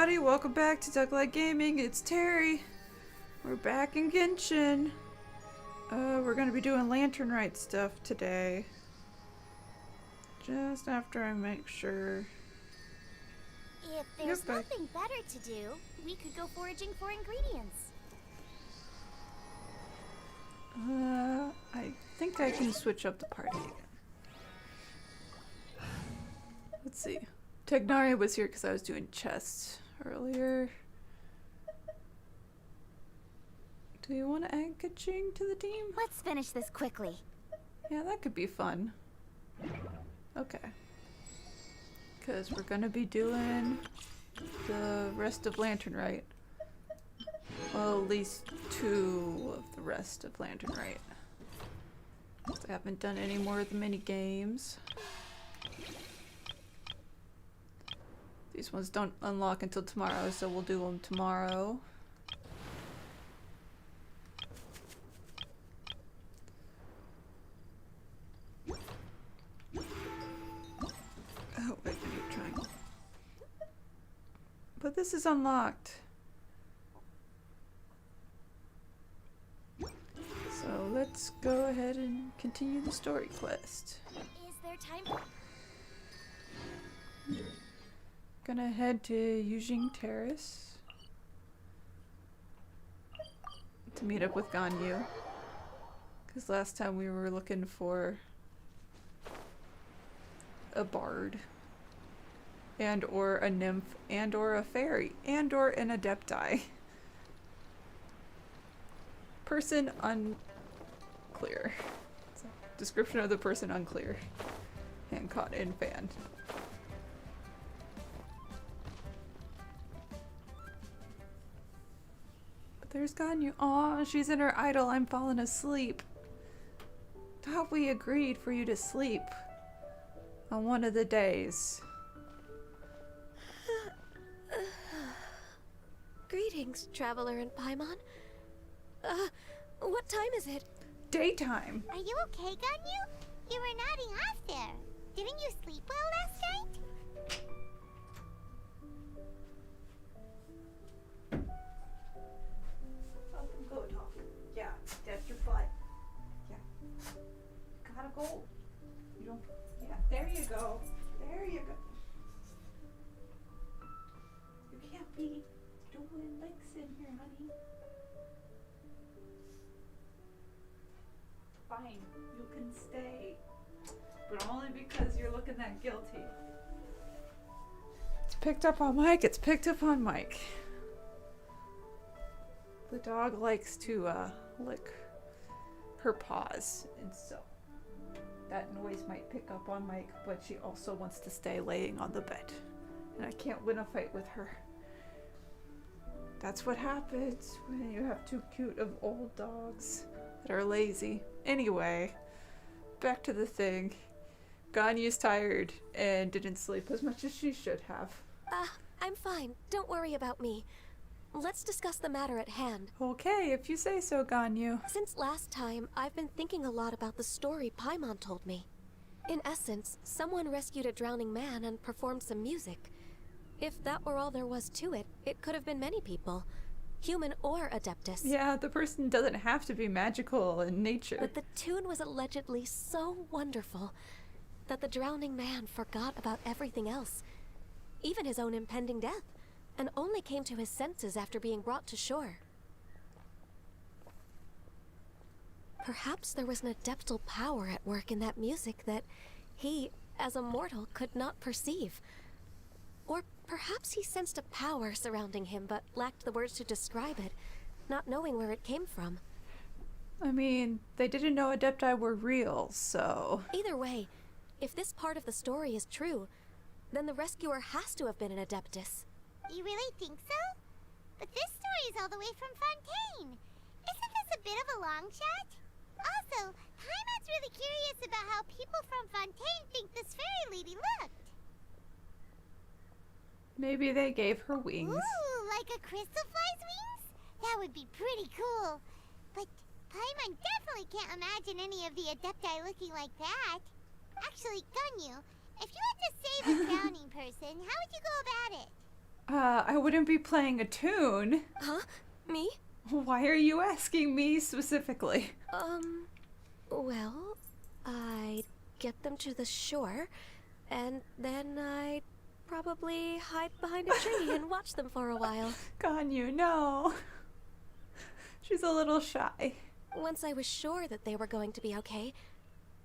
everybody, welcome back to Ducklight Gaming. It's Terry. We're back in Genshin. We're gonna be doing Lantern Rite stuff today. Just after I make sure. If there's nothing better to do, we could go foraging for ingredients. I think I can switch up the party again. Let's see. Tegnaria was here because I was doing chests earlier. Do you want to add gushing to the team? Let's finish this quickly. Yeah, that could be fun. Okay. Because we're going to be doing the rest of Lantern Rite. Well, at least 2 of the rest of Lantern Rite. I haven't done any more of the mini games. These ones don't unlock until tomorrow, so we'll do them tomorrow. Oh, wait, I need triangle. But this is unlocked. So let's go ahead and continue the story quest. Is there time? Gonna head to Yujing Terrace to meet up with Ganyu. Because last time we were looking for a bard. And or a nymph. And or a fairy. And or an adepti. Person unclear. Description of the person unclear. Hand caught in fan. There's Ganyu. Aw, she's in her idol. I'm falling asleep. Thought we agreed for you to sleep on one of the days. Greetings, traveler in Paimon. What time is it? Daytime. Are you okay, Ganyu? You were nodding off there. Didn't you sleep well last night? Go talk. Yeah, that's your butt. Yeah. Gotta go. You don't. Yeah, there you go. There you go. You can't be doing licks in here, honey. Fine, you can stay. But only because you're looking that guilty. It's picked up on mic. It's picked up on mic. The dog likes to lick her paws, and so that noise might pick up on mic, but she also wants to stay laying on the bed. And I can't win a fight with her. That's what happens when you have too cute of old dogs that are lazy. Anyway, back to the thing. Ganyu's tired and didn't sleep as much as she should have. I'm fine. Don't worry about me. Let's discuss the matter at hand. Okay, if you say so, Ganyu. Since last time, I've been thinking a lot about the story Paimon told me. In essence, someone rescued a drowning man and performed some music. If that were all there was to it, it could have been many people. Human or Adeptus. Yeah, the person doesn't have to be magical in nature. But the tune was allegedly so wonderful that the drowning man forgot about everything else, even his own impending death, and only came to his senses after being brought to shore. Perhaps there was an adeptal power at work in that music that he, as a mortal, could not perceive. Or perhaps he sensed a power surrounding him but lacked the words to describe it, not knowing where it came from. I mean, they didn't know Adepti were real, so... Either way, if this part of the story is true, then the rescuer has to have been an Adeptus. You really think so? But this story is all the way from Fontaine. Isn't this a bit of a long shot? Also, Paimon's really curious about how people from Fontaine think this fairy lady looked. Maybe they gave her wings. Ooh, like a crystal fly's wings? That would be pretty cool. But Paimon definitely can't imagine any of the Adepti looking like that. Actually, Ganyu, if you had to save a drowning person, how would you go about it? I wouldn't be playing a tune. Huh? Me? Why are you asking me specifically? Well, I'd get them to the shore, and then I'd probably hide behind a tree and watch them for a while. Ganyu, no. She's a little shy. Once I was sure that they were going to be okay,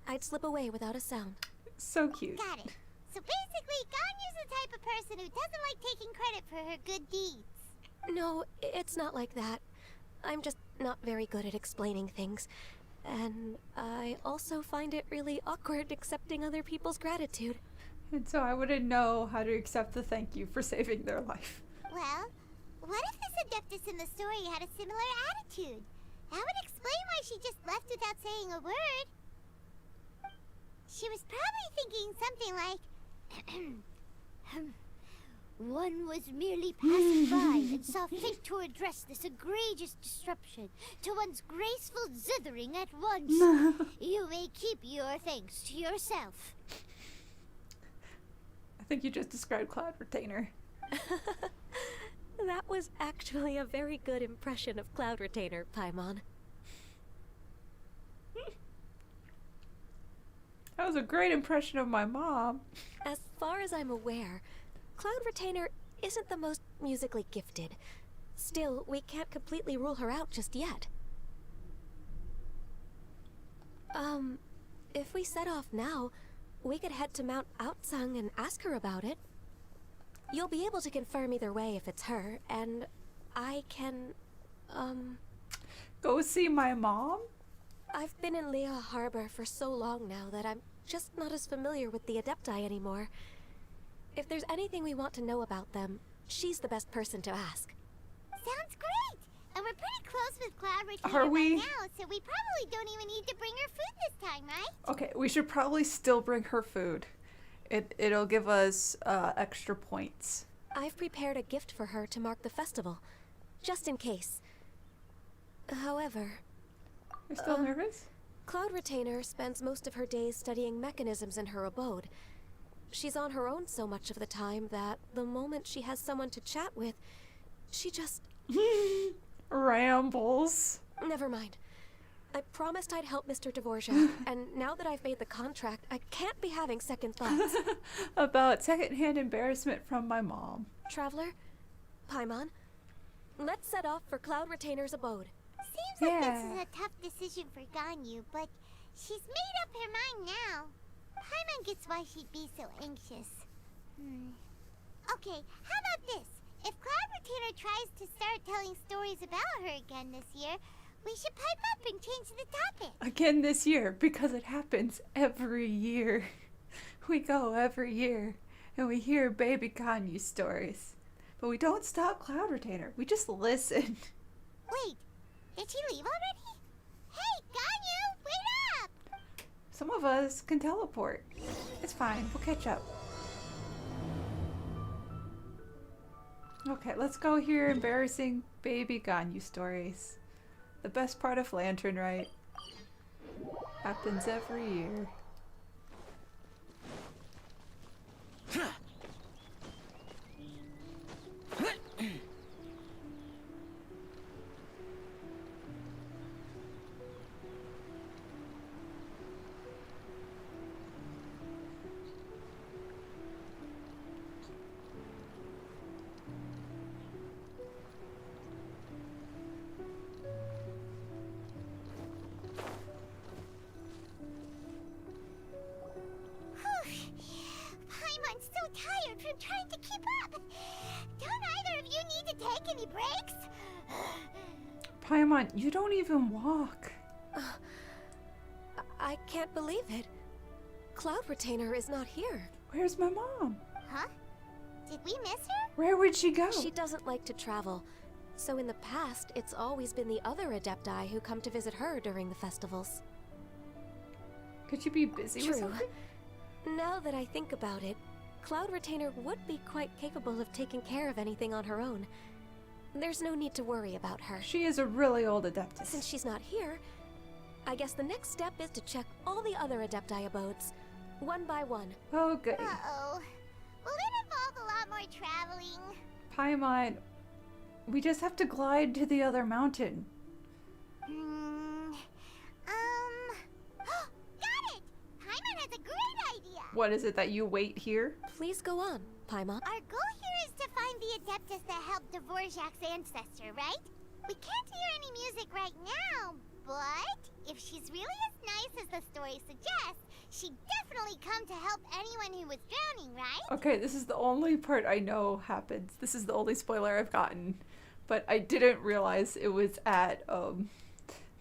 I'd slip away without a sound. So cute. Got it. So basically, Ganyu's the type of person who doesn't like taking credit for her good deeds. No, it's not like that. I'm just not very good at explaining things. And I also find it really awkward accepting other people's gratitude. And so I wouldn't know how to accept the thank you for saving their life. Well, what if this Adeptus in the story had a similar attitude? That would explain why she just left without saying a word. She was probably thinking something like, one was merely passing by and saw fit to address this egregious disruption to one's graceful zithering at once. You may keep your thanks to yourself. I think you just described Cloud Retainer. That was actually a very good impression of Cloud Retainer, Paimon. That was a great impression of my mom. As far as I'm aware, Cloud Retainer isn't the most musically gifted. Still, we can't completely rule her out just yet. If we set off now, we could head to Mount Outsung and ask her about it. You'll be able to confirm either way if it's her, and I can, Go see my mom? I've been in Lea Harbor for so long now that I'm just not as familiar with the Adepti anymore. If there's anything we want to know about them, she's the best person to ask. Sounds great! And we're pretty close with Cloud Retainer Are we? by now, so we probably don't even need to bring her food this time, right? Okay, we should probably still bring her food. It'll give us extra points. I've prepared a gift for her to mark the festival, just in case. However, You're still nervous? Cloud Retainer spends most of her days studying mechanisms in her abode. She's on her own so much of the time that the moment she has someone to chat with, she just... Rambles. Never mind. I promised I'd help Mr. Dvorak, and now that I've made the contract, I can't be having second thoughts. About secondhand embarrassment from my mom. Traveler, Paimon, let's set off for Cloud Retainer's abode. Seems like this is a tough decision for Ganyu, but she's made up her mind now. Paimon gets why she'd be so anxious. Okay, how about this? If Cloud Retainer tries to start telling stories about her again this year, we should pipe up and change the topic. Again this year, because it happens every year. We go every year, and we hear baby Ganyu stories. But we don't stop Cloud Retainer, we just listen. Wait, did she leave already? Hey, Ganyu, wait up! Some of us can teleport. It's fine, we'll catch up. Okay, let's go hear embarrassing baby Ganyu stories. The best part of Lantern Rite. Happens every year. Paimon's so tired from trying to keep up. Don't either of you need to take any breaks? Paimon, you don't even walk. I can't believe it. Cloud Retainer is not here. Where's my mom? Huh? Did we miss her? Where would she go? She doesn't like to travel, so in the past, it's always been the other Adepti who come to visit her during the festivals. Could you be busy with True. something? Now that I think about it, Cloud Retainer would be quite capable of taking care of anything on her own. There's no need to worry about her. She is a really old Adeptus. Since she's not here, I guess the next step is to check all the other Adepti abodes, one by one. Oh, good. Uh-oh. Will it involve a lot more traveling? Paimon, we just have to glide to the other mountain. Got it! Paimon has a great idea! What is it that you wait here? Please go on, Paimon. Our goal here is to find the Adeptus that helped Dvorak's ancestor, right? We can't hear any music right now, but if she's really as nice as the story suggests, she'd definitely come to help anyone who was drowning, right? Okay, this is the only part I know happens. This is the only spoiler I've gotten. But I didn't realize it was at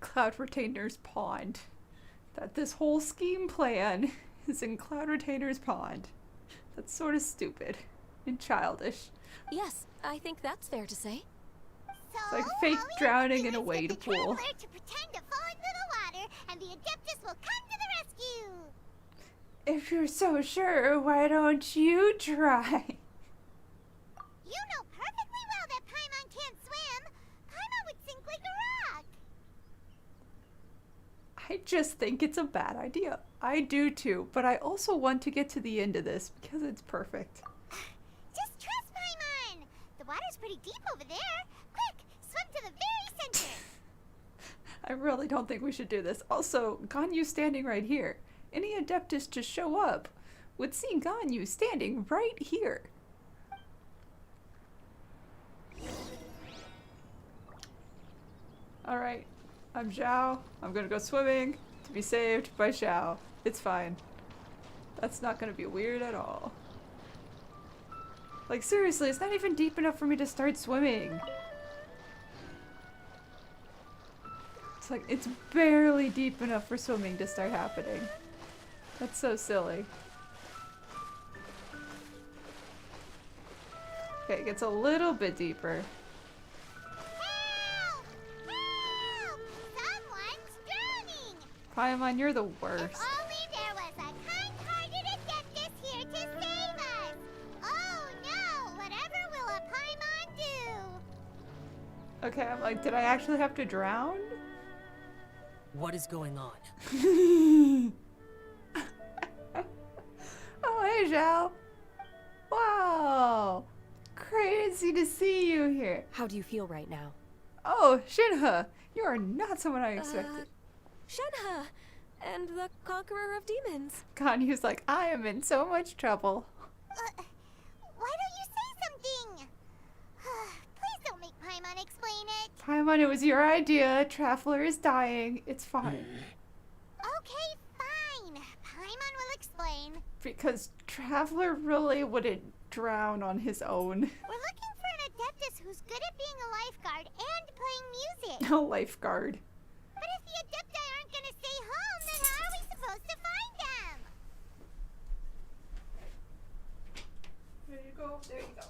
Cloud Retainer's Pond. That this whole scheme plan is in Cloud Retainer's Pond. That's sort of stupid and childish. Yes, I think that's fair to say. So, It's like fake all we drowning have in a to do is wade get the pool. traveler to pretend to fall into the water, and the Adeptus will come to the rescue. If you're so sure, why don't you try? You know perfectly well that Paimon can't swim. Paimon would sink like a rock. I just think it's a bad idea. I do too, but I also want to get to the end of this because it's perfect. Just trust Paimon. The water's pretty deep over there. Quick, swim to the very center. I really don't think we should do this. Also, Ganyu's standing right here. Any Adeptus to show up would see Ganyu standing right here. Alright, I'm Xiao. I'm gonna go swimming to be saved by Xiao. It's fine. That's not gonna be weird at all. Like, seriously, it's not even deep enough for me to start swimming. It's like, it's barely deep enough for swimming to start happening. That's so silly. Okay, it gets a little bit deeper. Help! Help! Someone's drowning. Paimon, you're the If worst. only there was a kind-hearted Adeptus here to save us. Oh no! Whatever will a Paimon do? Okay, I'm like, did I actually have to drown? What is going on? Oh, hey, Xiao. Wow. Crazy to see you here. How do you feel right now? Oh, Shenhe, you are not someone I expected. Shenhe, and the conqueror of demons. Ganyu's like, I am in so much trouble. Why don't you say something? Please don't make Paimon explain it. Paimon, it was your idea. Traveler is dying. It's fine. Okay, fine. Paimon will explain. Because Traveler really wouldn't drown on his own. We're looking for an Adeptus who's good at being a lifeguard and playing music. No lifeguard. But if the Adepti aren't gonna stay home, then how are we supposed to find them? There you go. There you go.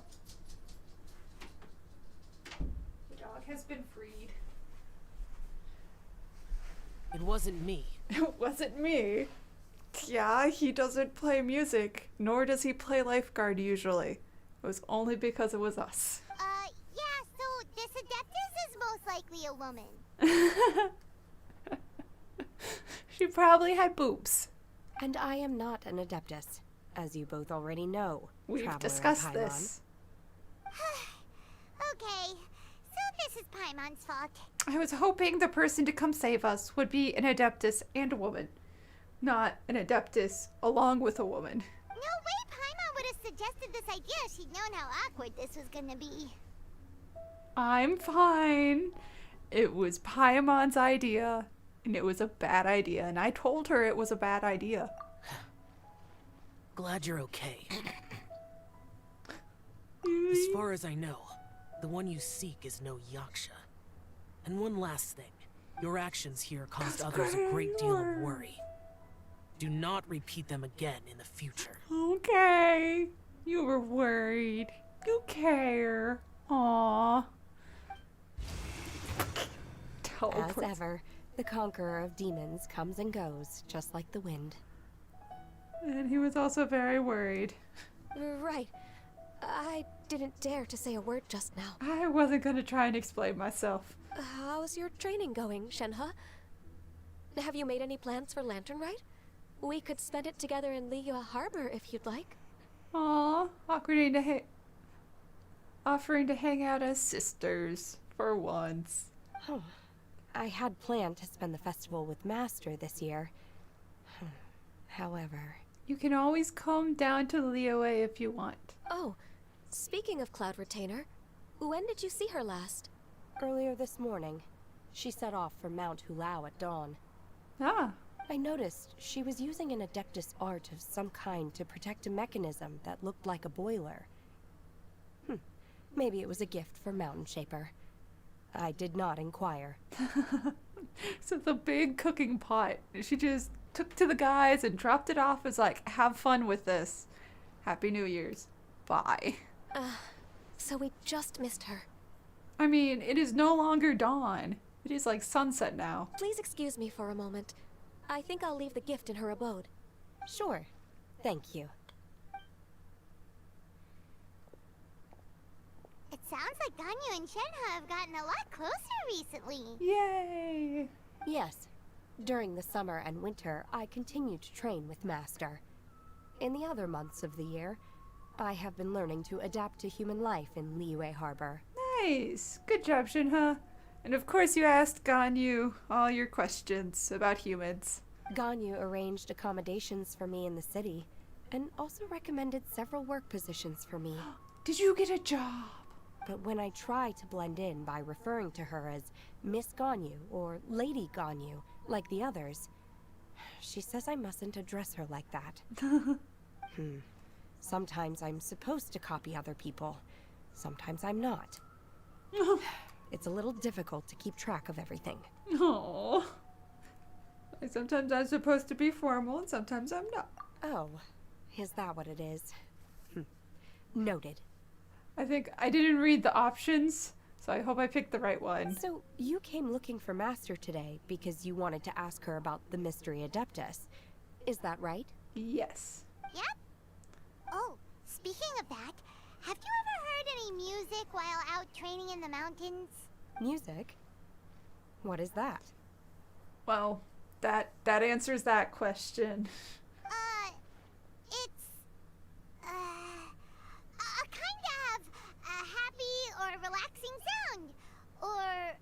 The dog has been freed. It wasn't me. It wasn't me. Yeah, he doesn't play music, nor does he play lifeguard usually. It was only because it was us. Yeah, so this Adeptus is most likely a woman. She probably had boobs. And I am not an Adeptus, as you both already know. We've Traveler discussed Paimon. this. Okay, so this is Paimon's fault. I was hoping the person to come save us would be an Adeptus and a woman, not an Adeptus along with a woman. No way Paimon would have suggested this idea if she'd known how awkward this was gonna be. I'm fine. It was Paimon's idea, and it was a bad idea, and I told her it was a bad idea. Glad you're okay. As far as I know, the one you seek is no Yaksha. And one last thing. Your actions here caused others a great deal of worry. Do not repeat them again in the future. Okay. You were worried. You care. Aww. As Teleports. ever, the conqueror of demons comes and goes, just like the wind. And he was also very worried. Right. I didn't dare to say a word just now. I wasn't gonna try and explain myself. How's your training going, Shenhe? Have you made any plans for Lantern Rite? We could spend it together in Liyue Harbor if you'd like. Aw, Ocarina offering to hang out as sisters for once. Oh, I had planned to spend the festival with Master this year. However... You can always come down to Looore if you want. Oh, speaking of Cloud Retainer, when did you see her last? Earlier this morning, she set off for Mount Hu Tao at dawn. Ah. I noticed she was using an Adeptus art of some kind to protect a mechanism that looked like a boiler. Maybe it was a gift for Mountain Shaper. I did not inquire. So the big cooking pot, she just took to the guys and dropped it off as like, have fun with this. Happy New Year's. Bye. So we just missed her. I mean, it is no longer dawn. It is like sunset now. Please excuse me for a moment. I think I'll leave the gift in her abode. Sure. Thank you. It sounds like Ganyu and Shenhe have gotten a lot closer recently. Yay! Yes. During the summer and winter, I continue to train with Master. In the other months of the year, I have been learning to adapt to human life in Liyue Harbor. Nice! Good job, Shenhe. And of course you asked Ganyu all your questions about humans. Ganyu arranged accommodations for me in the city, and also recommended several work positions for me. Did you get a job? But when I try to blend in by referring to her as Miss Ganyu or Lady Ganyu, like the others, she says I mustn't address her like that. Sometimes I'm supposed to copy other people. Sometimes I'm not. It's a little difficult to keep track of everything. Aww. Sometimes I'm supposed to be formal and sometimes I'm not. Oh, is that what it is? Noted. I think I didn't read the options, so I hope I picked the right one. So, you came looking for Master today because you wanted to ask her about the Mystery Adeptus. Is that right? Yes. Yep. Oh, speaking of that, have you ever heard any music while out training in the mountains? Music? What is that? Well, that answers that question. It's, a kind of a happy or relaxing sound, or,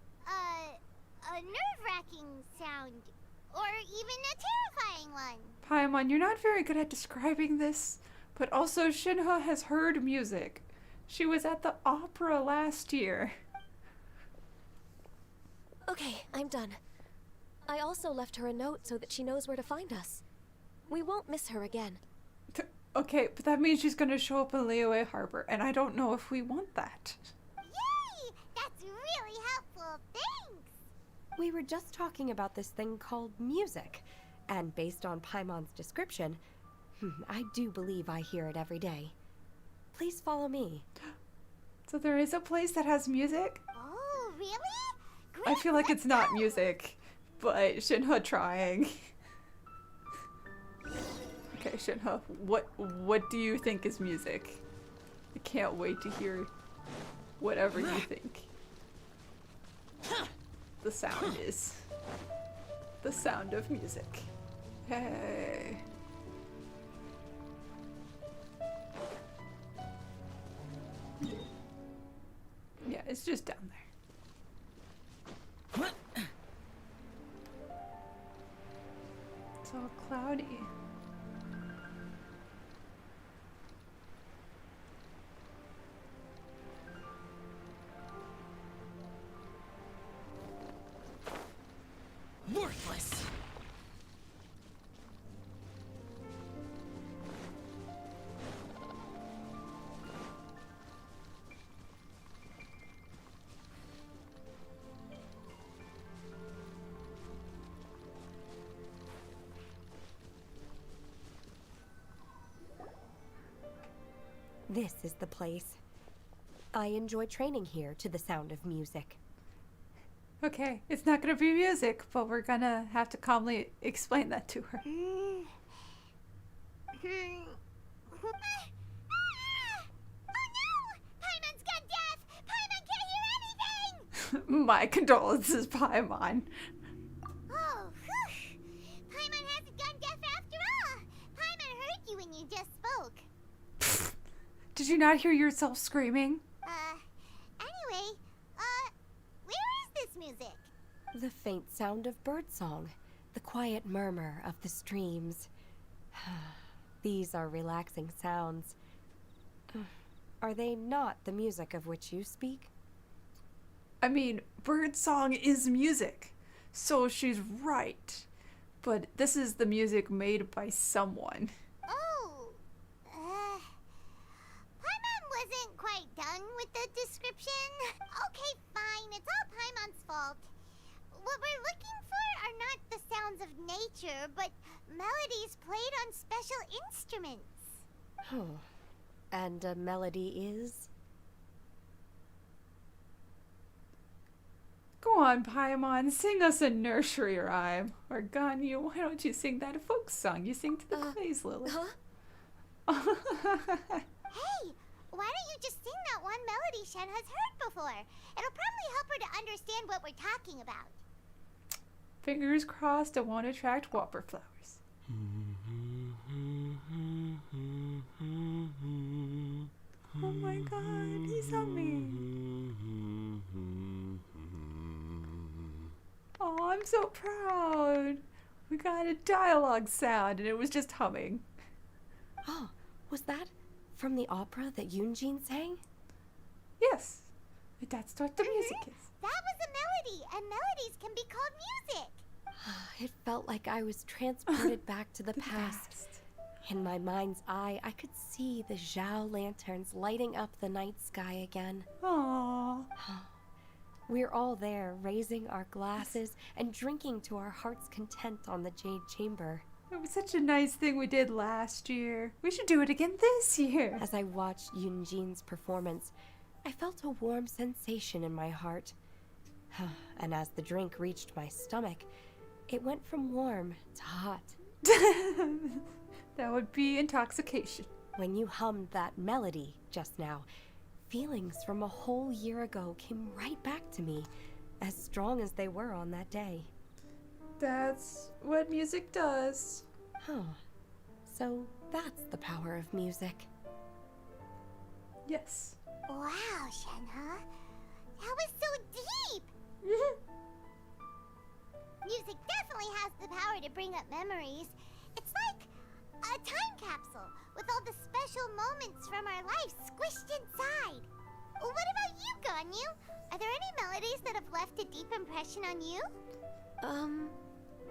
a nerve-wracking sound, or even a terrifying one. Paimon, you're not very good at describing this, but also Shenhe has heard music. She was at the opera last year. Okay, I'm done. I also left her a note so that she knows where to find us. We won't miss her again. Okay, but that means she's gonna show up in Liyue Harbor, and I don't know if we want that. Yay! That's really helpful. Thanks! We were just talking about this thing called music, and based on Paimon's description, I do believe I hear it every day. Please follow me. So there is a place that has music? Oh, really? Great. I feel like it's not music, but Shenhe trying. Okay, Shenhe, what do you think is music? I can't wait to hear whatever you think the sound is. The sound of music. Hey. Yeah, it's just down there. It's all cloudy. Worthless! This is the place. I enjoy training here to the sound of music. Okay, it's not gonna be music, but we're gonna have to calmly explain that to her. Oh no! Paimon's gone deaf! Paimon can't hear anything! My condolences, Paimon. Oh, whew! Paimon hasn't gone deaf after all! Paimon heard you when you just spoke. Did you not hear yourself screaming? The faint sound of birdsong, the quiet murmur of the streams. These are relaxing sounds. Are they not the music of which you speak? I mean, birdsong is music, so she's right. But this is the music made by someone. Oh, Paimon wasn't quite done with the description. Okay, fine, it's all Paimon's fault. What we're looking for are not the sounds of nature, but melodies played on special instruments. Oh, and a melody is? Go on, Paimon, sing us a nursery rhyme. Or Ganyu, why don't you sing that folk song you sing to the clays, Lily? Huh? Hey, why don't you just sing that one melody Shen has heard before? It'll probably help her to understand what we're talking about. Fingers crossed, I won't attract whopper flowers. Oh my god, he's humming. Oh, I'm so proud. We got a dialogue sound and it was just humming. Oh, was that from the opera that Yunjin sang? Yes, that's what the music is. That was a melody, and melodies can be called music. It felt like I was transported back to the past. In my mind's eye, I could see the Xiao lanterns lighting up the night sky again. Aww. We're all there, raising our glasses and drinking to our heart's content on the Jade Chamber. It was such a nice thing we did last year. We should do it again this year. As I watched Yunjin's performance, I felt a warm sensation in my heart. And as the drink reached my stomach, it went from warm to hot. That would be intoxication. When you hummed that melody just now, feelings from a whole year ago came right back to me, as strong as they were on that day. That's what music does. So that's the power of music. Yes. Wow, Shenhe. That was so deep. Music definitely has the power to bring up memories. It's like a time capsule with all the special moments from our lives squished inside. What about you, Ganyu? Are there any melodies that have left a deep impression on you?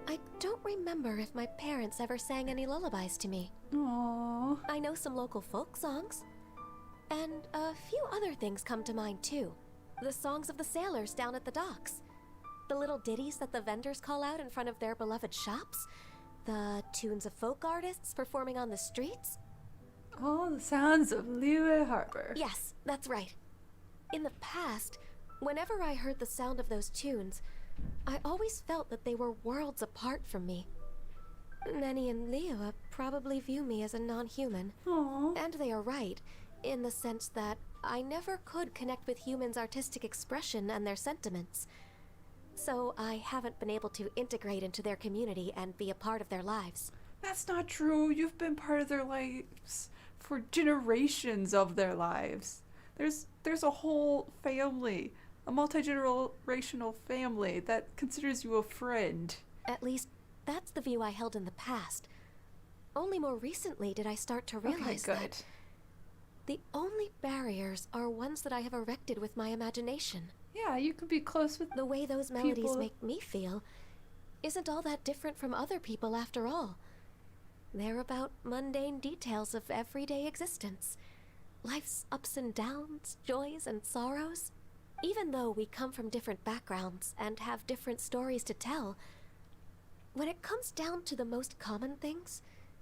I don't remember if my parents ever sang any lullabies to me. Aww. I know some local folk songs. And a few other things come to mind too. The songs of the sailors down at the docks. The little ditties that the vendors call out in front of their beloved shops. The tunes of folk artists performing on the streets. All the sounds of Looore Harbor. Yes, that's right. In the past, whenever I heard the sound of those tunes, I always felt that they were worlds apart from me. Nenny and Liyue probably view me as a non-human. Aww. And they are right, in the sense that I never could connect with humans' artistic expression and their sentiments. So I haven't been able to integrate into their community and be a part of their lives. That's not true. You've been part of their lives for generations of their lives. There's a whole family, a multi-generational family that considers you a friend. At least, that's the view I held in the past. Only more recently did I start to realize that the only barriers are ones that I have erected with my imagination. Yeah, you can be close with The way those melodies people. make me feel isn't all that different from other people after all. They're about mundane details of everyday existence. Life's ups and downs, joys and sorrows. Even though we come from different backgrounds and have different stories to tell, when it comes down to the most common things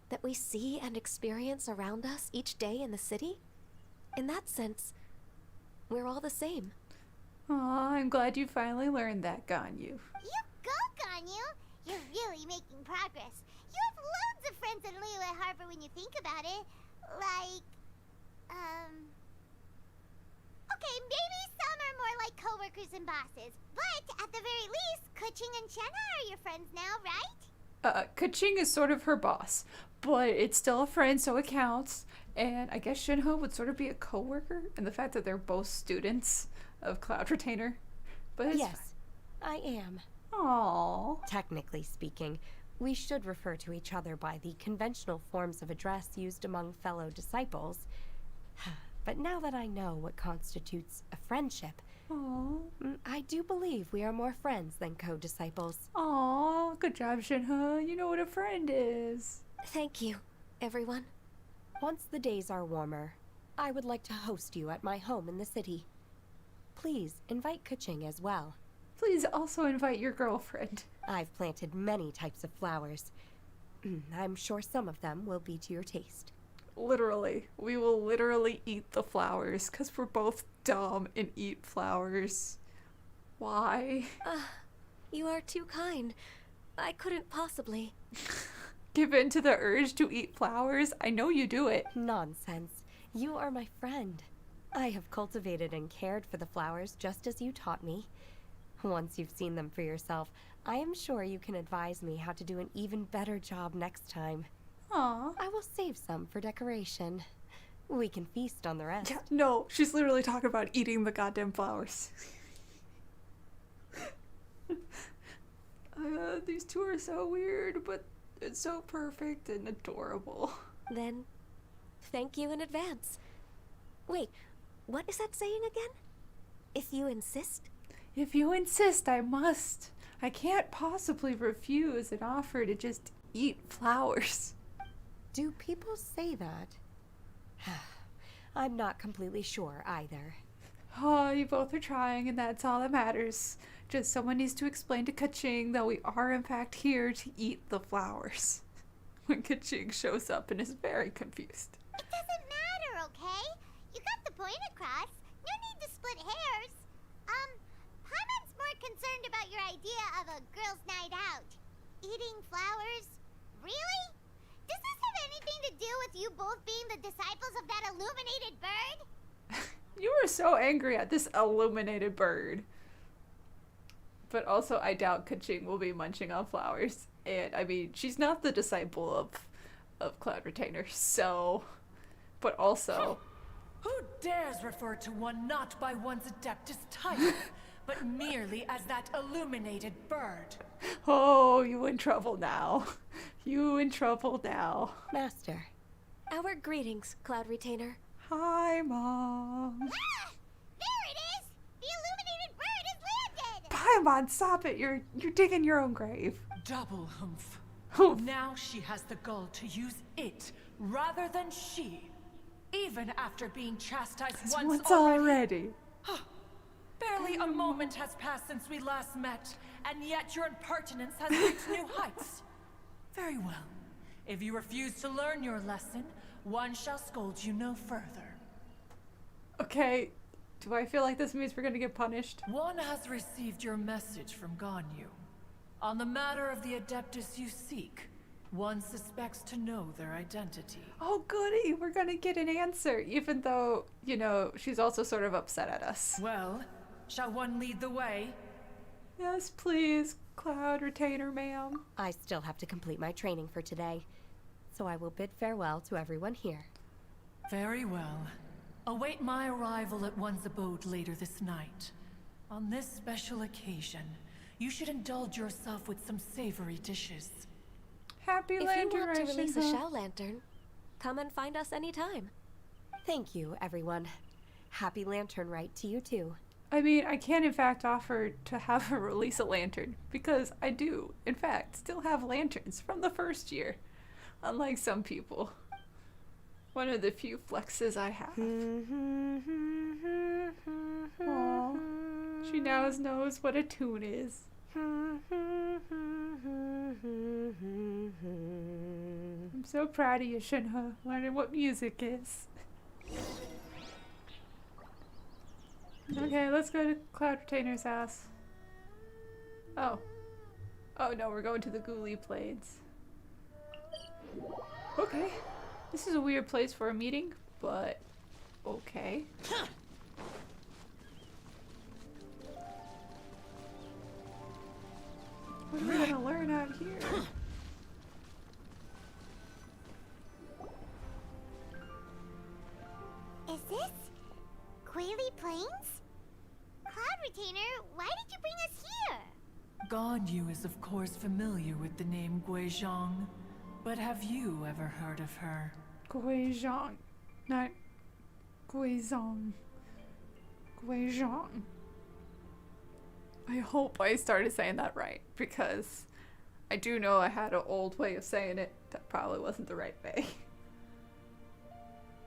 that we see and experience around us each day in the city, in that sense, we're all the same. Aw, I'm glad you finally learned that, Ganyu. You go, Ganyu! You're really making progress. You have loads of friends in Liyue Harbor when you think about it. Like, okay, maybe some are more like coworkers and bosses. But at the very least, Guizhong and Shenhe are your friends now, right? Guizhong is sort of her boss, but it's still a friend, so it counts. And I guess Shenhe would sort of be a coworker, and the fact that they're both students of Cloud Retainer. But it's Yes, I am. Aww. Technically speaking, we should refer to each other by the conventional forms of address used among fellow disciples. But now that I know what constitutes a friendship, Aww. I do believe we are more friends than co-disciples. Aww. Good job, Shenhe. You know what a friend is. Thank you, everyone. Once the days are warmer, I would like to host you at my home in the city. Please invite Gushing as well. Please also invite your girlfriend. I've planted many types of flowers. I'm sure some of them will be to your taste. Literally. We will literally eat the flowers because we're both dumb and eat flowers. Why? You are too kind. I couldn't possibly. Give in to the urge to eat flowers? I know you do it. Nonsense. You are my friend. I have cultivated and cared for the flowers just as you taught me. Once you've seen them for yourself, I am sure you can advise me how to do an even better job next time. Aw. I will save some for decoration. We can feast on the rest. Yeah, no, she's literally talking about eating the goddamn flowers. These two are so weird, but it's so perfect and adorable. Then, thank you in advance. Wait, what is that saying again? If you insist? If you insist, I must. I can't possibly refuse an offer to just eat flowers. Do people say that? I'm not completely sure either. Oh, you both are trying, and that's all that matters. Just someone needs to explain to Gushing that we are in fact here to eat the flowers. When Gushing shows up and is very confused. It doesn't matter, okay? You got the point across. No need to split hairs. Paimon's more concerned about your idea of a girls' night out. Eating flowers? Really? Does this have anything to do with you both being the disciples of that illuminated bird? You were so angry at this illuminated bird. But also, I doubt Gushing will be munching on flowers. And, I mean, she's not the disciple of Cloud Retainer, so... But also... Who dares refer to one not by one's Adeptus title, but merely as that illuminated bird? Oh, you in trouble now. You in trouble now. Master. Our greetings, Cloud Retainer. Hi, Mom. Ah! There it is! The illuminated bird has landed! Paimon, stop it. You're digging your own grave. Double humph. Humph. Now she has the gall to use it rather than she. Even after being chastised once already. Barely a moment has passed since we last met, and yet your impertinence has reached new heights. Very well. If you refuse to learn your lesson, one shall scold you no further. Okay, do I feel like this means we're gonna get punished? One has received your message from Ganyu. On the matter of the Adeptus you seek, one suspects to know their identity. Oh goody, we're gonna get an answer, even though, you know, she's also sort of upset at us. Well, shall one lead the way? Yes, please, Cloud Retainer, ma'am. I still have to complete my training for today, so I will bid farewell to everyone here. Very well. Await my arrival at one's abode later this night. On this special occasion, you should indulge yourself with some savory dishes. Happy If Lantern you want to Rite, release a Shenhe. Xiao Lantern, come and find us anytime. Thank you, everyone. Happy Lantern Rite to you too. I mean, I can in fact offer to have her release a lantern, because I do, in fact, still have lanterns from the first year, unlike some people. One of the few flexes I have. Aww. She now knows what a tune is. I'm so proud of you, Shenhe, learning what music is. Okay, let's go to Cloud Retainer's house. Oh. Oh no, we're going to the Ghoulie Plains. Okay. This is a weird place for a meeting, but okay. What are we gonna learn out here? Is this Guiley Plains? Cloud Retainer, why did you bring us here? Ganyu is of course familiar with the name Guizhong, but have you ever heard of her? Guizhong. Not Guizhong. Guizhong. I hope I started saying that right, because I do know I had an old way of saying it that probably wasn't the right way.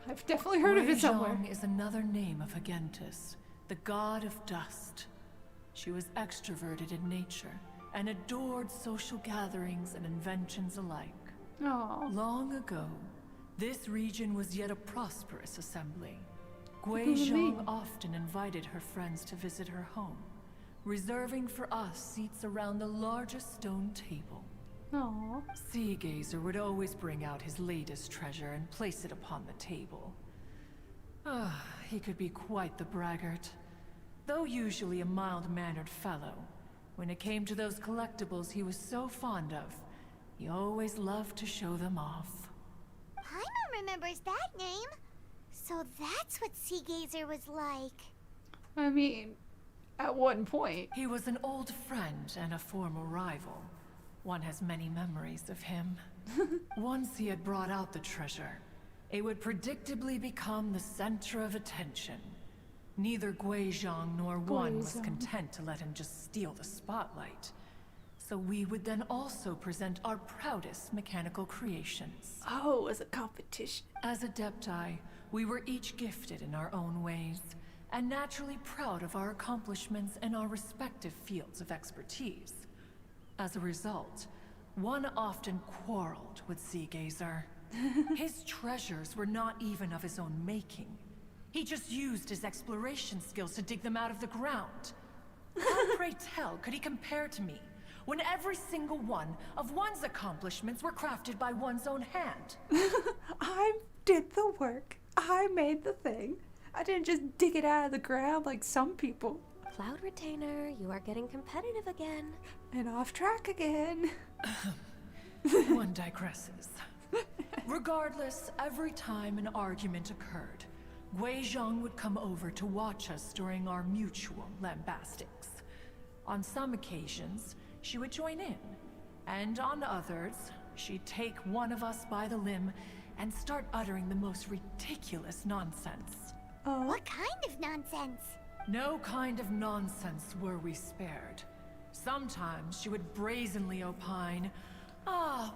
I've definitely heard of it somewhere. Guizhong is another name of Agentis, the god of dust. She was extroverted in nature and adored social gatherings and inventions alike. Oh. Long ago, this region was yet a prosperous assembly. Guizhong often invited her friends to visit her home, reserving for us seats around the largest stone table. Aww. Sea Gazer would always bring out his latest treasure and place it upon the table. He could be quite the braggart. Though usually a mild-mannered fellow, when it came to those collectibles he was so fond of, he always loved to show them off. Paimon remembers that name. So that's what Sea Gazer was like. I mean, at one point. He was an old friend and a former rival. One has many memories of him. Once he had brought out the treasure, it would predictably become the center of attention. Neither Guizhong nor one was content to let him just steal the spotlight. So we would then also present our proudest mechanical creations. Oh, as a competition. As Adepti, we were each gifted in our own ways, and naturally proud of our accomplishments in our respective fields of expertise. As a result, one often quarreled with Sea Gazer. His treasures were not even of his own making. He just used his exploration skills to dig them out of the ground. How, pray tell, could he compare to me, when every single one of one's accomplishments were crafted by one's own hand? I did the work. I made the thing. I didn't just dig it out of the ground like some people. Cloud Retainer, you are getting competitive again. And off track again. One digresses. Regardless, every time an argument occurred, Guizhong would come over to watch us during our mutual lambastics. On some occasions, she would join in, and on others, she'd take one of us by the limb and start uttering the most ridiculous nonsense. Oh. What kind of nonsense? No kind of nonsense were we spared. Sometimes she would brazenly opine,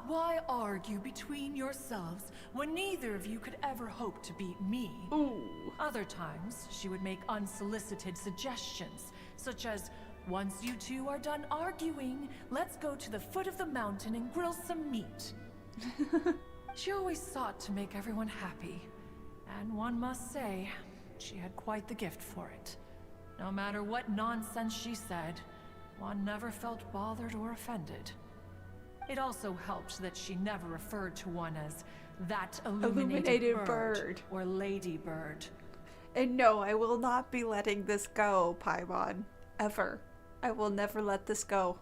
why argue between yourselves when neither of you could ever hope to beat me? Ooh. Other times, she would make unsolicited suggestions, such as, once you two are done arguing, let's go to the foot of the mountain and grill some meat. She always sought to make everyone happy, and one must say, she had quite the gift for it. No matter what nonsense she said, one never felt bothered or offended. It also helped that she never referred to one as that illuminated bird or lady bird. And no, I will not be letting this go, Paimon. Ever. I will never let this go.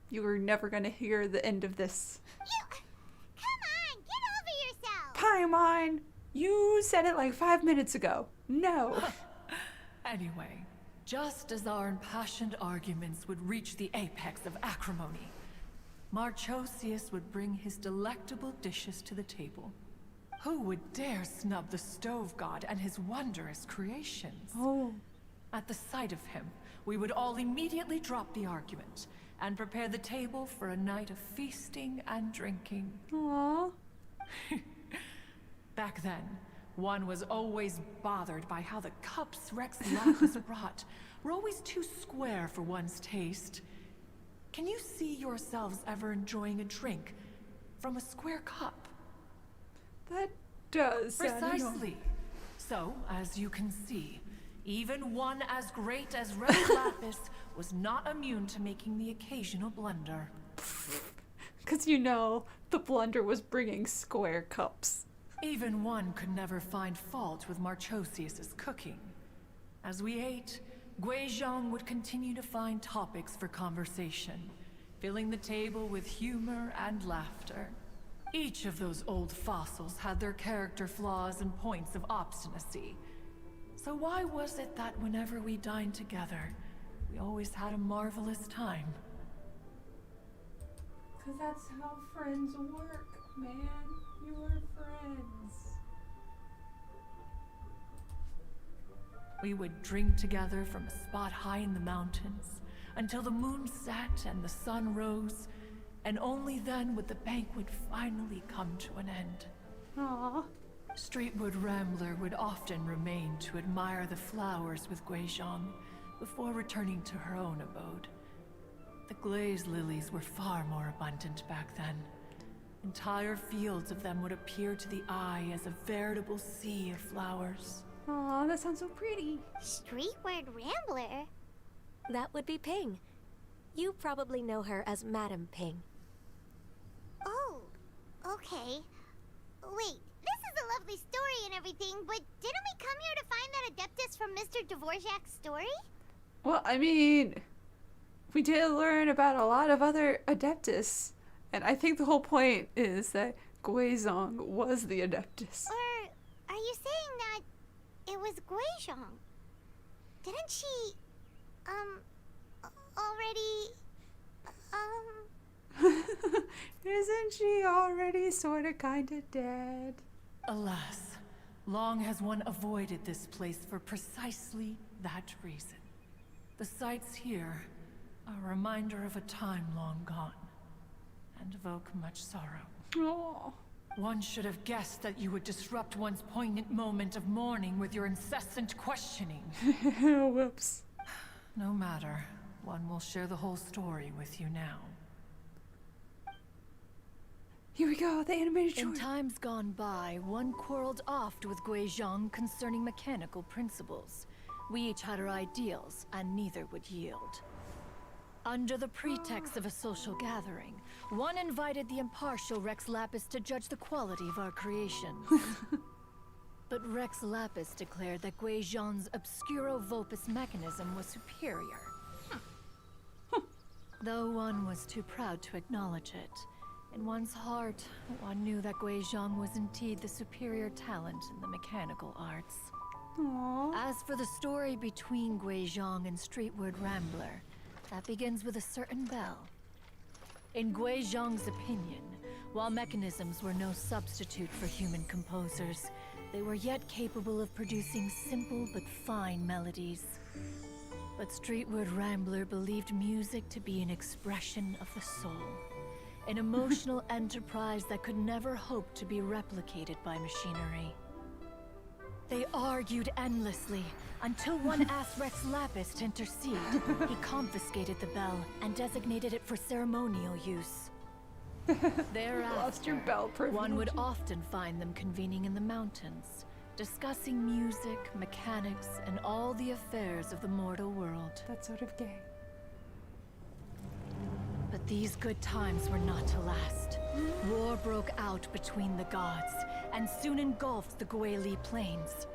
You are never going to hear the end of this. Come on, get over yourself! Paimon! You said it like 5 minutes ago. No. Anyway, just as our impassioned arguments would reach the apex of acrimony, Marchosius would bring his delectable dishes to the table. Who would dare snub the stove god and his wondrous creations? Oh. At the sight of him, we would all immediately drop the argument and prepare the table for a night of feasting and drinking. Aww. Back then, one was always bothered by how the cups Rex Lapis brought were always too square for one's taste. Can you see yourselves ever enjoying a drink from a square cup? That does sound Precisely. So, as you can see, even one as great as Rex Lapis was not immune to making the occasional blunder. Because you know, the blunder was bringing square cups. Even one could never find fault with Marchosius's cooking. As we ate, Guizhong would continue to find topics for conversation, filling the table with humor and laughter. Each of those old fossils had their character flaws and points of obstinacy. So why was it that whenever we dined together, we always had a marvelous time? 'Cause that's how friends work, man. You are friends. We would drink together from a spot high in the mountains until the moon set and the sun rose, and only then would the banquet finally come to an end. Aww. Streetwood Rambler would often remain to admire the flowers with Guizhong before returning to her own abode. The glaze lilies were far more abundant back then. Entire fields of them would appear to the eye as a veritable sea of flowers. Aw, that sounds so pretty. Streetward Rambler? That would be Ping. You probably know her as Madame Ping. Oh, okay. Wait, this is a lovely story and everything, but didn't we come here to find that Adeptus from Mr. Dvorak's story? Well, I mean, we did learn about a lot of other Adeptus. And I think the whole point is that Guizhong was the Adeptus. Or are you saying that it was Guizhong? Didn't she, already, Isn't she already sorta kinda dead? Alas, long has one avoided this place for precisely that reason. The sights here are a reminder of a time long gone, and evoke much sorrow. Oh. One should have guessed that you would disrupt one's poignant moment of mourning with your incessant questioning. Whoops. No matter, one will share the whole story with you now. Here we go, the animated In short. times gone by, one quarreled oft with Guizhong concerning mechanical principles. We each had our ideals, and neither would yield. Under the pretext of a social gathering, one invited the impartial Rex Lapis to judge the quality of our creations. But Rex Lapis declared that Guizhong's obscuro vopus mechanism was superior. Though one was too proud to acknowledge it, in one's heart, one knew that Guizhong was indeed the superior talent in the mechanical arts. Aww. As for the story between Guizhong and Streetward Rambler, that begins with a certain bell. In Guizhong's opinion, while mechanisms were no substitute for human composers, they were yet capable of producing simple but fine melodies. But Streetward Rambler believed music to be an expression of the soul, an emotional enterprise that could never hope to be replicated by machinery. They argued endlessly, until one asked Rex Lapis to intercede. He confiscated the bell and designated it for ceremonial use. Thereafter, Lost your bell privilege. one would often find them convening in the mountains, discussing music, mechanics, and all the affairs of the mortal world. That's sort of gay. But these good times were not to last. War broke out between the gods, and soon engulfed the Guili Plains.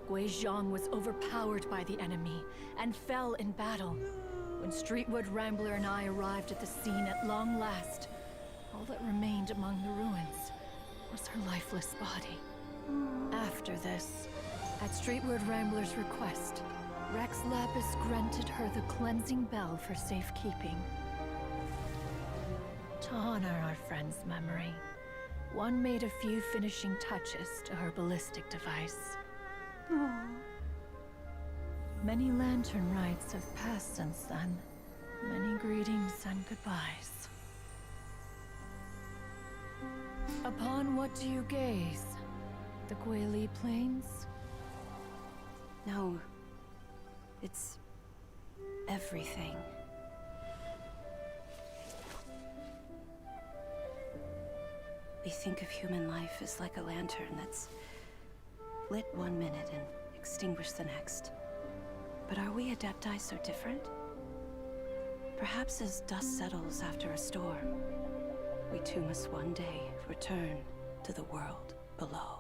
Guizhong was overpowered by the enemy, and fell in battle. When Streetwood Rambler and I arrived at the scene at long last, all that remained among the ruins was her lifeless body. After this, at Streetwood Rambler's request, Rex Lapis granted her the cleansing bell for safekeeping. To honor our friend's memory, one made a few finishing touches to her ballistic device. Aww. Many Lantern Rites have passed since then. Many greetings and goodbyes. Upon what do you gaze? The Guili Plains? No. It's everything. We think of human life as like a lantern that's lit one minute and extinguished the next. But are we Adepti so different? Perhaps as dust settles after a storm, we too must one day return to the world below.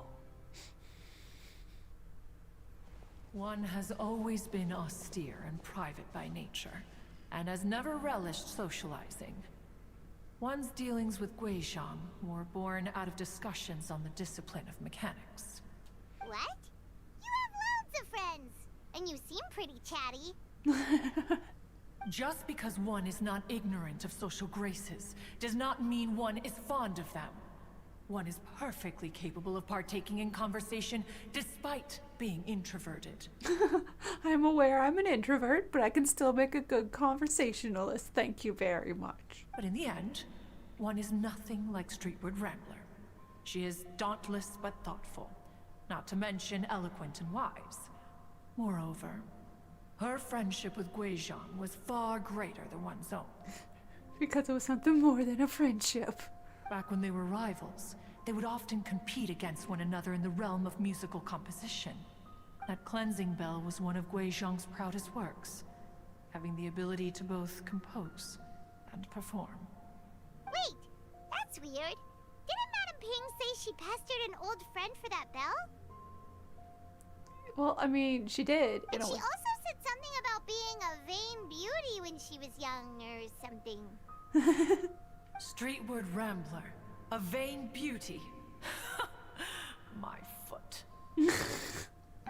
One has always been austere and private by nature, and has never relished socializing. One's dealings with Guizhong were born out of discussions on the discipline of mechanics. What? You have loads of friends, and you seem pretty chatty. Just because one is not ignorant of social graces does not mean one is fond of them. One is perfectly capable of partaking in conversation despite being introverted. I'm aware I'm an introvert, but I can still make a good conversationalist. Thank you very much. But in the end, one is nothing like Streetward Rambler. She is dauntless but thoughtful, not to mention eloquent and wise. Moreover, her friendship with Guizhong was far greater than one's own. Because it was something more than a friendship. Back when they were rivals, they would often compete against one another in the realm of musical composition. That cleansing bell was one of Guizhong's proudest works, having the ability to both compose and perform. Wait, that's weird. Didn't Madame Ping say she pestered an old friend for that bell? Well, I mean, she did. And she also said something about being a vain beauty when she was young or something. Streetward Rambler, a vain beauty. My foot.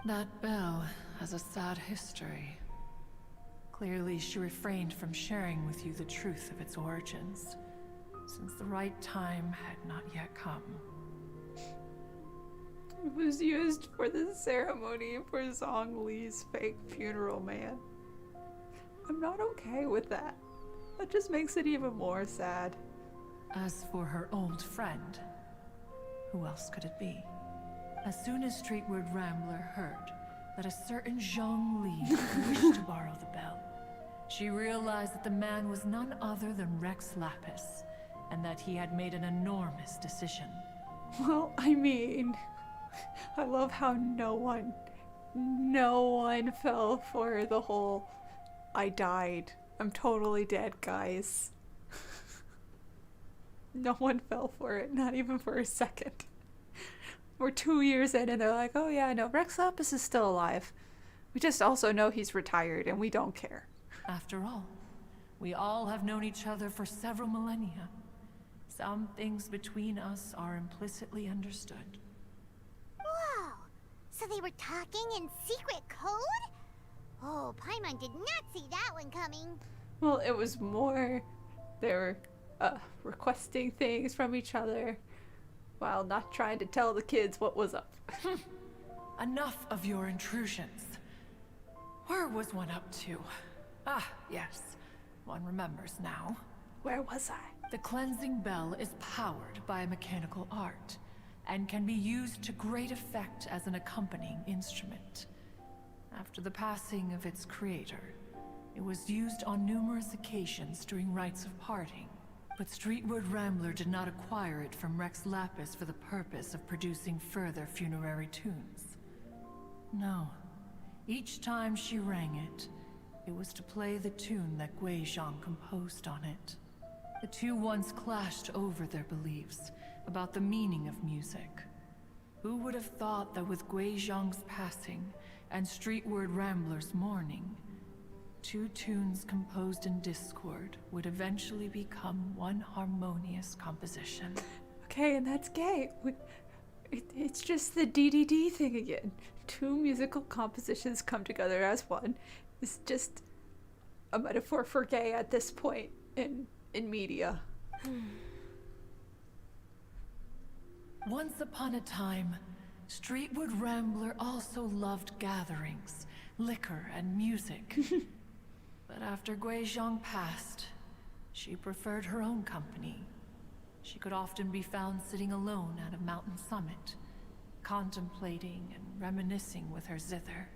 That bell has a sad history. Clearly, she refrained from sharing with you the truth of its origins, since the right time had not yet come. It was used for the ceremony for Zhongli's fake funeral, man. I'm not okay with that. That just makes it even more sad. As for her old friend, who else could it be? As soon as Streetward Rambler heard that a certain Zhongli wished to borrow the bell, she realized that the man was none other than Rex Lapis, and that he had made an enormous decision. Well, I mean, I love how no one fell for the whole I died. I'm totally dead, guys. No one fell for it, not even for a second. We're 2 years in and they're like, oh yeah, no, Rex Lapis is still alive. We just also know he's retired and we don't care. After all, we all have known each other for several millennia. Some things between us are implicitly understood. Whoa! So they were talking in secret code? Oh, Paimon did not see that one coming. Well, it was more they were requesting things from each other while not trying to tell the kids what was up. Enough of your intrusions. Where was one up to? Ah, yes. One remembers now. Where was I? The cleansing bell is powered by a mechanical art, and can be used to great effect as an accompanying instrument. After the passing of its creator, it was used on numerous occasions during rites of parting. But Streetward Rambler did not acquire it from Rex Lapis for the purpose of producing further funerary tunes. No. Each time she rang it, it was to play the tune that Guizhong composed on it. The two once clashed over their beliefs about the meaning of music. Who would have thought that with Guizhong's passing and Streetward Rambler's mourning, two tunes composed in discord would eventually become one harmonious composition? Okay, and that's gay. It's just the DDD thing again. Two musical compositions come together as one. It's just a metaphor for gay at this point in media. Once upon a time, Streetward Rambler also loved gatherings, liquor, and music. But after Guizhong passed, she preferred her own company. She could often be found sitting alone at a mountain summit, contemplating and reminiscing with her zither.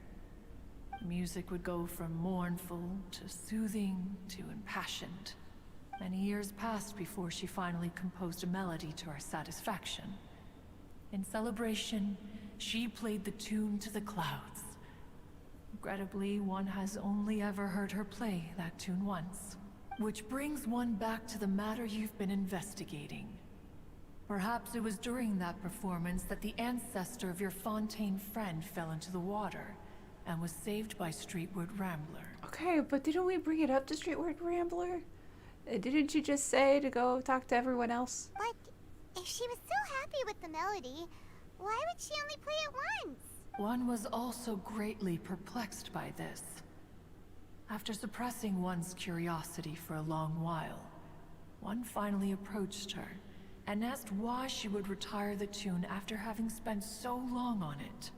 The music would go from mournful to soothing to impassioned. Many years passed before she finally composed a melody to her satisfaction. In celebration, she played the tune to the clouds. Regrettably, one has only ever heard her play that tune once. Which brings one back to the matter you've been investigating. Perhaps it was during that performance that the ancestor of your Fontaine friend fell into the water and was saved by Streetward Rambler. Okay, but didn't we bring it up to Streetward Rambler? Didn't you just say to go talk to everyone else? But if she was so happy with the melody, why would she only play it once? One was also greatly perplexed by this. After suppressing one's curiosity for a long while, one finally approached her and asked why she would retire the tune after having spent so long on it.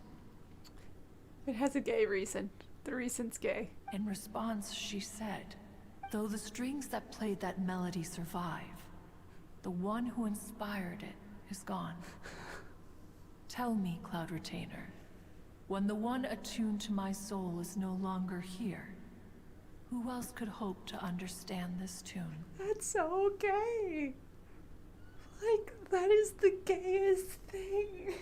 It has a gay reason. The reason's gay. In response, she said, "Though the strings that played that melody survive, the one who inspired it is gone. Tell me, Cloud Retainer, when the one attuned to my soul is no longer here, who else could hope to understand this tune?" That's so gay. Like, that is the gayest thing.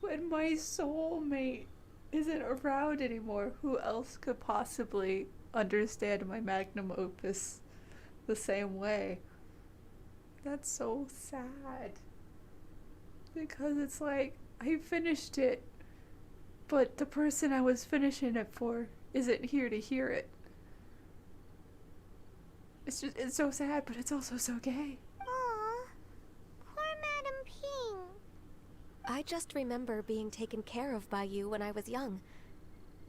When my soulmate isn't around anymore, who else could possibly understand my magnum opus the same way? That's so sad. Because it's like, I finished it, but the person I was finishing it for isn't here to hear it. It's so sad, but it's also so gay. Aw, poor Madame Ping. I just remember being taken care of by you when I was young.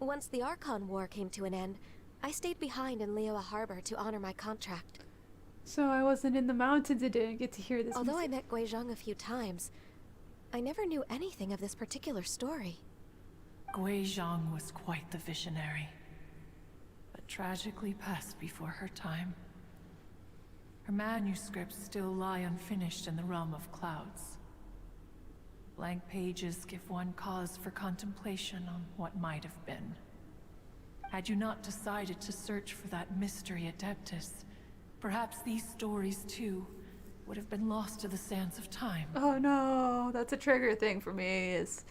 Once the Archon War came to an end, I stayed behind in Liyue Harbor to honor my contract. So I wasn't in the mountains and didn't get to hear this Although music. I met Guizhong a few times, I never knew anything of this particular story. Guizhong was quite the visionary, but tragically passed before her time. Her manuscripts still lie unfinished in the realm of clouds. Blank pages give one cause for contemplation on what might have been. Had you not decided to search for that mystery Adeptus, perhaps these stories too would have been lost to the sands of time. Oh no, that's a trigger thing for me, is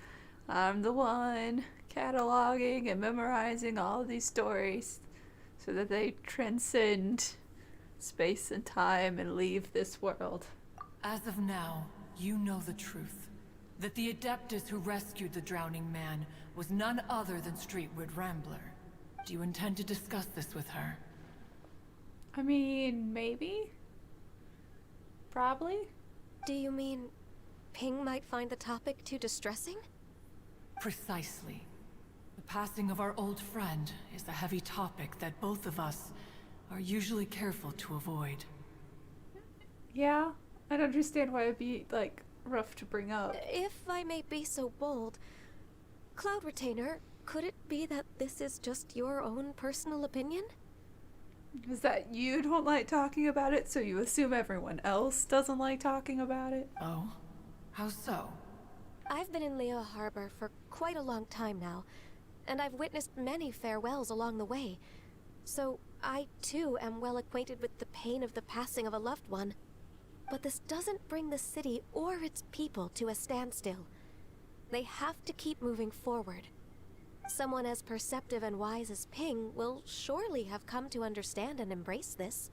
I'm the one cataloging and memorizing all of these stories so that they transcend space and time and leave this world. As of now, you know the truth. That the Adeptus who rescued the drowning man was none other than Streetwood Rambler. Do you intend to discuss this with her? I mean, maybe? Probably? Do you mean Ping might find the topic too distressing? Precisely. The passing of our old friend is a heavy topic that both of us are usually careful to avoid. Yeah, I don't understand why it'd be, like, rough to bring up. If I may be so bold, Cloud Retainer, could it be that this is just your own personal opinion? Is that you don't like talking about it, so you assume everyone else doesn't like talking about it? Oh? How so? I've been in Liyue Harbor for quite a long time now, and I've witnessed many farewells along the way. So I, too, am well acquainted with the pain of the passing of a loved one. But this doesn't bring the city or its people to a standstill. They have to keep moving forward. Someone as perceptive and wise as Ping will surely have come to understand and embrace this.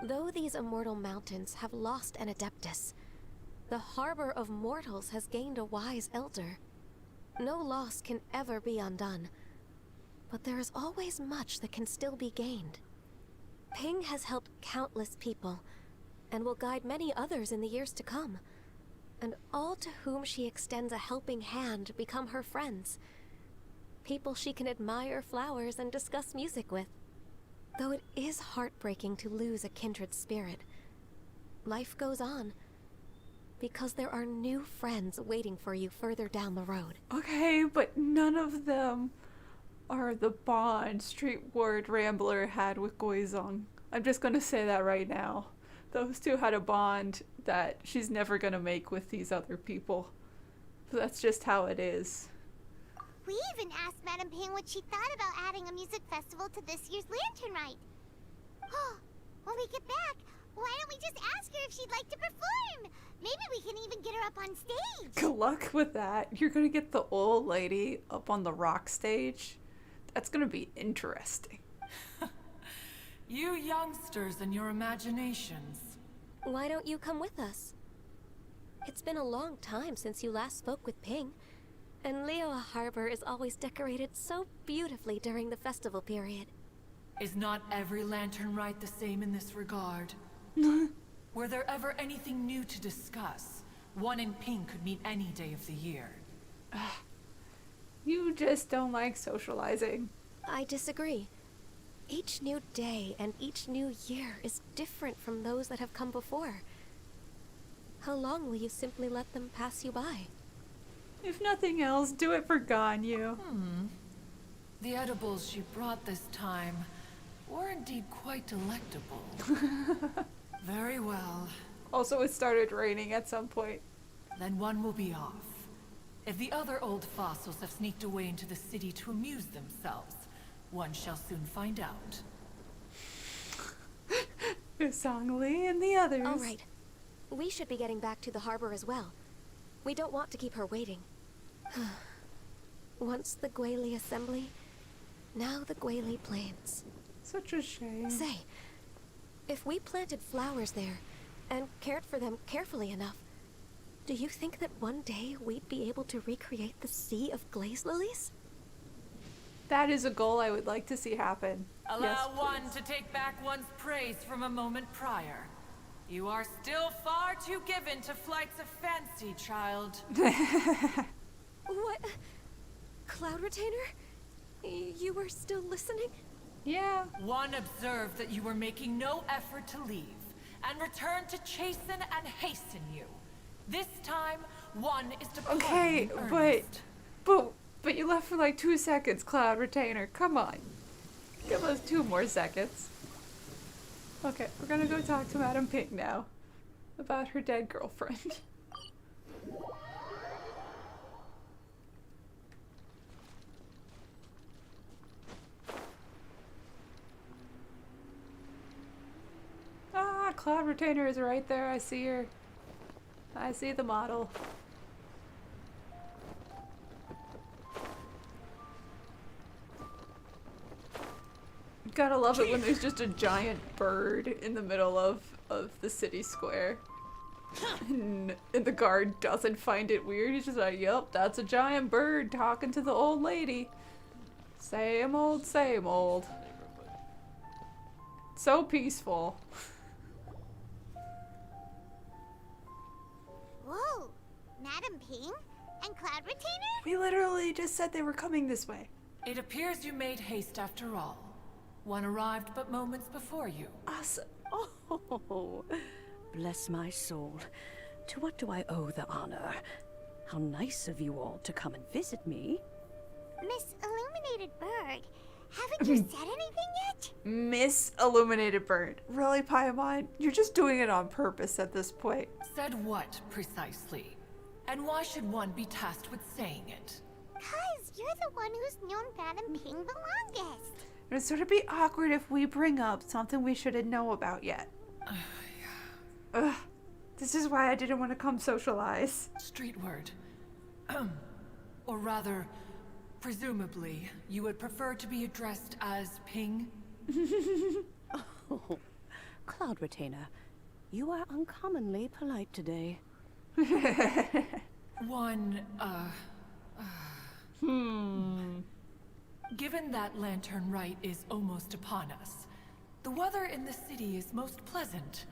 Though these immortal mountains have lost an Adeptus, the harbor of mortals has gained a wise elder. No loss can ever be undone, but there is always much that can still be gained. Ping has helped countless people, and will guide many others in the years to come. And all to whom she extends a helping hand become her friends. People she can admire flowers and discuss music with. Though it is heartbreaking to lose a kindred spirit, life goes on, because there are new friends waiting for you further down the road. Okay, but none of them are the bond Streetward Rambler had with Guizhong. I'm just gonna say that right now. Those two had a bond that she's never gonna make with these other people. That's just how it is. We even asked Madame Ping what she thought about adding a music festival to this year's Lantern Rite. Oh, when we get back, why don't we just ask her if she'd like to perform? Maybe we can even get her up on stage. Good luck with that. You're gonna get the old lady up on the rock stage. That's gonna be interesting. You youngsters and your imaginations. Why don't you come with us? It's been a long time since you last spoke with Ping, and Liyue Harbor is always decorated so beautifully during the festival period. Is not every Lantern Rite the same in this regard? Were there ever anything new to discuss? One in Ping could meet any day of the year. You just don't like socializing. I disagree. Each new day and each new year is different from those that have come before. How long will you simply let them pass you by? If nothing else, do it for Ganyu. The edibles she brought this time were indeed quite delectable. Very well. Also, it started raining at some point. Then one will be off. If the other old fossils have sneaked away into the city to amuse themselves, one shall soon find out. Zhongli and the others. All right. We should be getting back to the harbor as well. We don't want to keep her waiting. Once the Guili assembly, now the Guili plains. Such a shame. Say, if we planted flowers there and cared for them carefully enough, do you think that one day we'd be able to recreate the sea of glaze lilies? That is a goal I would like to see happen. Allow Yes, one please. to take back one's praise from a moment prior. You are still far too given to flights of fancy, child. What? Cloud Retainer? You were still listening? Yeah. One observed that you were making no effort to leave, and returned to chasten and hasten you. This time, one is to Okay, but you left for like 2 seconds, Cloud Retainer. Come on. Give us 2 more seconds. Okay, we're gonna go talk to Madame Ping now. About her dead girlfriend. Ah, Cloud Retainer is right there. I see her. I see the model. Gotta love it when there's just a giant bird in the middle of the city square. And the guard doesn't find it weird. He's just like, yep, that's a giant bird talking to the old lady. Same old, same old. So peaceful. Whoa! Madame Ping and Cloud Retainer? We literally just said they were coming this way. It appears you made haste after all. One arrived but moments before you. Awesome. Oh, bless my soul. To what do I owe the honor? How nice of you all to come and visit me. Miss Illuminated Bird, haven't you said anything yet? Miss Illuminated Bird. Really, Paimon? You're just doing it on purpose at this point. Said what, precisely? And why should one be tasked with saying it? 'Cause you're the one who's known Madame Ping the longest. It would sort of be awkward if we bring up something we shouldn't know about yet. Ugh. This is why I didn't want to come socialize. Street word. Or rather, presumably, you would prefer to be addressed as Ping? Oh, Cloud Retainer, you are uncommonly polite today. Given that Lantern Rite is almost upon us, the weather in the city is most pleasant,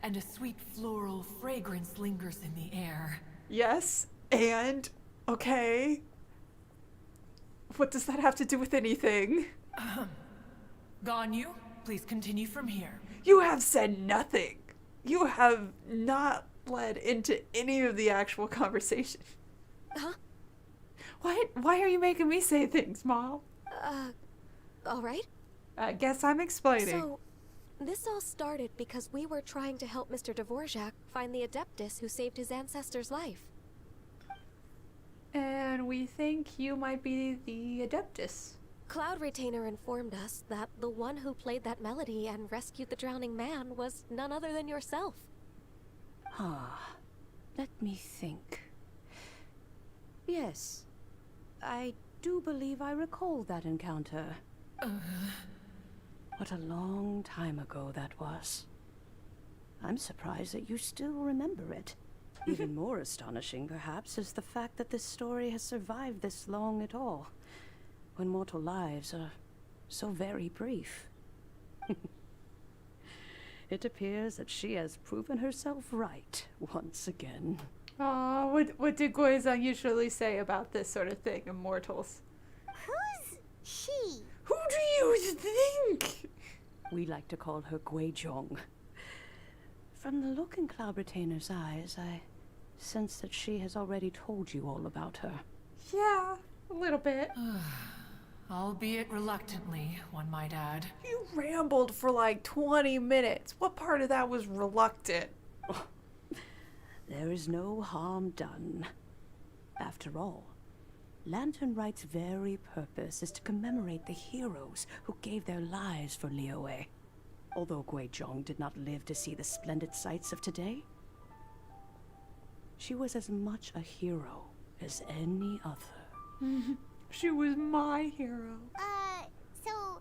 and a sweet floral fragrance lingers in the air. Yes, and... okay. What does that have to do with anything? Ganyu, please continue from here. You have said nothing. You have not led into any of the actual conversation. Huh? Why are you making me say things, Mom? Alright. I guess I'm explaining. So, this all started because we were trying to help Mr. Dvorak find the Adeptus who saved his ancestor's life. And we think you might be the Adeptus. Cloud Retainer informed us that the one who played that melody and rescued the drowning man was none other than yourself. Ah, let me think. Yes, I do believe I recall that encounter. What a long time ago that was. I'm surprised that you still remember it. Even more astonishing, perhaps, is the fact that this story has survived this long at all, when mortal lives are so very brief. It appears that she has proven herself right once again. Aw, what did Guizhong usually say about this sort of thing, immortals? Who's she? Hu do you think? We like to call her Guizhong. From the look in Cloud Retainer's eyes, I sense that she has already told you all about her. Yeah, a little bit. Albeit reluctantly, one might add. You rambled for like 20 minutes. What part of that was reluctant? There is no harm done. After all, Lantern Rite's very purpose is to commemorate the heroes who gave their lives for Looore. Although Guizhong did not live to see the splendid sights of today, she was as much a hero as any other. She was my hero. So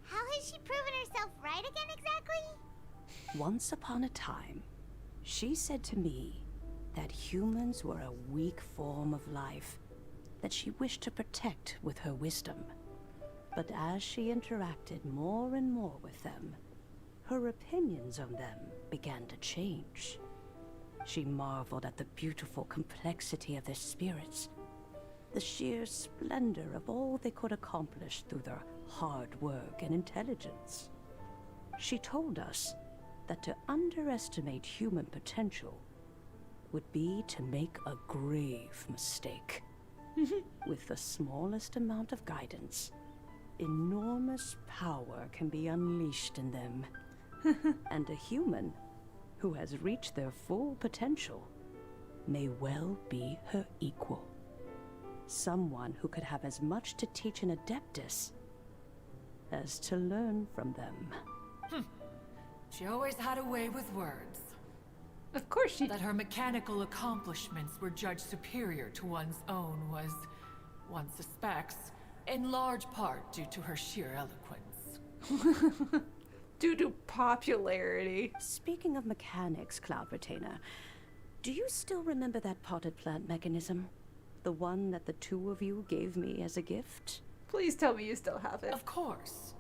how has she proven herself right again exactly? Once upon a time, she said to me that humans were a weak form of life that she wished to protect with her wisdom. But as she interacted more and more with them, her opinions on them began to change. She marveled at the beautiful complexity of their spirits, the sheer splendor of all they could accomplish through their hard work and intelligence. She told us that to underestimate human potential would be to make a grave mistake. With the smallest amount of guidance, enormous power can be unleashed in them. And a human who has reached their full potential may well be her equal. Someone who could have as much to teach an Adeptus as to learn from them. She always had a way with words. Of course she That her mechanical accomplishments were judged superior to one's own was, one suspects, in large part due to her sheer eloquence. Due to popularity. Speaking of mechanics, Cloud Retainer, do you still remember that potted plant mechanism? The one that the two of you gave me as a gift? Please tell me you still have it. Of course.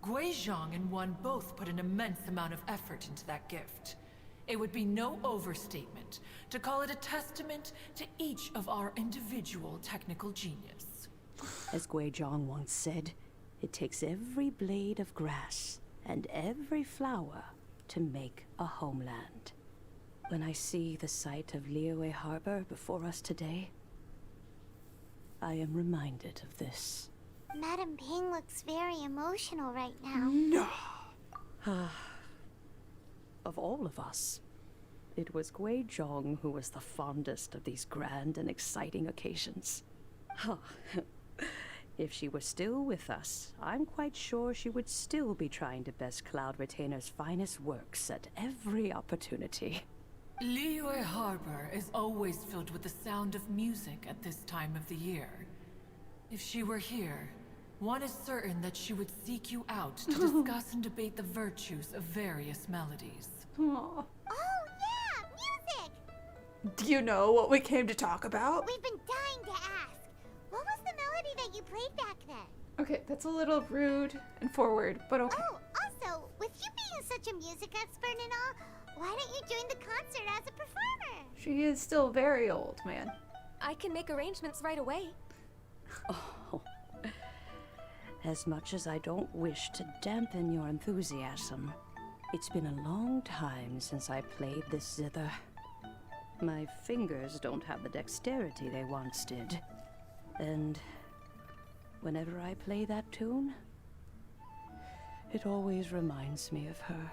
Guizhong and one both put an immense amount of effort into that gift. It would be no overstatement to call it a testament to each of our individual technical genius. As Guizhong once said, it takes every blade of grass and every flower to make a homeland. When I see the sight of Liyue Harbor before us today, I am reminded of this. Madame Ping looks very emotional right now. No. Of all of us, it was Guizhong who was the fondest of these grand and exciting occasions. If she were still with us, I'm quite sure she would still be trying to best Cloud Retainer's finest works at every opportunity. Liyue Harbor is always filled with the sound of music at this time of the year. If she were here, one is certain that she would seek you out to discuss and debate the virtues of various melodies. Aw. Oh yeah, music! Do you know what we came to talk about? We've been dying to ask. What was the melody that you played back then? Okay, that's a little rude and forward, but okay. Oh, also, with you being such a music expert and all, why don't you join the concert as a performer? She is still very old, man. I can make arrangements right away. Oh. As much as I don't wish to dampen your enthusiasm, it's been a long time since I played this zither. My fingers don't have the dexterity they once did. And whenever I play that tune, it always reminds me of her.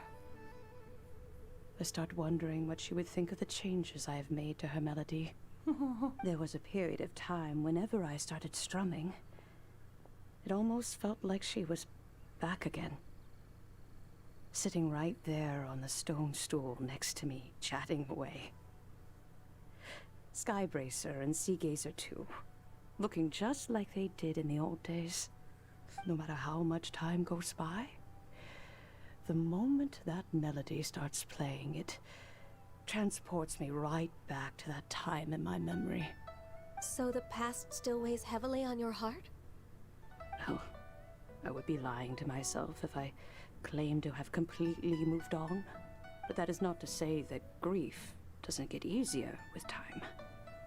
I start wondering what she would think of the changes I have made to her melody. There was a period of time whenever I started strumming, it almost felt like she was back again. Sitting right there on the stone stool next to me, chatting away. Skybracer and Seagazer too, looking just like they did in the old days. No matter how much time goes by, the moment that melody starts playing, it transports me right back to that time in my memory. So the past still weighs heavily on your heart? No, I would be lying to myself if I claimed to have completely moved on. But that is not to say that grief doesn't get easier with time.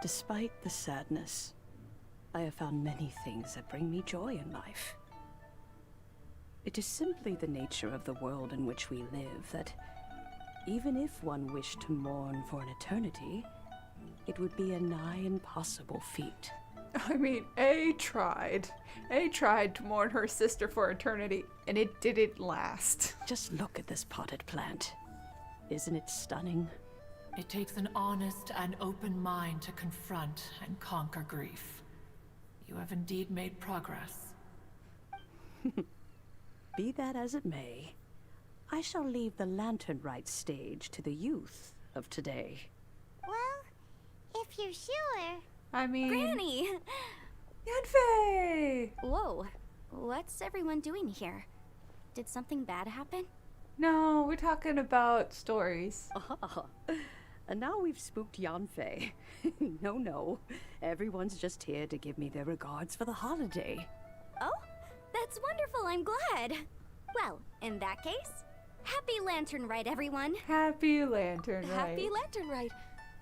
Despite the sadness, I have found many things that bring me joy in life. It is simply the nature of the world in which we live that even if one wished to mourn for an eternity, it would be a nigh impossible feat. I mean, A tried. A tried to mourn her sister for eternity, and it didn't last. Just look at this potted plant. Isn't it stunning? It takes an honest and open mind to confront and conquer grief. You have indeed made progress. Be that as it may, I shall leave the Lantern Rite stage to the youth of today. Well, if you're sure. I mean... Granny! Yanfei! Whoa, what's everyone doing here? Did something bad happen? No, we're talking about stories. Ah, and now we've spooked Yanfei. No. Everyone's just here to give me their regards for the holiday. Oh, that's wonderful, I'm glad. Well, in that case, happy Lantern Rite, everyone. Happy Lantern Rite. Happy Lantern Rite.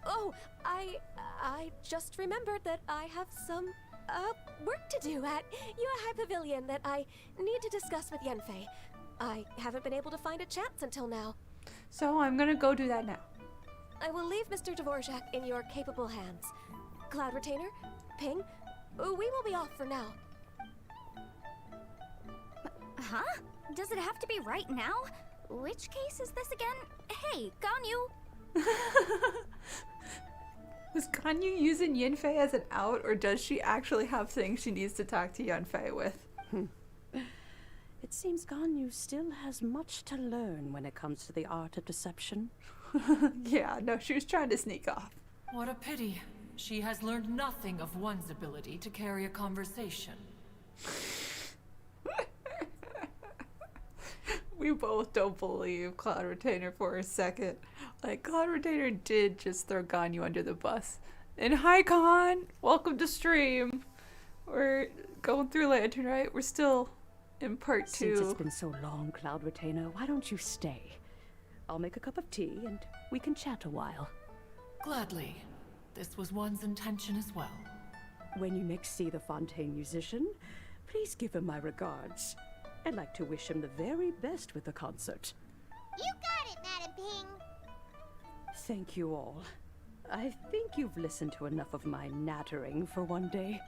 Oh, I just remembered that I have some, work to do at Yuehai Pavilion that I need to discuss with Yanfei. I haven't been able to find a chance until now. So I'm gonna go do that now. I will leave Mr. Dvorak in your capable hands. Cloud Retainer, Ping, we will be off for now. Huh? Does it have to be right now? Which case is this again? Hey, Ganyu! Was Ganyu using Yanfei as an out, or does she actually have things she needs to talk to Yanfei with? It seems Ganyu still has much to learn when it comes to the art of deception. Yeah, no, she was trying to sneak off. What a pity. She has learned nothing of one's ability to carry a conversation. We both don't believe Cloud Retainer for a second. Like, Cloud Retainer did just throw Ganyu under the bus. And hi, Khan! Welcome to stream. We're going through Lantern Rite. We're still in part 2. Since it's been so long, Cloud Retainer, why don't you stay? I'll make a cup of tea and we can chat a while. Gladly. This was one's intention as well. When you next see the Fontaine musician, please give him my regards. I'd like to wish him the very best with the concert. You got it, Madame Ping. Thank you all. I think you've listened to enough of my nattering for one day.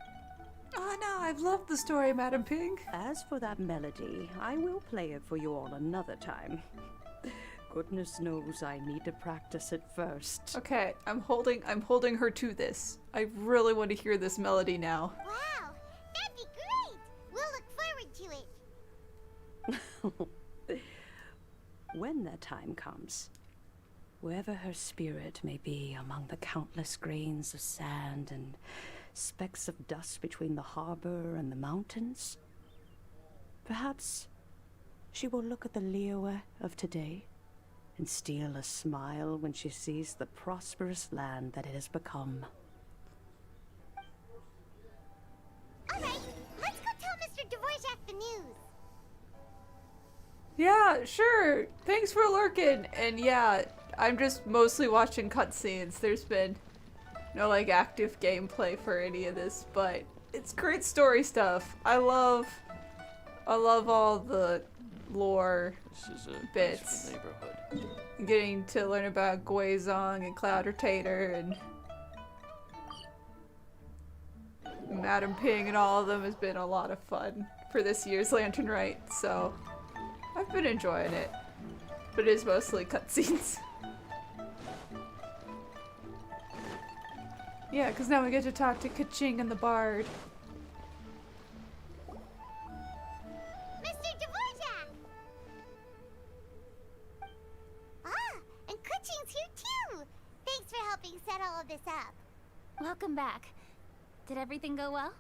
Oh no, I've loved the story, Madame Ping. As for that melody, I will play it for you all another time. Goodness knows I need to practice it first. Okay, I'm holding her to this. I really want to hear this melody now. Wow, that'd be great. We'll look forward to it. When that time comes, wherever her spirit may be among the countless grains of sand and specks of dust between the harbor and the mountains, perhaps she will look at the Looore of today and steal a smile when she sees the prosperous land that it has become. All right, let's go tell Mr. Dvorak the news. Yeah, sure. Thanks for lurking. And yeah, I'm just mostly watching cutscenes. There's been no like active gameplay for any of this, but it's great story stuff. I love all the lore This is a bits. peaceful neighborhood. Getting to learn about Guizhong and Cloud Retainer and Madame Ping and all of them has been a lot of fun for this year's Lantern Rite, so I've been enjoying it. But it is mostly cutscenes. Yeah, because now we get to talk to Kaching and the Bard. Mr. Dvorak! Ah, and Kuching's here too! Thanks for helping set all of this up. Welcome back. Did everything go well?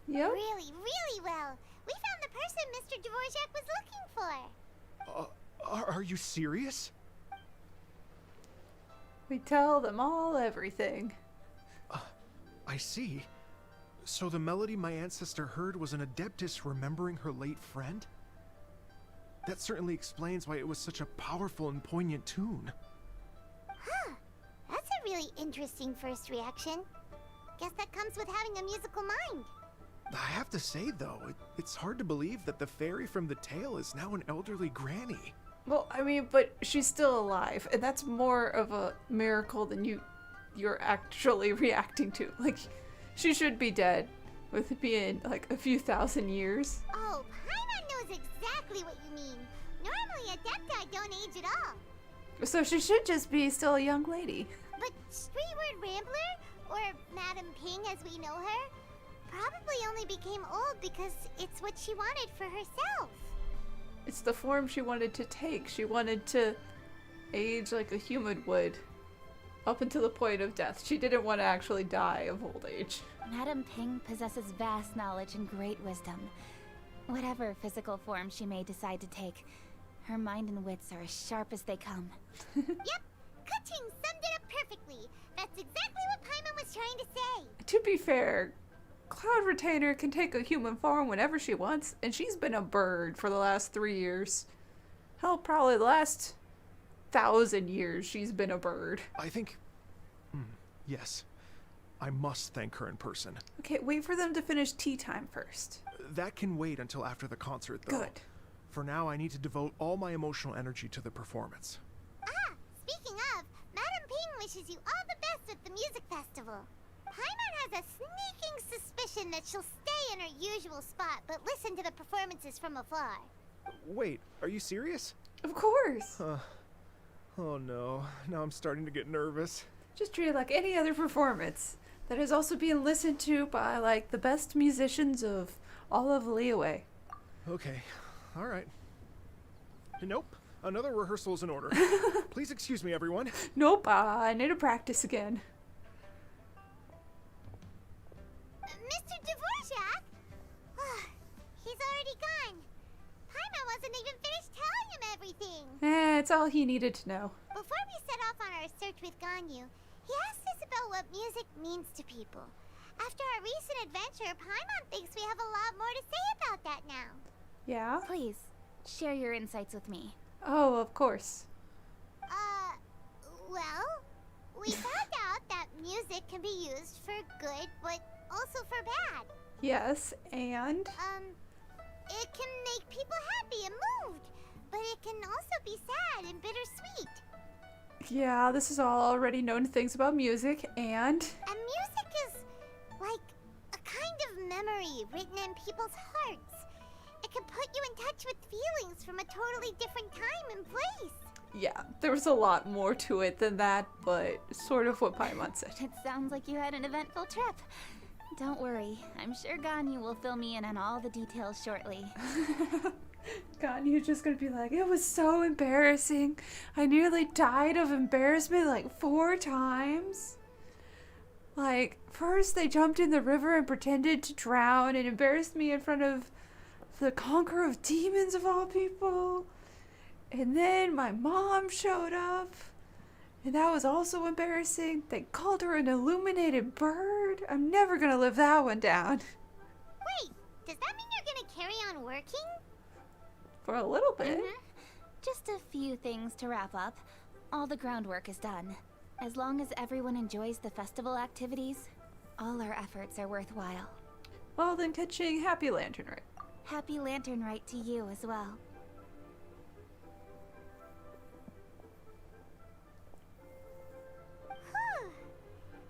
Yep. Really, really well. We found the person Mr. Dvorak was looking for. Are you serious? We tell them all everything. I see. So the melody my ancestor heard was an adeptus remembering her late friend? That certainly explains why it was such a powerful and poignant tune. Huh. That's a really interesting first reaction. Guess that comes with having a musical mind. I have to say, though, it's hard to believe that the fairy from the tale is now an elderly granny. Well, I mean, but she's still alive, and that's more of a miracle than you're actually reacting to. Like, she should be dead, with it being like a few thousand years. Oh, Paimon knows exactly what you mean. Normally, Adepti don't age at all. So she should just be still a young lady. But Streetward Rambler, or Madame Ping as we know her, probably only became old because it's what she wanted for herself. It's the form she wanted to take. She wanted to age like a human would, up until the point of death. She didn't want to actually die of old age. Madame Ping possesses vast knowledge and great wisdom. Whatever physical form she may decide to take, her mind and wits are as sharp as they come. Yep, Kuching summed it up perfectly. That's exactly what Paimon was trying to say. To be fair, Cloud Retainer can take a human form whenever she wants, and she's been a bird for the last 3 years. Hell, probably the last 1,000 years she's been a bird. I think... yes. I must thank her in person. Okay, wait for them to finish tea time first. That can wait until after the concert, though. Good. For now, I need to devote all my emotional energy to the performance. Ah, speaking of, Madame Ping wishes you all the best at the music festival. Paimon has a sneaking suspicion that she'll stay in her usual spot, but listen to the performances from afar. Wait, are you serious? Of course. Oh no, now I'm starting to get nervous. Just treat it like any other performance that is also being listened to by, like, the best musicians of all of Liyue. Okay, alright. Nope, another rehearsal is in order. Please excuse me, everyone. Nope, I need to practice again. Mr. Dvorak? He's already gone. Paimon wasn't even finished telling him everything. It's all he needed to know. Before we set off on our search with Ganyu, he asked us about what music means to people. After our recent adventure, Paimon thinks we have a lot more to say about that now. Yeah? Please, share your insights with me. Oh, of course. Well, we found out that music can be used for good, but also for bad. Yes, and? It can make people happy and moved, but it can also be sad and bittersweet. Yeah, this is all already known things about music, and? And music is like a kind of memory written in people's hearts. It can put you in touch with feelings from a totally different time and place. Yeah, there was a lot more to it than that, but sort of what Paimon said. It sounds like you had an eventful trip. Don't worry, I'm sure Ganyu will fill me in on all the details shortly. Ganyu's just gonna be like, it was so embarrassing. I nearly died of embarrassment like 4 times. Like, first they jumped in the river and pretended to drown and embarrassed me in front of the conqueror of demons of all people. And then my mom showed up. And that was also embarrassing. They called her an illuminated bird. I'm never gonna live that one down. Wait, does that mean you're gonna carry on working? For a little bit. Just a few things to wrap up. All the groundwork is done. As long as everyone enjoys the festival activities, all our efforts are worthwhile. Well then, catching happy Lantern Rite. Happy Lantern Rite to you as well.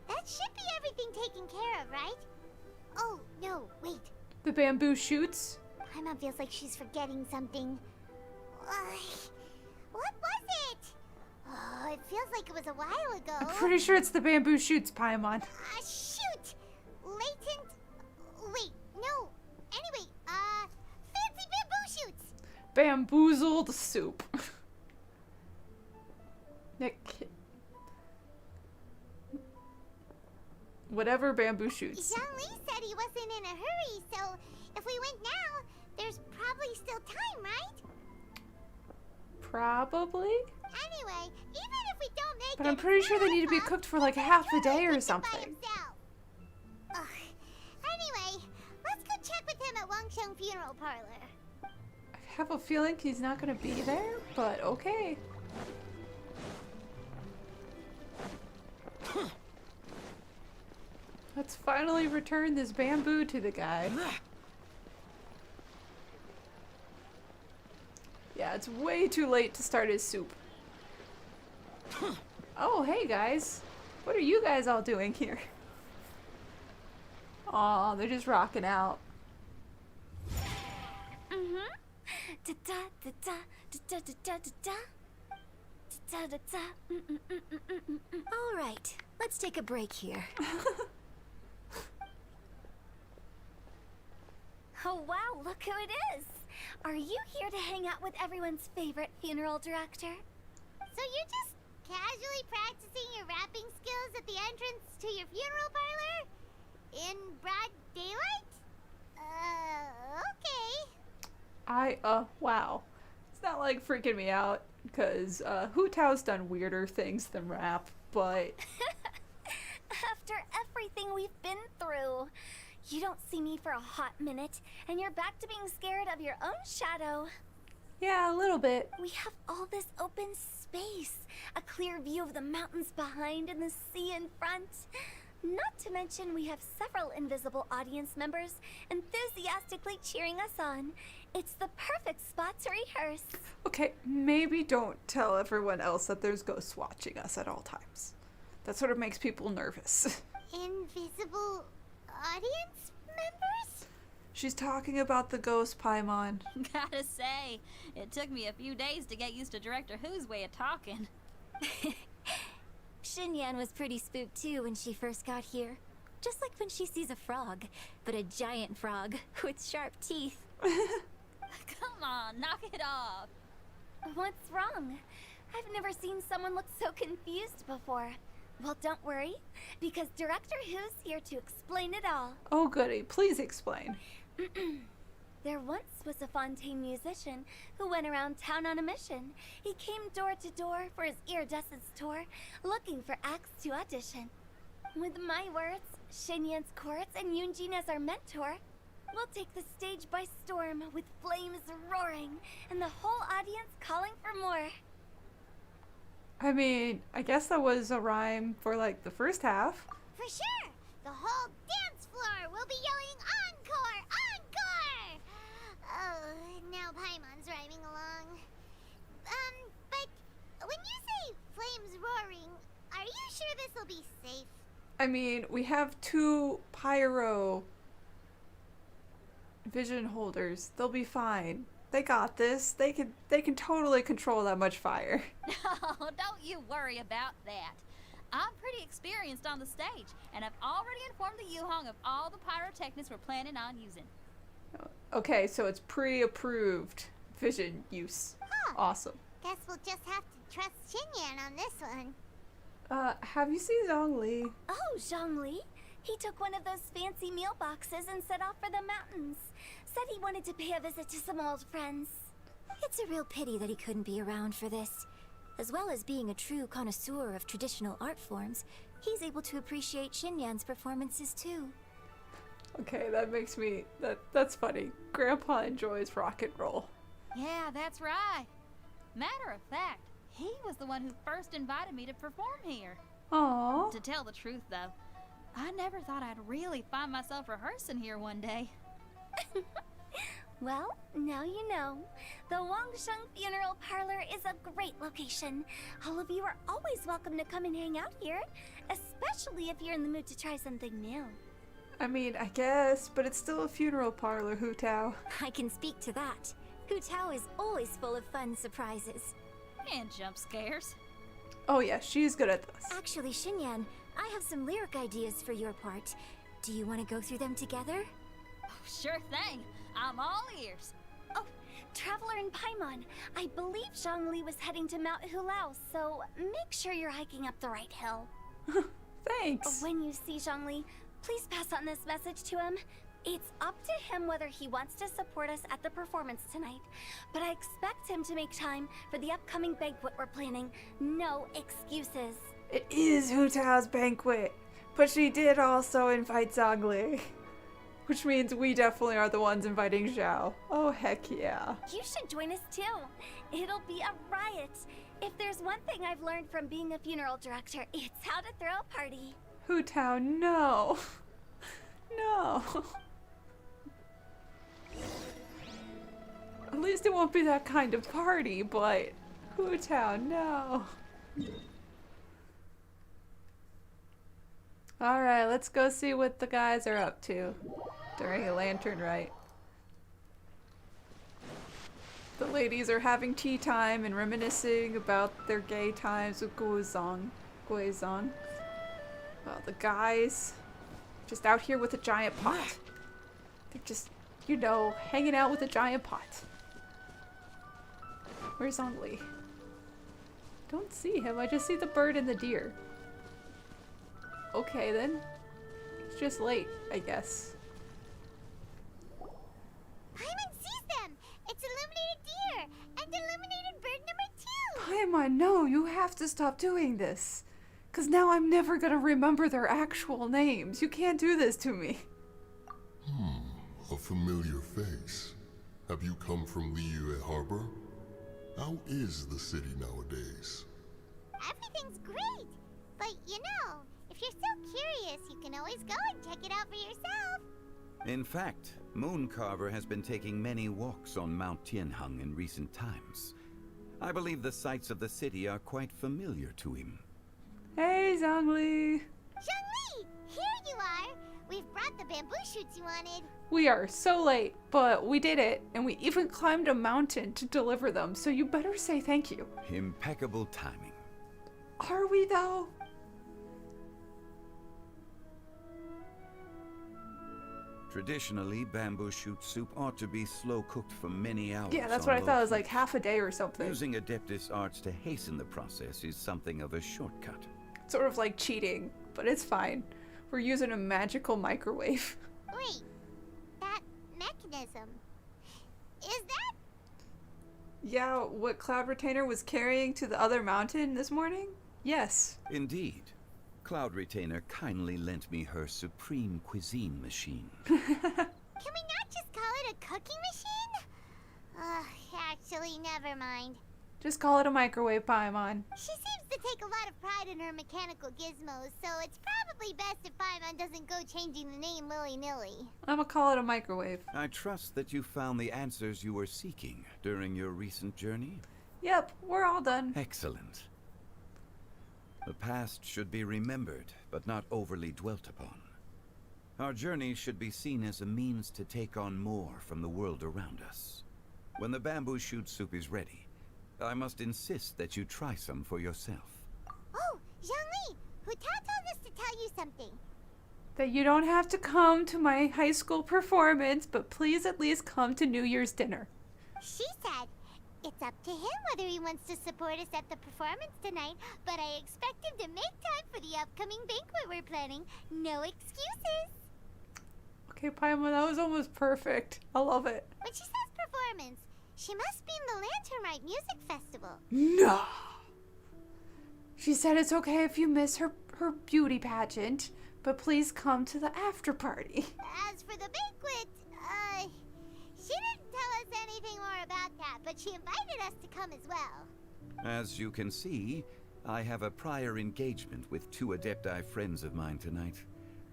That should be everything taken care of, right? Oh, no, wait. The bamboo shoots? Paimon feels like she's forgetting something. What was it? Oh, it feels like it was a while ago. I'm pretty sure it's the bamboo shoots, Paimon. Shoot! Latent... Wait, no. Anyway, fancy bamboo shoots! Bamboozled soup. Nick. Whatever bamboo shoots. Zhongli said he wasn't in a hurry, so if we went now, there's probably still time, right? Probably. Anyway, even if we don't make it, But I'm pretty sure they need to be cooked for like half a day or something. Anyway, let's go check with him at Wangsheng Funeral Parlor. I have a feeling he's not gonna be there, but okay. Let's finally return this bamboo to the guy. Yeah, it's way too late to start his soup. Oh, hey guys. What are you guys all doing here? Aw, they're just rocking out. All right, let's take a break here. Oh wow, look who it is! Are you here to hang out with everyone's favorite funeral director? So you're just casually practicing your rapping skills at the entrance to your funeral parlor? In broad daylight? Okay. Wow. It's not like freaking me out, because Hu Tao's done weirder things than rap, but... After everything we've been through, you don't see me for a hot minute, and you're back to being scared of your own shadow. Yeah, a little bit. We have all this open space, a clear view of the mountains behind and the sea in front. Not to mention we have several invisible audience members enthusiastically cheering us on. It's the perfect spot to rehearse. Okay, maybe don't tell everyone else that there's ghosts watching us at all times. That sort of makes people nervous. Invisible audience members? She's talking about the ghost Paimon. Gotta say, it took me a few days to get used to Director Hu's way of talking. Xinyan was pretty spooked too when she first got here. Just like when she sees a frog, but a giant frog with sharp teeth. Come on, knock it off. What's wrong? I've never seen someone look so confused before. Well, don't worry, because Director Hu's here to explain it all. Oh goody, please explain. There once was a Fontaine musician who went around town on a mission. He came door to door for his iridescence tour, looking for acts to audition. With my words, Shenyan's chorus, and Yunjin as our mentor, we'll take the stage by storm with flames roaring and the whole audience calling for more. I mean, I guess that was a rhyme for like the first half. For sure! The whole dance floor will be yelling encore! Encore! Oh, now Paimon's rhyming along. But when you say flames roaring, are you sure this'll be safe? I mean, we have 2 pyro vision holders. They'll be fine. They got this. They can totally control that much fire. Oh, don't you worry about that. I'm pretty experienced on the stage, and I've already informed the Yuhong of all the pyrotechnics we're planning on using. Okay, so it's pre-approved vision use. Huh. Awesome. Guess we'll just have to trust Xinyan on this one. Have you seen Zhongli? Oh, Zhongli. He took one of those fancy meal boxes and set off for the mountains. Said he wanted to pay a visit to some old friends. It's a real pity that he couldn't be around for this. As well as being a true connoisseur of traditional art forms, he's able to appreciate Xinyan's performances too. Okay, that makes me... That's funny. Grandpa enjoys rock and roll. Yeah, that's right. Matter of fact, he was the one who first invited me to perform here. Aww. To tell the truth, though, I never thought I'd really find myself rehearsing here one day. Well, now you know. The Wangsheng Funeral Parlor is a great location. All of you are always welcome to come and hang out here, especially if you're in the mood to try something new. I mean, I guess, but it's still a funeral parlor, Hu Tao. I can speak to that. Hu Tao is always full of fun surprises. And jump scares. Oh yeah, she's good at this. Actually, Xinyan, I have some lyric ideas for your part. Do you want to go through them together? Oh, sure thing. I'm all ears. Oh, Traveler and Paimon, I believe Zhongli was heading to Mount Hulao, so make sure you're hiking up the right hill. Thanks. When you see Zhongli, please pass on this message to him. It's up to him whether he wants to support us at the performance tonight, but I expect him to make time for the upcoming banquet we're planning. No excuses. It is Hu Tao's banquet, but she did also invite Zhongli. Which means we definitely are the ones inviting Xiao. Oh, heck yeah. You should join us too. It'll be a riot. If there's one thing I've learned from being a funeral director, it's how to throw a party. Hu Tao, no. No. At least it won't be that kind of party, but Hu Tao, no. Alright, let's go see what the guys are up to during a Lantern Rite. The ladies are having tea time and reminiscing about their gay times with Guizhong. Well, the guys just out here with a giant pot. They're just, you know, hanging out with a giant pot. Where's Zhongli? Don't see him. I just see the bird and the deer. Okay then. It's just late, I guess. Paimon sees them! It's illuminated deer and illuminated bird number 2! Paimon, no, you have to stop doing this. Cause now I'm never gonna remember their actual names. You can't do this to me. A familiar face. Have you come from Looore Harbor? How is the city nowadays? Everything's great! But you know, if you're so curious, you can always go and check it out for yourself. In fact, Mooncarver has been taking many walks on Mount Tianheng in recent times. I believe the sights of the city are quite familiar to him. Hey, Zhongli! Zhongli! Here you are! We've brought the bamboo shoots you wanted. We are so late, but we did it, and we even climbed a mountain to deliver them, so you better say thank you. Impeccable timing. Are we, though? Traditionally, bamboo shoot soup ought to be slow cooked for many hours. Yeah, that's on what I thought. It was low like half a day or something. Using Adeptus arts to hasten the process is something of a shortcut. Sort of like cheating, but it's fine. We're using a magical microwave. Wait, that mechanism. Is that? Yeah, what Cloud Retainer was carrying to the other mountain this morning? Yes. Indeed. Cloud Retainer kindly lent me her supreme cuisine machine. Can we not just call it a cooking machine? Actually, never mind. Just call it a microwave, Paimon. She seems to take a lot of pride in her mechanical gizmos, so it's probably best if Paimon doesn't go changing the name willy-nilly. I'ma call it a microwave. I trust that you found the answers you were seeking during your recent journey. Yep, we're all done. Excellent. The past should be remembered, but not overly dwelt upon. Our journey should be seen as a means to take on more from the world around us. When the bamboo shoot soup is ready, I must insist that you try some for yourself. Oh, Zhongli! Hu Tao told us to tell you something. That you don't have to come to my high school performance, but please at least come to New Year's dinner. She said, it's up to him whether he wants to support us at the performance tonight, but I expect him to make time for the upcoming banquet we're planning. No excuses. Okay, Paimon, that was almost perfect. I love it. When she says performance, she must mean the Lantern Rite Music Festival. No! She said it's okay if you miss her beauty pageant, but please come to the after party. As for the banquet, she didn't tell us anything more about that, but she invited us to come as well. As you can see, I have a prior engagement with 2 Adepti friends of mine tonight.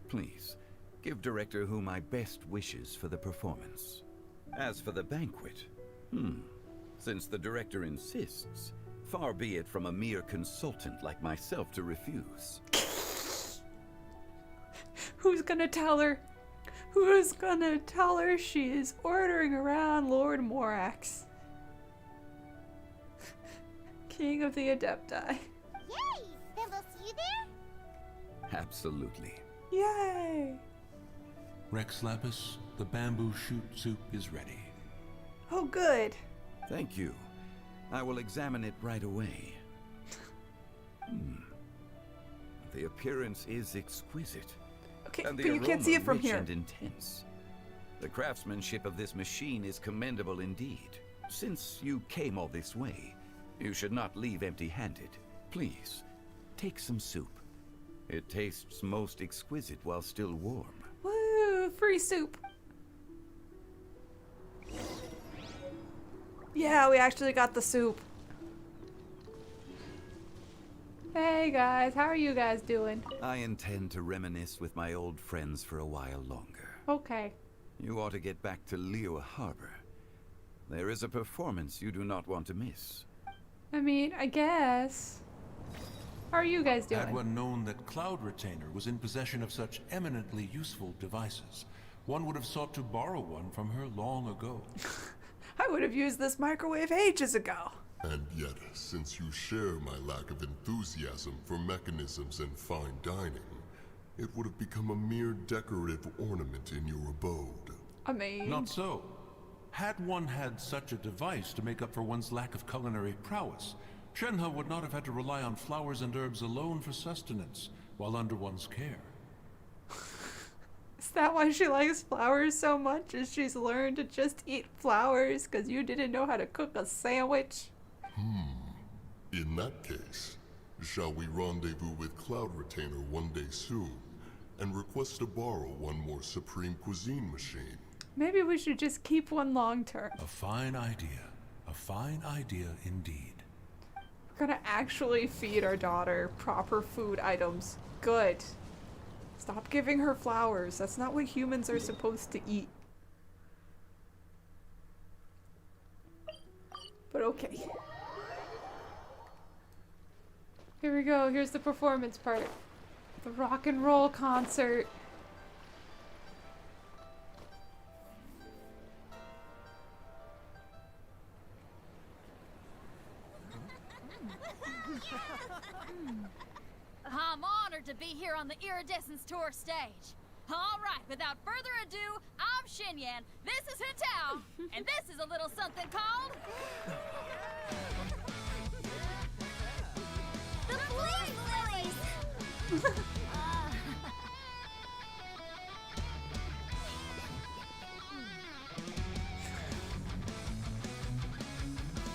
Please, give Director Hu my best wishes for the performance. As for the banquet, since the Director insists, far be it from a mere consultant like myself to refuse. Who's gonna tell her? Who's gonna tell her she is ordering around Lord Morax? King of the Adepti. Yay! Then we'll see you there? Absolutely. Yay! Rex Lapis, the bamboo shoot soup is ready. Oh, good. Thank you. I will examine it right away. The appearance is exquisite. Okay, And but the you can't see it aroma from rich here. and intense. The craftsmanship of this machine is commendable indeed. Since you came all this way, you should not leave empty-handed. Please, take some soup. It tastes most exquisite while still warm. Woo! Free soup. Yeah, we actually got the soup. Hey, Hey guys, how are you guys doing? I intend to reminisce with my old friends for a while longer. Okay. You ought to get back to Liyue Harbor. There is a performance you do not want to miss. I mean, I guess. How are you guys doing? Had one known that Cloud Retainer was in possession of such eminently useful devices, one would have sought to borrow one from her long ago. I would have used this microwave ages ago. And yet, since you share my lack of enthusiasm for mechanisms and fine dining, it would have become a mere decorative ornament in your abode. I mean... Not so. Had one had such a device to make up for one's lack of culinary prowess, Shenhe would not have had to rely on flowers and herbs alone for sustenance, while under one's care. Is that why she likes flowers so much? Is she's learned to just eat flowers because you didn't know how to cook a sandwich? In that case, shall we rendezvous with Cloud Retainer one day soon, and request to borrow one more Supreme Cuisine machine? Maybe we should just keep one long term. A fine idea. A fine idea indeed. We're gonna actually feed our daughter proper food items. Good. Stop giving her flowers. That's not what humans are supposed to eat. But okay. Here we go. Here's the performance part. The rock and roll concert. I'm honored to be here on the Iridescence Tour stage. All right, without further ado, I'm Xinyan, this is Hu Tao, and this is a little something called... The Blue Lilies!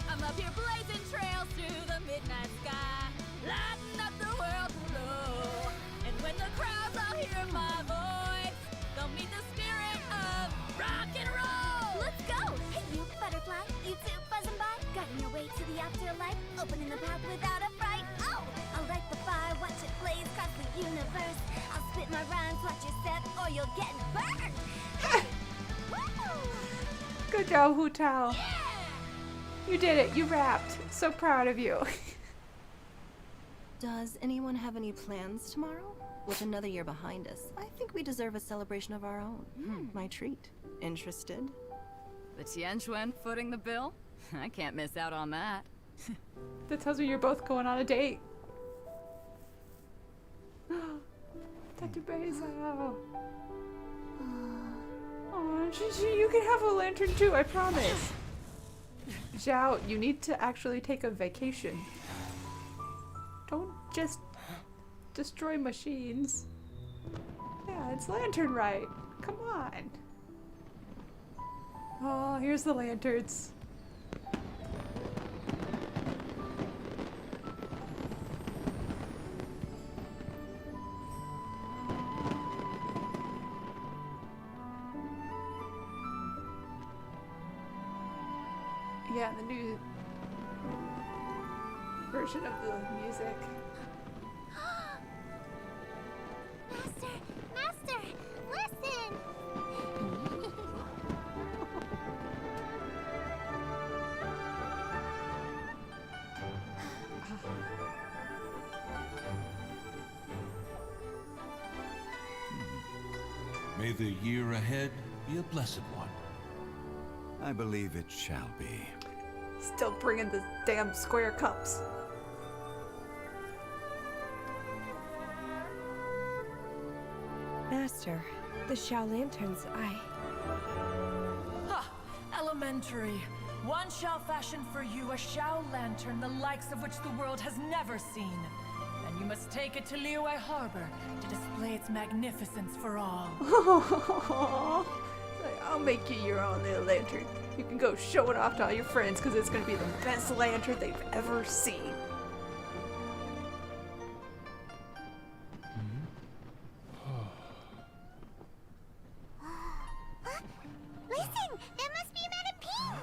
I'm up here blazing trails through the midnight sky, lighting up the world below. And when the crowds all hear my voice, they'll meet the spirit of rock and roll. Let's go! Hey, you butterfly, you two buzzing by, guiding your way to the afterlife, opening the path without a fright. Oh, I'll light the fire, watch it blaze across the universe. I'll spit my rhymes, watch your step, or you'll get burned. Good job, Hu Tao. You did it. You rapped. So proud of you. Does anyone have any plans tomorrow? With another year behind us, I think we deserve a celebration of our own. My treat. Interested? The Tianquan footing the bill? I can't miss out on that. That tells me you're both going on a date. Dr. Beidou. Oh, you can have a lantern too, I promise. Xiao, you need to actually take a vacation. Don't just destroy machines. Yeah, it's Lantern Rite. Come on. Oh, here's the lanterns. Yeah, the new version of the music. Master, listen! May the year ahead be a blessed one. I believe it shall be. Still bringing the damn square cups. Master, the Xiao lanterns, Ha! Elementary. One shall fashion for you a Xiao lantern, the likes of which the world has never seen. And you must take it to Liyue Harbor to display its magnificence for all. I'll make you your own little lantern. You can go show it off to all your friends because it's going to be the best lantern they've ever seen. Listen, that must be Madame Ping!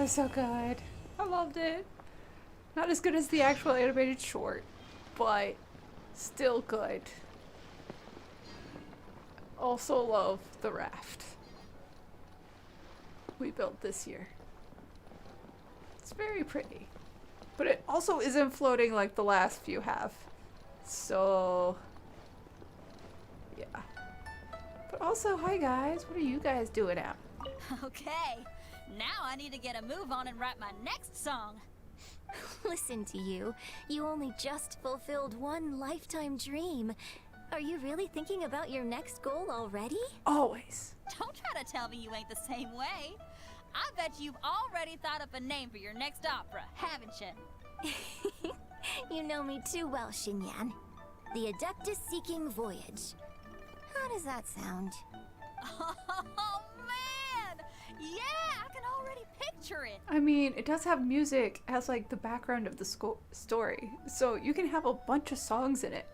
Oh, so good. I loved it. Not as good as the actual animated short, but still good. Also love the raft we built this year. It's very pretty. But it also isn't floating like the last few have. So, yeah. But also, hi guys. What are you guys doing out? Okay, now I need to get a move on and write my next song. Listen to you. You only just fulfilled one lifetime dream. Are you really thinking about your next goal already? Always. Don't try to tell me you ain't the same way. I bet you've already thought up a name for your next opera, haven't you? You know me too well, Xinyan. The Adeptus Seeking Voyage. How does that sound? Oh, man! Yeah, I can already picture it. I mean, it does have music as like the background of the story. So you can have a bunch of songs in it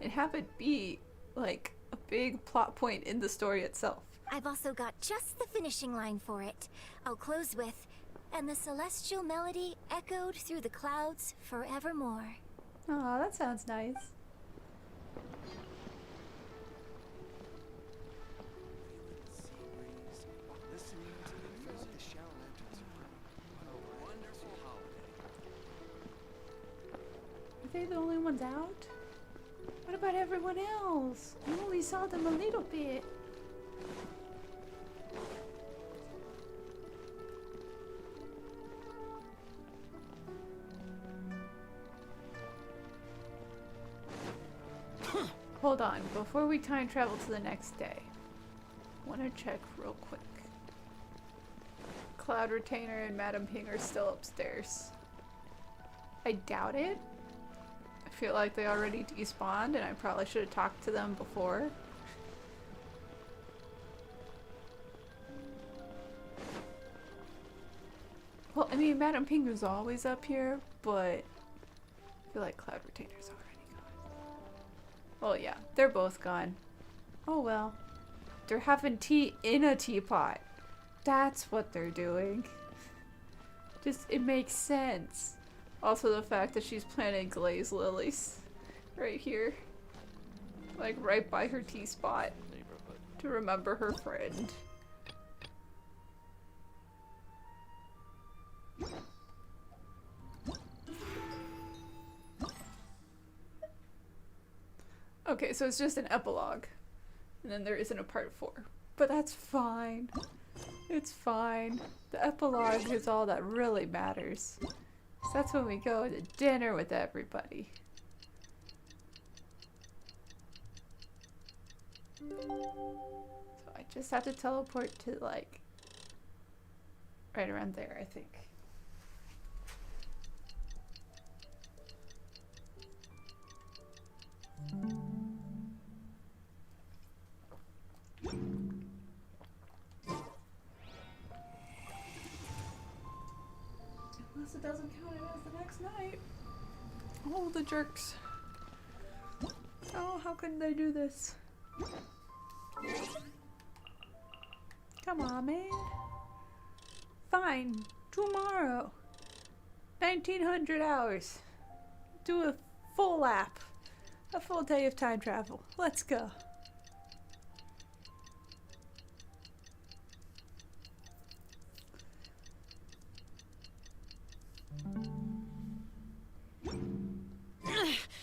and have it be like a big plot point in the story itself. I've also got just the finishing line for it. I'll close with, "And the celestial melody echoed through the clouds forevermore." Aw, that sounds nice. Are they the only ones out? What about everyone else? I only saw them a little bit. Hold on, before we time travel to the next day, I want to check real quick. Cloud Retainer and Madame Ping are still upstairs. I doubt it. I feel like they already despawned and I probably should have talked to them before. Well, I mean, Madame Ping was always up here, but I feel like Cloud Retainer's already. Oh yeah, they're both gone. Oh well. They're having tea in a teapot. That's what they're doing. Just, it makes sense. Also the fact that she's planting glazed lilies right here. Like right by her tea spot. To remember her friend. Okay, so it's just an epilogue. And then there isn't a part 4. But that's fine. It's fine. The epilogue is all that really matters. So that's when we go to dinner with everybody. So I just have to teleport to like right around there, I think. Unless it doesn't count it as the next night. Oh, the jerks. Oh, how could they do this? Come on, man. Fine. Tomorrow. 1900 hours. Do a full lap. A full day of time travel. Let's go.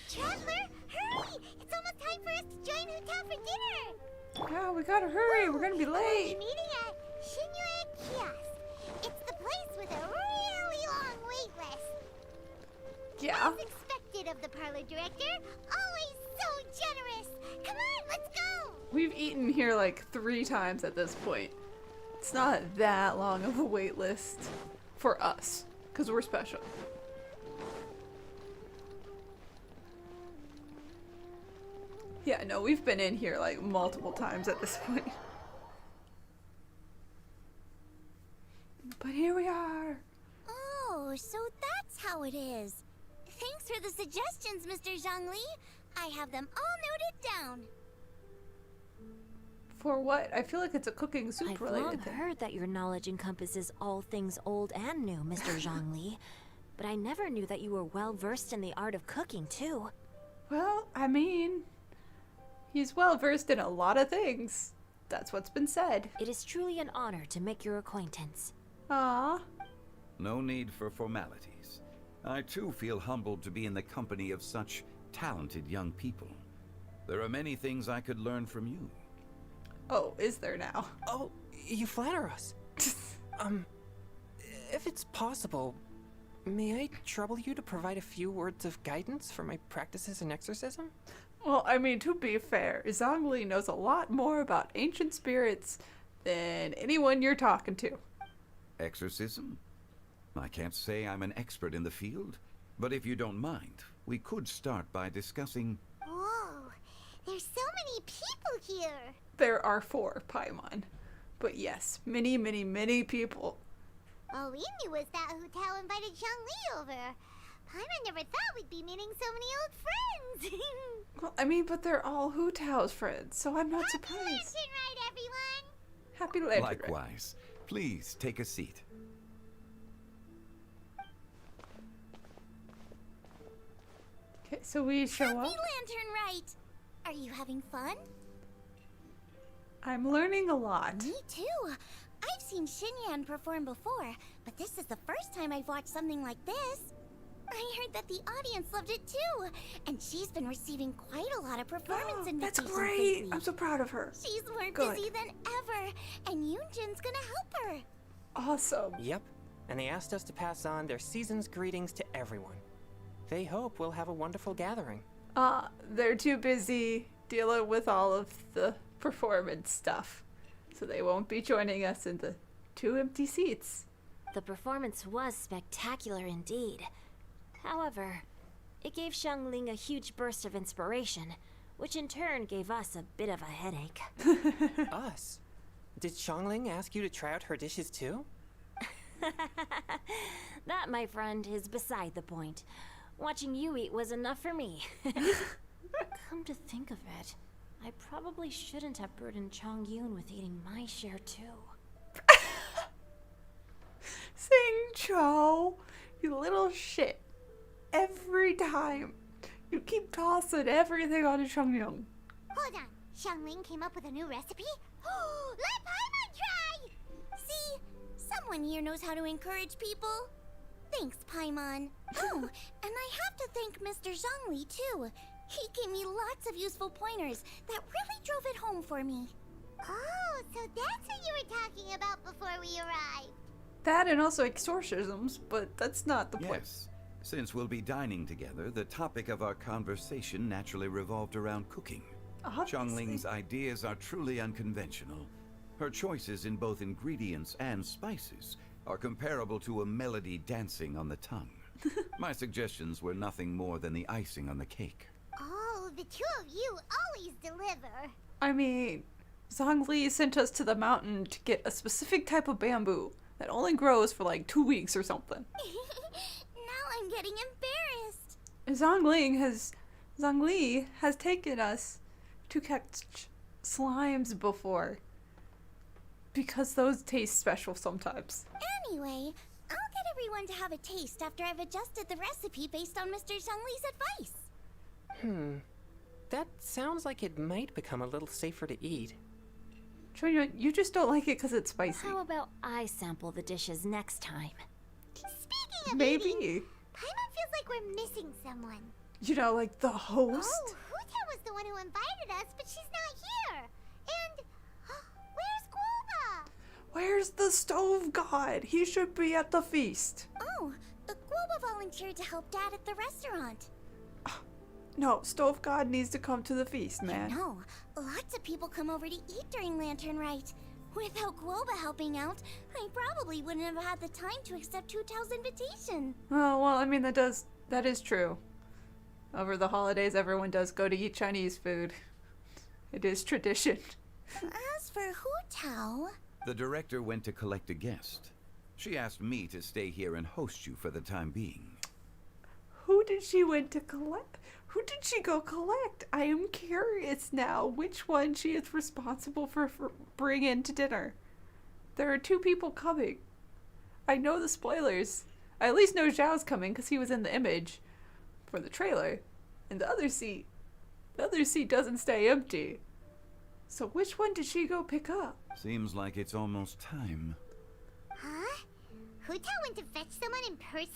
Traveler, hurry! It's almost time for us to join Hu Tao for dinner! Oh, we gotta hurry. We're gonna be We'll late. be meeting at Shenhe Kiosk. It's the place with a really long wait list. Yeah. As expected of the parlor director, always so generous. Come on, let's go! We've eaten here like 3 times at this point. It's not that long of a wait list for us, because we're special. Yeah, no, we've been in here like multiple times at this point. But here we are. Oh, so that's how it is. Thanks for the suggestions, Mr. Zhongli. I have them all noted down. For what? I feel like it's a cooking soup I've related long thing. heard that your knowledge encompasses all things old and new, Mr. Zhongli. But I never knew that you were well versed in the art of cooking, too. Well, I mean, he's well versed in a lot of things. That's what's been said. It is truly an honor to make your acquaintance. Ah. No need for formalities. I too feel humbled to be in the company of such talented young people. There are many things I could learn from you. Oh, is there now? Oh, you flatter us. If it's possible, may I trouble you to provide a few words of guidance for my practices in exorcism? Well, I mean, to be fair, Zhongli knows a lot more about ancient spirits than anyone you're talking to. Exorcism? I can't say I'm an expert in the field, but if you don't mind, we could start by discussing... Whoa, there's so many people here. There are 4, Paimon. But yes, many, many, many people. All we knew was that Hu Tao invited Zhongli over. Paimon never thought we'd be meeting so many old friends. Well, I mean, but they're all Hu Tao's friends, so I'm not surprised. Happy Lantern Rite, everyone! Happy Lantern Rite. Likewise. Please take a seat. Okay, so we show Happy up. Lantern Rite! Are you having fun? I'm learning a lot. Me too. I've seen Xinyan perform before, but this is the first time I've watched something like this. I heard that the audience loved it too, and she's been receiving quite a lot of performance invitations. That's great! lately. I'm so proud of her. She's more Good. busy than ever, and Yunjin's gonna help her. Awesome. Yep, and they asked us to pass on their season's greetings to everyone. They hope we'll have a wonderful gathering. They're too busy dealing with all of the performance stuff, so they won't be joining us in the 2 empty seats. The performance was spectacular indeed. However, it gave Xiangling a huge burst of inspiration, which in turn gave us a bit of a headache. Us? Did Xiangling ask you to try out her dishes too? That, my friend, is beside the point. Watching you eat was enough for me. Come to think of it, I probably shouldn't have burdened Chongyun with eating my share too. Sing Cho, you little shit. Every time, you keep tossing everything on Chongyun. Hold on, Xiangling came up with a new recipe? Let Paimon try! See, someone here knows how to encourage people. Thanks, Paimon. Oh, and I have to thank Mr. Zhongli too. He gave me lots of useful pointers that really drove it home for me. Oh, so that's what you were talking about before we arrived. That and also exorcisms, but that's not the point. Yes. Since we'll be dining together, the topic of our conversation naturally revolved around cooking. Xiangling's ideas are truly unconventional. Her choices in both ingredients and spices are comparable to a melody dancing on the tongue. My suggestions were nothing more than the icing on the cake. Oh, the two of you always deliver. I mean, Zhongli sent us to the mountain to get a specific type of bamboo that only grows for like 2 weeks or something. Now I'm getting embarrassed. Zhongli has taken us to catch slimes before. Because those taste special sometimes. Anyway, I'll get everyone to have a taste after I've adjusted the recipe based on Mr. Zhongli's advice. That sounds like it might become a little safer to eat. Chongyun, you just don't like it because it's spicy. How about I sample the dishes next time? Speaking of Maybe. eating, Paimon feels like we're missing someone. You know, like the host? Oh, Hu Tao was the one who invited us, but she's not here. And where's Guoba? Where's the stove god? He should be at the feast. Oh, Guoba volunteered to help Dad at the restaurant. No, stove god needs to come to the feast, man. No, lots of people come over to eat during Lantern Rite. Without Guoba helping out, I probably wouldn't have had the time to accept Hu Tao's invitation. Oh, well, I mean, that is true. Over the holidays, everyone does go to eat Chinese food. It is tradition. As for Hu Tao... The director went to collect a guest. She asked me to stay here and host you for the time being. Hu did she went to collect? Who did she go collect? I am curious now which one she is responsible for bringing to dinner. There are 2 people coming. I know the spoilers. I at least know Xiao's coming because he was in the image for the trailer. And the other seat doesn't stay empty. So which one did she go pick up? Seems like it's almost time. Huh? Hu Tao went to fetch someone in person?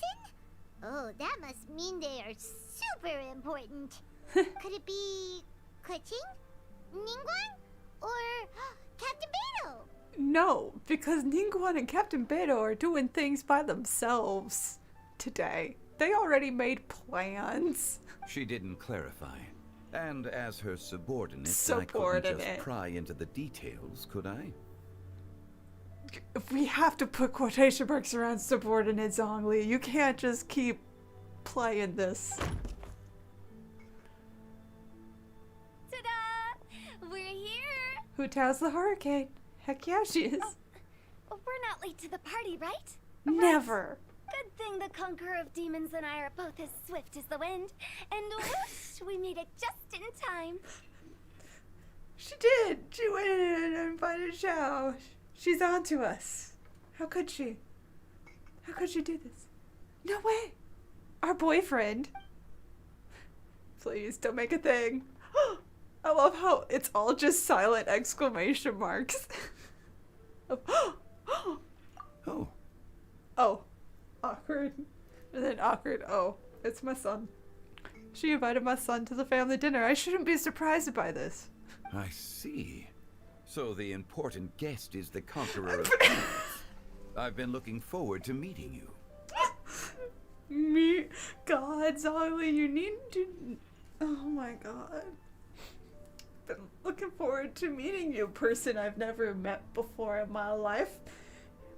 Oh, that must mean they are super important. Could it be Gushing? Ningguang? Or Captain Beidou? No, because Ningguang and Captain Beidou are doing things by themselves today. They already made plans. She didn't clarify. And as her subordinate, I couldn't just pry into the details, could I? We have to put quotation marks around subordinate, Zhongli. You can't just keep playing this. Ta-da! We're here! Hu Tao's the hurricane. Heck yeah, she is. Oh, we're not late to the party, right? Never. Good thing the Conqueror of Demons and I are both as swift as the wind. And whoosh, we made it just in time. She did. She went in and invited Xiao. She's on to us. How could she? How could she do this? No way. Our boyfriend. Please don't make a thing. I love how it's all just silent exclamation marks. Oh. Oh. Awkward. And then awkward. Oh, it's my son. She invited my son to the family dinner. I shouldn't be surprised by this. I see. So the important guest is the Conqueror of Demons. I've been looking forward to meeting you. God, Zhongli, you need to... Oh my god. Been looking forward to meeting you, person I've never met before in my life.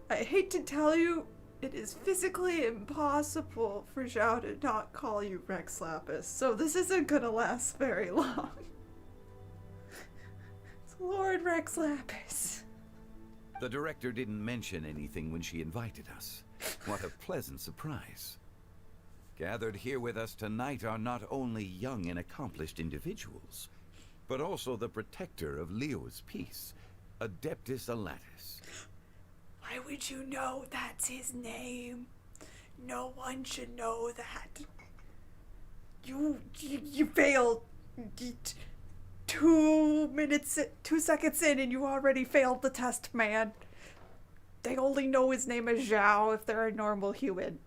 I hate to tell you, it is physically impossible for Xiao to not call you Rex Lapis, so this isn't gonna last very long. It's Lord Rex Lapis. The director didn't mention anything when she invited us. What a pleasant surprise. Gathered here with us tonight are not only young and accomplished individuals, but also the protector of Leo's peace, Adeptus Alatus. Why would you know that's his name? No one should know that. You failed 2 seconds in and you already failed the test, man. They only know his name as Xiao if they're a normal human.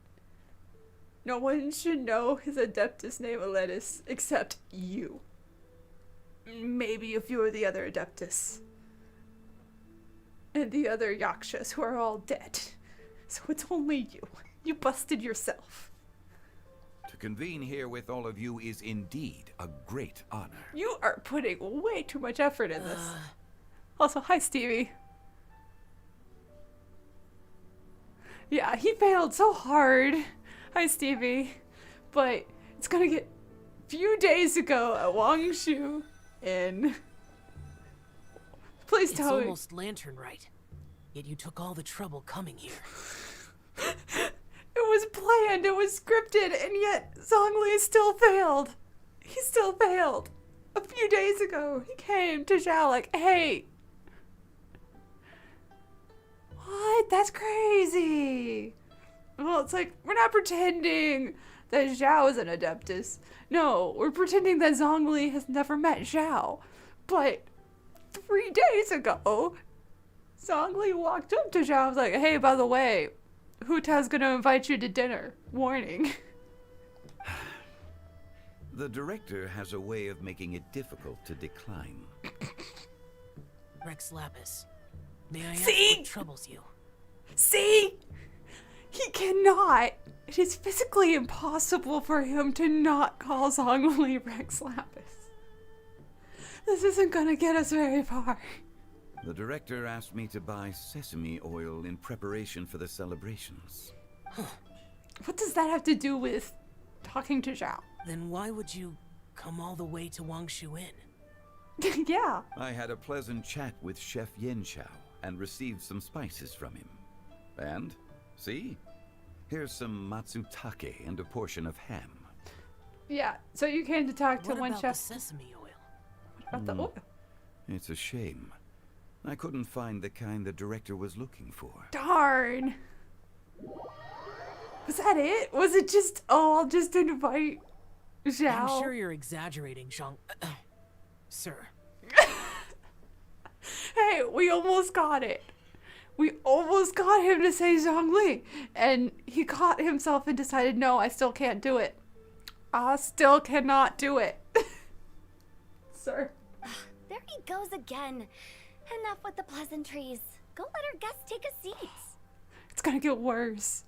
No one should know his Adeptus name Alatus except you. Maybe a few of the other Adeptus. And the other Yakshas who are all dead. So it's only you. You busted yourself. To convene here with all of you is indeed a great honor. You are putting way too much effort in this. Also, hi Stevie. Yeah, he failed so hard. Hi Stevie. But it's gonna get... Few days ago at Wangshu in... Please tell me. It's almost Lantern Rite. Yet you took all the trouble coming here. It was planned, it was scripted, and yet Zhongli still failed. He still failed. A few days ago, he came to Xiao like, hey. What? That's crazy. Well, it's like, we're not pretending that Xiao is an Adeptus. No, we're pretending that Zhongli has never met Xiao. But 3 days ago, Zhongli walked up to Xiao and was like, hey, by the way, Hu Tao's gonna invite you to dinner. Warning. The director has a way of making it difficult to decline. Rex Lapis, may I ask what troubles you? See? He cannot. It is physically impossible for him to not call Zhongli Rex Lapis. This isn't gonna get us very far. The director asked me to buy sesame oil in preparation for the celebrations. What does that have to do with talking to Xiao? Then why would you come all the way to Wangshu Inn? Yeah. I had a pleasant chat with Chef Yen Chao and received some spices from him. And, see? Here's some matsutake and a portion of ham. Yeah, so you came to talk to What one about chef. the sesame oil? What about the oil? It's a shame. I couldn't find the kind the director was looking for. Darn. Was that it? Was it just, oh, I'll just invite Xiao? I'm sure you're exaggerating, Zhong. Sir. Hey, we almost got it. We almost got him to say Zhongli. And he caught himself and decided, no, I still can't do it. I still cannot do it. Sir. There he goes again. Enough with the pleasantries. Go let our guests take a seat. It's gonna get worse.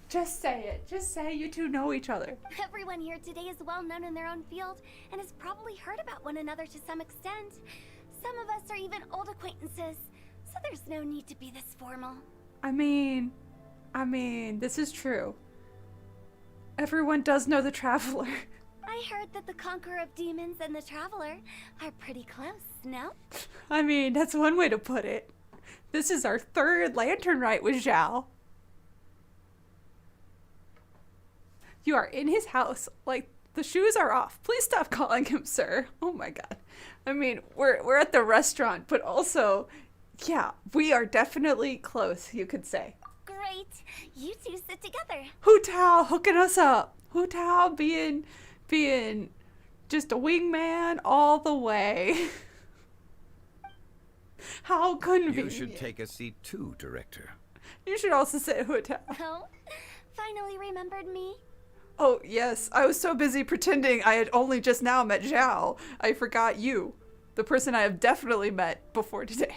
Just say it. Just say you two know each other. Everyone here today is well known in their own field and has probably heard about one another to some extent. Some of us are even old acquaintances, so there's no need to be this formal. I mean, this is true. Everyone does know the Traveler. I heard that the Conqueror of Demons and the Traveler are pretty close, no? I mean, that's one way to put it. This is our third Lantern Rite with Xiao. You are in his house, like, the shoes are off. Please stop calling him sir. Oh my god. I mean, we're at the restaurant, but also, yeah, we are definitely close, you could say. Great. You two sit together. Hu Tao hooking us up. Hu Tao being just a wingman all the way. How convenient. You should take a seat too, Director. You should also say Hu Tao. Oh, finally remembered me? Oh, yes. I was so busy pretending I had only just now met Xiao. I forgot you. The person I have definitely met before today.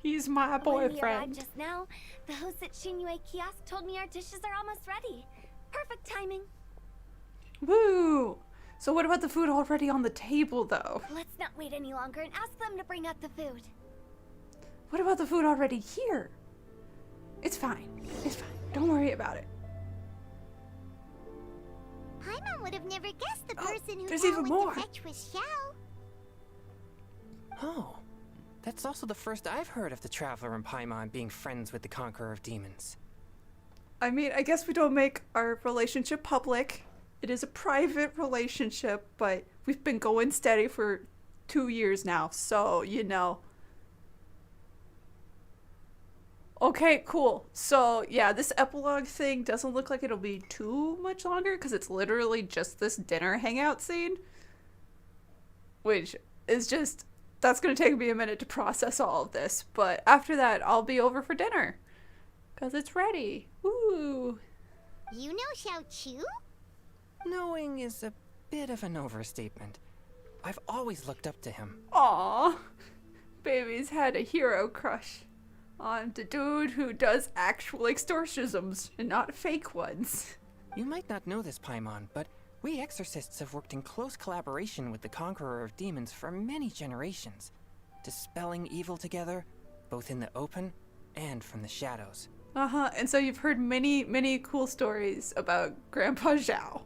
He's my When we boyfriend. arrived just now, the host at Shenhe kiosk told me our dishes are almost ready. Perfect timing. Woo! So what about the food already on the table, though? Let's not wait any longer and ask them to bring out the food. What about the food already here? It's fine. It's fine. Don't worry about it. Paimon would have never guessed the person who there's Tao even went more. to fetch was Xiao. Oh, that's also the first I've heard of the Traveler and Paimon being friends with the Conqueror of Demons. I mean, I guess we don't make our relationship public. It is a private relationship, but we've been going steady for 2 years now, so, you know. Okay, cool. So, yeah, this epilogue thing doesn't look like it'll be too much longer, because it's literally just this dinner hangout scene. Which is just, that's going to take me a minute to process all of this, but after that, I'll be over for dinner. Because it's ready. Woo! You know Xiao Chu? Knowing is a bit of an overstatement. I've always looked up to him. Aww. Baby's had a hero crush on the dude who does actual exorcisms and not fake ones. You might not know this, Paimon, but we exorcists have worked in close collaboration with the Conqueror of Demons for many generations, dispelling evil together, both in the open and from the shadows. Uh-huh, and so you've heard many, many cool stories about Grandpa Xiao.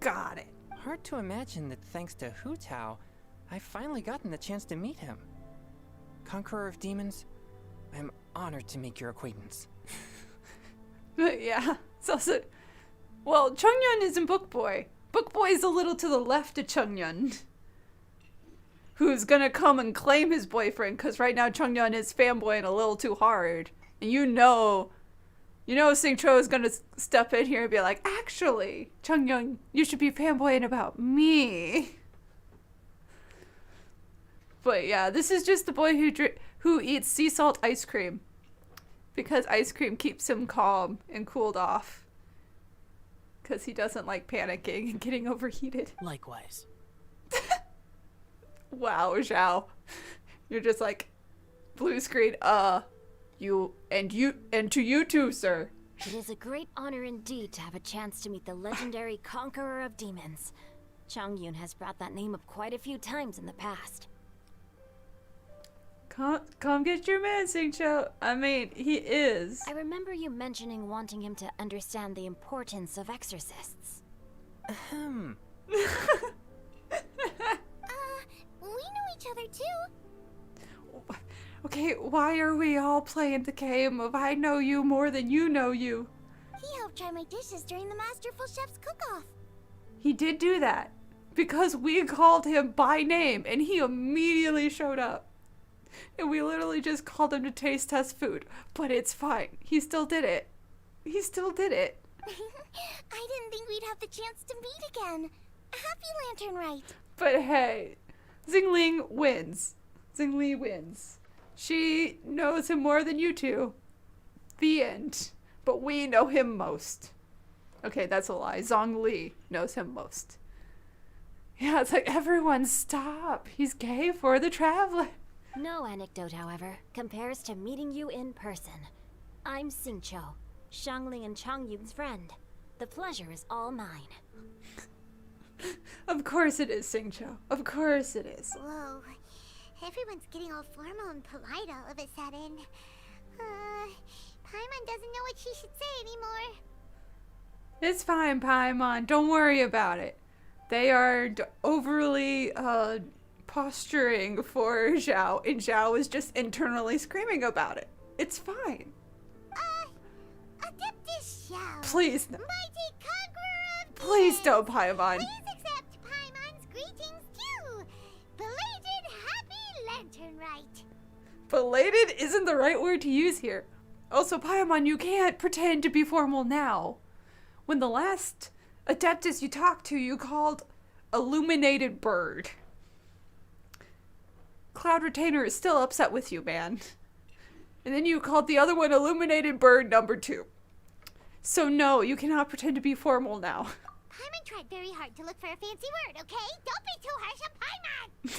Got it. Hard to imagine that thanks to Hu Tao, I've finally gotten the chance to meet him. Conqueror of Demons, I'm honored to make your acquaintance. But yeah, it's also... Well, Chungyun isn't Book Boy. Book Boy's a little to the left of Chungyun. Who's gonna come and claim his boyfriend, because right now Chungyun is fanboying a little too hard. And you know Xingqiu is gonna step in here and be like, actually, Chungyun, you should be fanboying about me. But yeah, this is just the boy who eats sea salt ice cream. Because ice cream keeps him calm and cooled off. Because he doesn't like panicking and getting overheated. Likewise. Wow, Xiao. You're just like, blue screen, you and to you too, sir. It is a great honor indeed to have a chance to meet the legendary Conqueror of Demons. Chongyun has brought that name up quite a few times in the past. Come get your man, Xingqiu. I mean, he is. I remember you mentioning wanting him to understand the importance of exorcists. Ahem. We know each other too. Okay, why are we all playing the game of I know you more than you know you? He helped try my dishes during the Masterful Chef's cook-off. He did do that. Because we called him by name and he immediately showed up. And we literally just called him to taste test food. But it's fine. He still did it. He still did it. I didn't think we'd have the chance to meet again. Happy Lantern Rite. But hey, Xingling wins. Zhongli wins. She knows him more than you two. The end. But we know him most. Okay, that's a lie. Zhongli knows him most. Yeah, it's like, everyone stop. He's gay for the traveler. No anecdote, however, compares to meeting you in person. I'm Xingqiu, Shangling and Changyun's friend. The pleasure is all mine. Of course it is, Xingqiu. Of course it is. Whoa. Everyone's getting all formal and polite all of a sudden. Paimon doesn't know what she should say anymore. It's fine, Paimon. Don't worry about it. They are overly posturing for Xiao, and Xiao is just internally screaming about it. It's fine. Adeptus Xiao. Please. Mighty conqueror of Please demons. don't, Paimon. Please accept Paimon's greetings too. Belated Happy Lantern Rite. Belated isn't the right word to use here. Also, Paimon, you can't pretend to be formal now. When the last Adeptus you talked to, you called Illuminated Bird. Cloud Retainer is still upset with you, man. And then you called the other one Illuminated Bird number 2. So no, you cannot pretend to be formal now. Paimon tried very hard to look for a fancy word, okay? Don't be too harsh on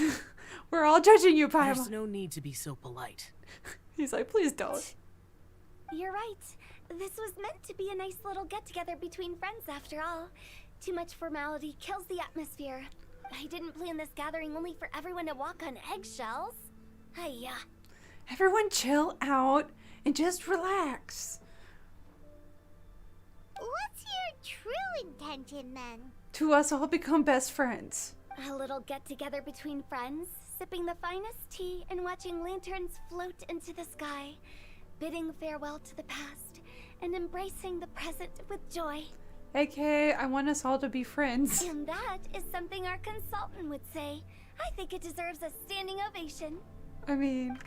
Paimon! We're all judging you, Paimon. There's no need to be so polite. He's like, please don't. You're right. This was meant to be a nice little get-together between friends after all. Too much formality kills the atmosphere. I didn't plan this gathering only for everyone to walk on eggshells. Hiya. Everyone chill out and just relax. What's your true intention then? To us all become best friends. A little get-together between friends, sipping the finest tea and watching lanterns float into the sky, bidding farewell to the past and embracing the present with joy. AKA, I want us all to be friends. And that is something our consultant would say. I think it deserves a standing ovation. I mean,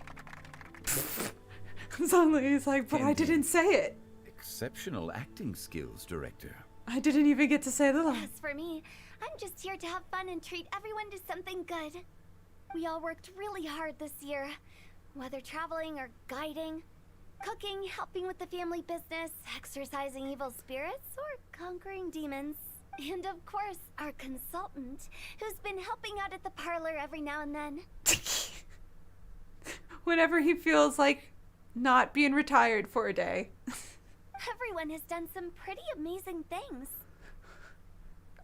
Zhongli is like, but I didn't say it. Exceptional acting skills, Director. I didn't even get to say the line. As for me, I'm just here to have fun and treat everyone to something good. We all worked really hard this year, whether traveling or guiding, cooking, helping with the family business, exercising evil spirits, or conquering demons. And of course, our consultant, who's been helping out at the parlor every now and then. Whenever he feels like not being retired for a day. Everyone has done some pretty amazing things.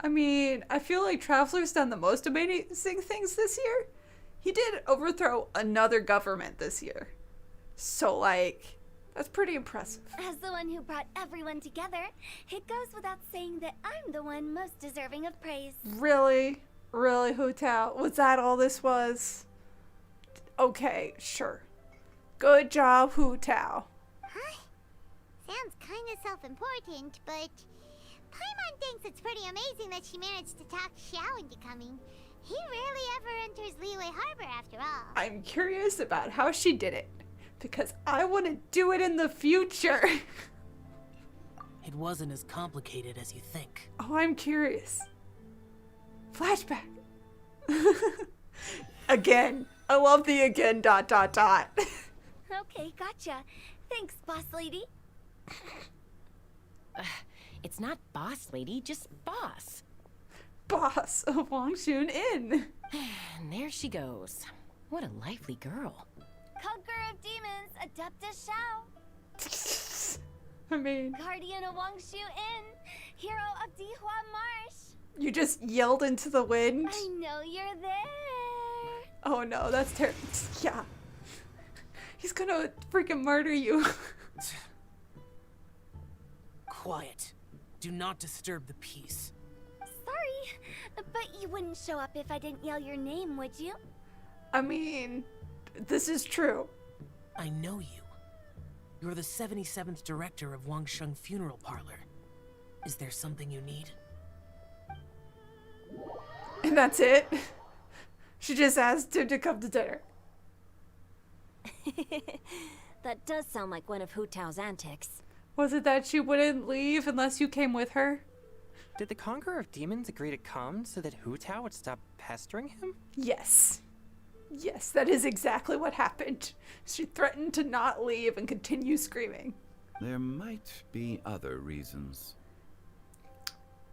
I mean, I feel like Traveler's done the most amazing things this year. He did overthrow another government this year. So, like, that's pretty impressive. As the one who brought everyone together, it goes without saying that I'm the one most deserving of praise. Really? Really, Hu Tao? Was that all this was? Okay, sure. Good job, Hu Tao. Huh? Sounds kind of self-important, but Paimon thinks it's pretty amazing that she managed to talk Xiao into coming. He rarely ever enters Liyue Harbor after all. I'm curious about how she did it, because I want to do it in the future. It wasn't as complicated as you think. Oh, I'm curious. Flashback. Again. I love the again ... Okay, gotcha. Thanks, boss lady. It's not boss lady, just boss. Boss of Wangxun Inn. And there she goes. What a lively girl. Conqueror of demons, Adeptus Xiao. I mean, Guardian of Wangshu Inn, hero of Dihua Marsh. You just yelled into the wind. I know you're there. Oh no, that's terrible. Yeah. He's gonna freaking murder you. Quiet. Do not disturb the peace. Sorry, but you wouldn't show up if I didn't yell your name, would you? I mean, this is true. I know you. You're the 77th director of Wangsheng Funeral Parlor. Is there something you need? And that's it. She just asked him to come to dinner. That does sound like one of Hu Tao's antics. Was it that she wouldn't leave unless you came with her? Did the Conqueror of Demons agree to come so that Hu Tao would stop pestering him? Yes. Yes, that is exactly what happened. She threatened to not leave and continue screaming. There might be other reasons.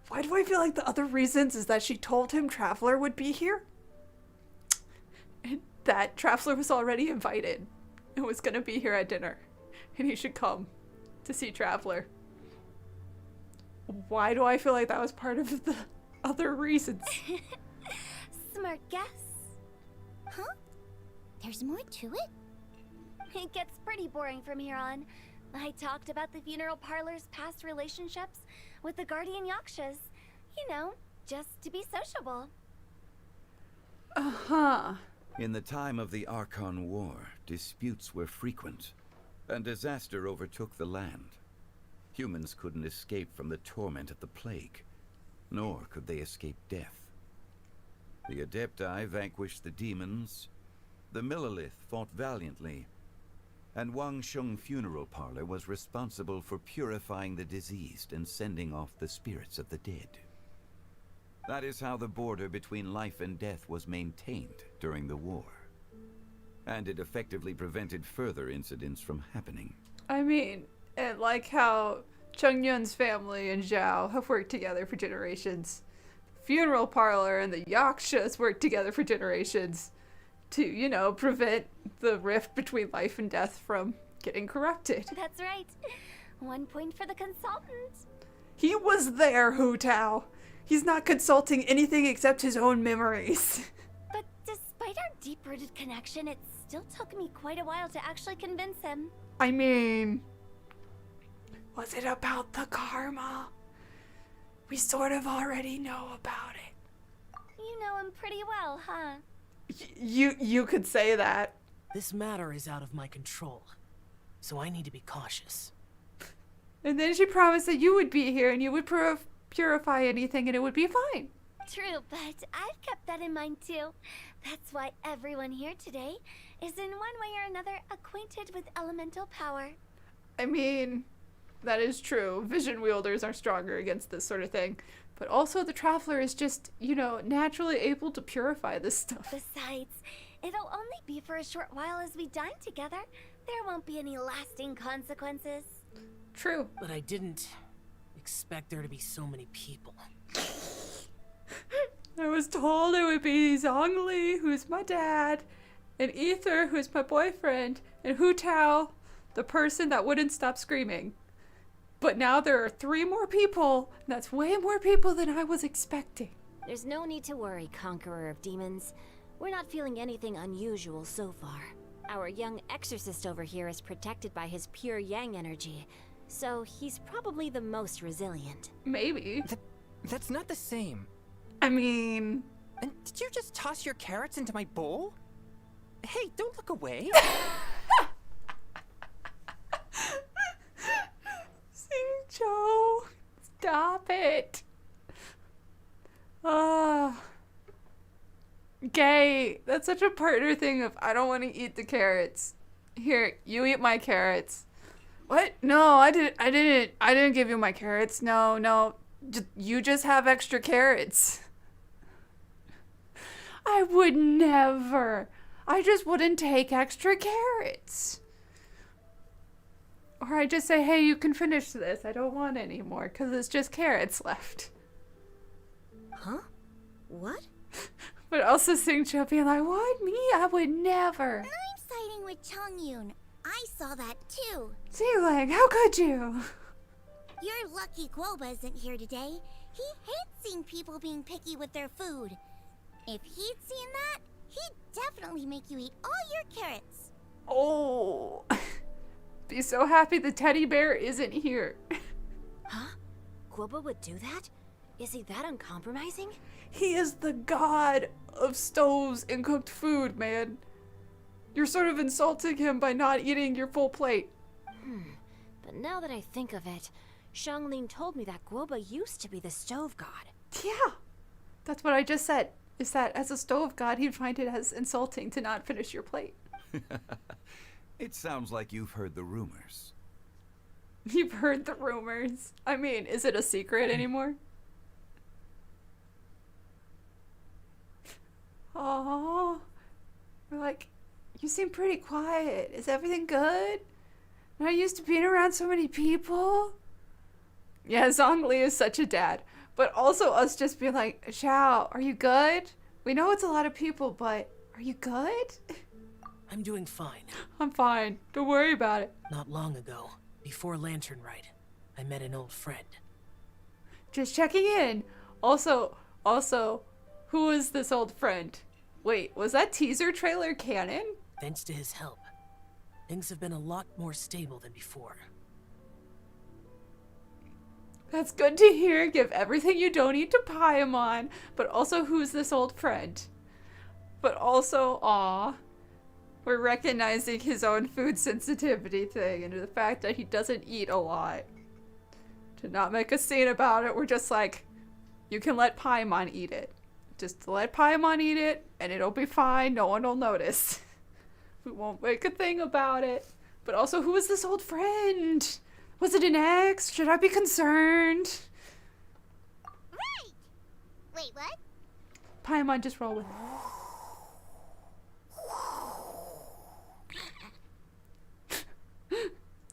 Why do I feel like the other reasons is that she told him Traveler would be here? And that Traveler was already invited and was going to be here at dinner. And he should come to see Traveler. Why do I feel like that was part of the other reasons? Smart guess. Huh? There's more to it? It gets pretty boring from here on. I talked about the funeral parlor's past relationships with the guardian yakshas. You know, just to be sociable. Uh-huh. In the time of the Archon War, disputes were frequent, and disaster overtook the land. Humans couldn't escape from the torment of the plague, nor could they escape death. The Adepti vanquished the demons, the Millelith fought valiantly, and Wangsheng Funeral Parlor was responsible for purifying the diseased and sending off the spirits of the dead. That is how the border between life and death was maintained during the war. And it effectively prevented further incidents from happening. I mean, and like how Chongyun's family and Zhao have worked together for generations. The funeral parlor and the Yakshas worked together for generations to, you know, prevent the rift between life and death from getting corrupted. That's right. 1 point for the consultant. He was there, Hu Tao. He's not consulting anything except his own memories. But despite our deep-rooted connection, it still took me quite a while to actually convince him. I mean, was it about the karma? We sort of already know about it. You know him pretty well, huh? You could say that. This matter is out of my control, so I need to be cautious. And then she promised that you would be here and you would purify anything and it would be fine. True, but I've kept that in mind too. That's why everyone here today is in one way or another acquainted with elemental power. I mean, that is true. Vision wielders are stronger against this sort of thing. But also the Traveler is just, you know, naturally able to purify this stuff. Besides, it'll only be for a short while as we dine together. There won't be any lasting consequences. True. But I didn't expect there to be so many people. I was told it would be Zhongli, who's my dad, and Aether, who's my boyfriend, and Hu Tao, the person that wouldn't stop screaming. But now there are 3 more people. And that's way more people than I was expecting. There's no need to worry, Conqueror of Demons. We're not feeling anything unusual so far. Our young exorcist over here is protected by his pure yang energy, so he's probably the most resilient. Maybe. That's not the same. I mean... And did you just toss your carrots into my bowl? Hey, don't look away. Joe, stop it. Gay. That's such a partner thing of I don't want to eat the carrots. Here, you eat my carrots. What? No, I didn't give you my carrots. No. You just have extra carrots. I would never. I just wouldn't take extra carrots. Or I just say, hey, you can finish this. I don't want any more because it's just carrots left. Huh? What? But also Xingqiu being like, what? Me? I would never. I'm siding with Chongyun. I saw that too. Xingqiu, how could you? You're lucky Guoba isn't here today. He hates seeing people being picky with their food. If he'd seen that, he'd definitely make you eat all your carrots. Oh. Be so happy the teddy bear isn't here. Huh? Guoba would do that? Is he that uncompromising? He is the god of stoves and cooked food, man. You're sort of insulting him by not eating your full plate. But now that I think of it, Xianglin told me that Guoba used to be the stove god. Yeah, that's what I just said. is that as a stove god, he'd find it as insulting to not finish your plate. It sounds like you've heard the rumors. You've heard the rumors. I mean, is it a secret anymore? Oh, we're like, you seem pretty quiet. Is everything good? Not used to being around so many people. Yeah, Zhongli is such a dad. But also us just being like, Xiao, are you good? We know it's a lot of people, but are you good? I'm doing fine. I'm fine. Don't worry about it. Not long ago, before Lantern Rite, I met an old friend. Just checking in. Also, who is this old friend? Wait, was that teaser trailer canon? Thanks to his help, things have been a lot more stable than before. That's good to hear. Give everything you don't eat to Paimon. But also, who's this old friend? But also, aw. We're recognizing his own food sensitivity thing and the fact that he doesn't eat a lot. To not make a scene about it, we're just like, you can let Paimon eat it. Just let Paimon eat it, and it'll be fine. No one will notice. We won't make a thing about it. But also, who is this old friend? Was it an ex? Should I be concerned? Right! Wait, what? Paimon, just roll with it.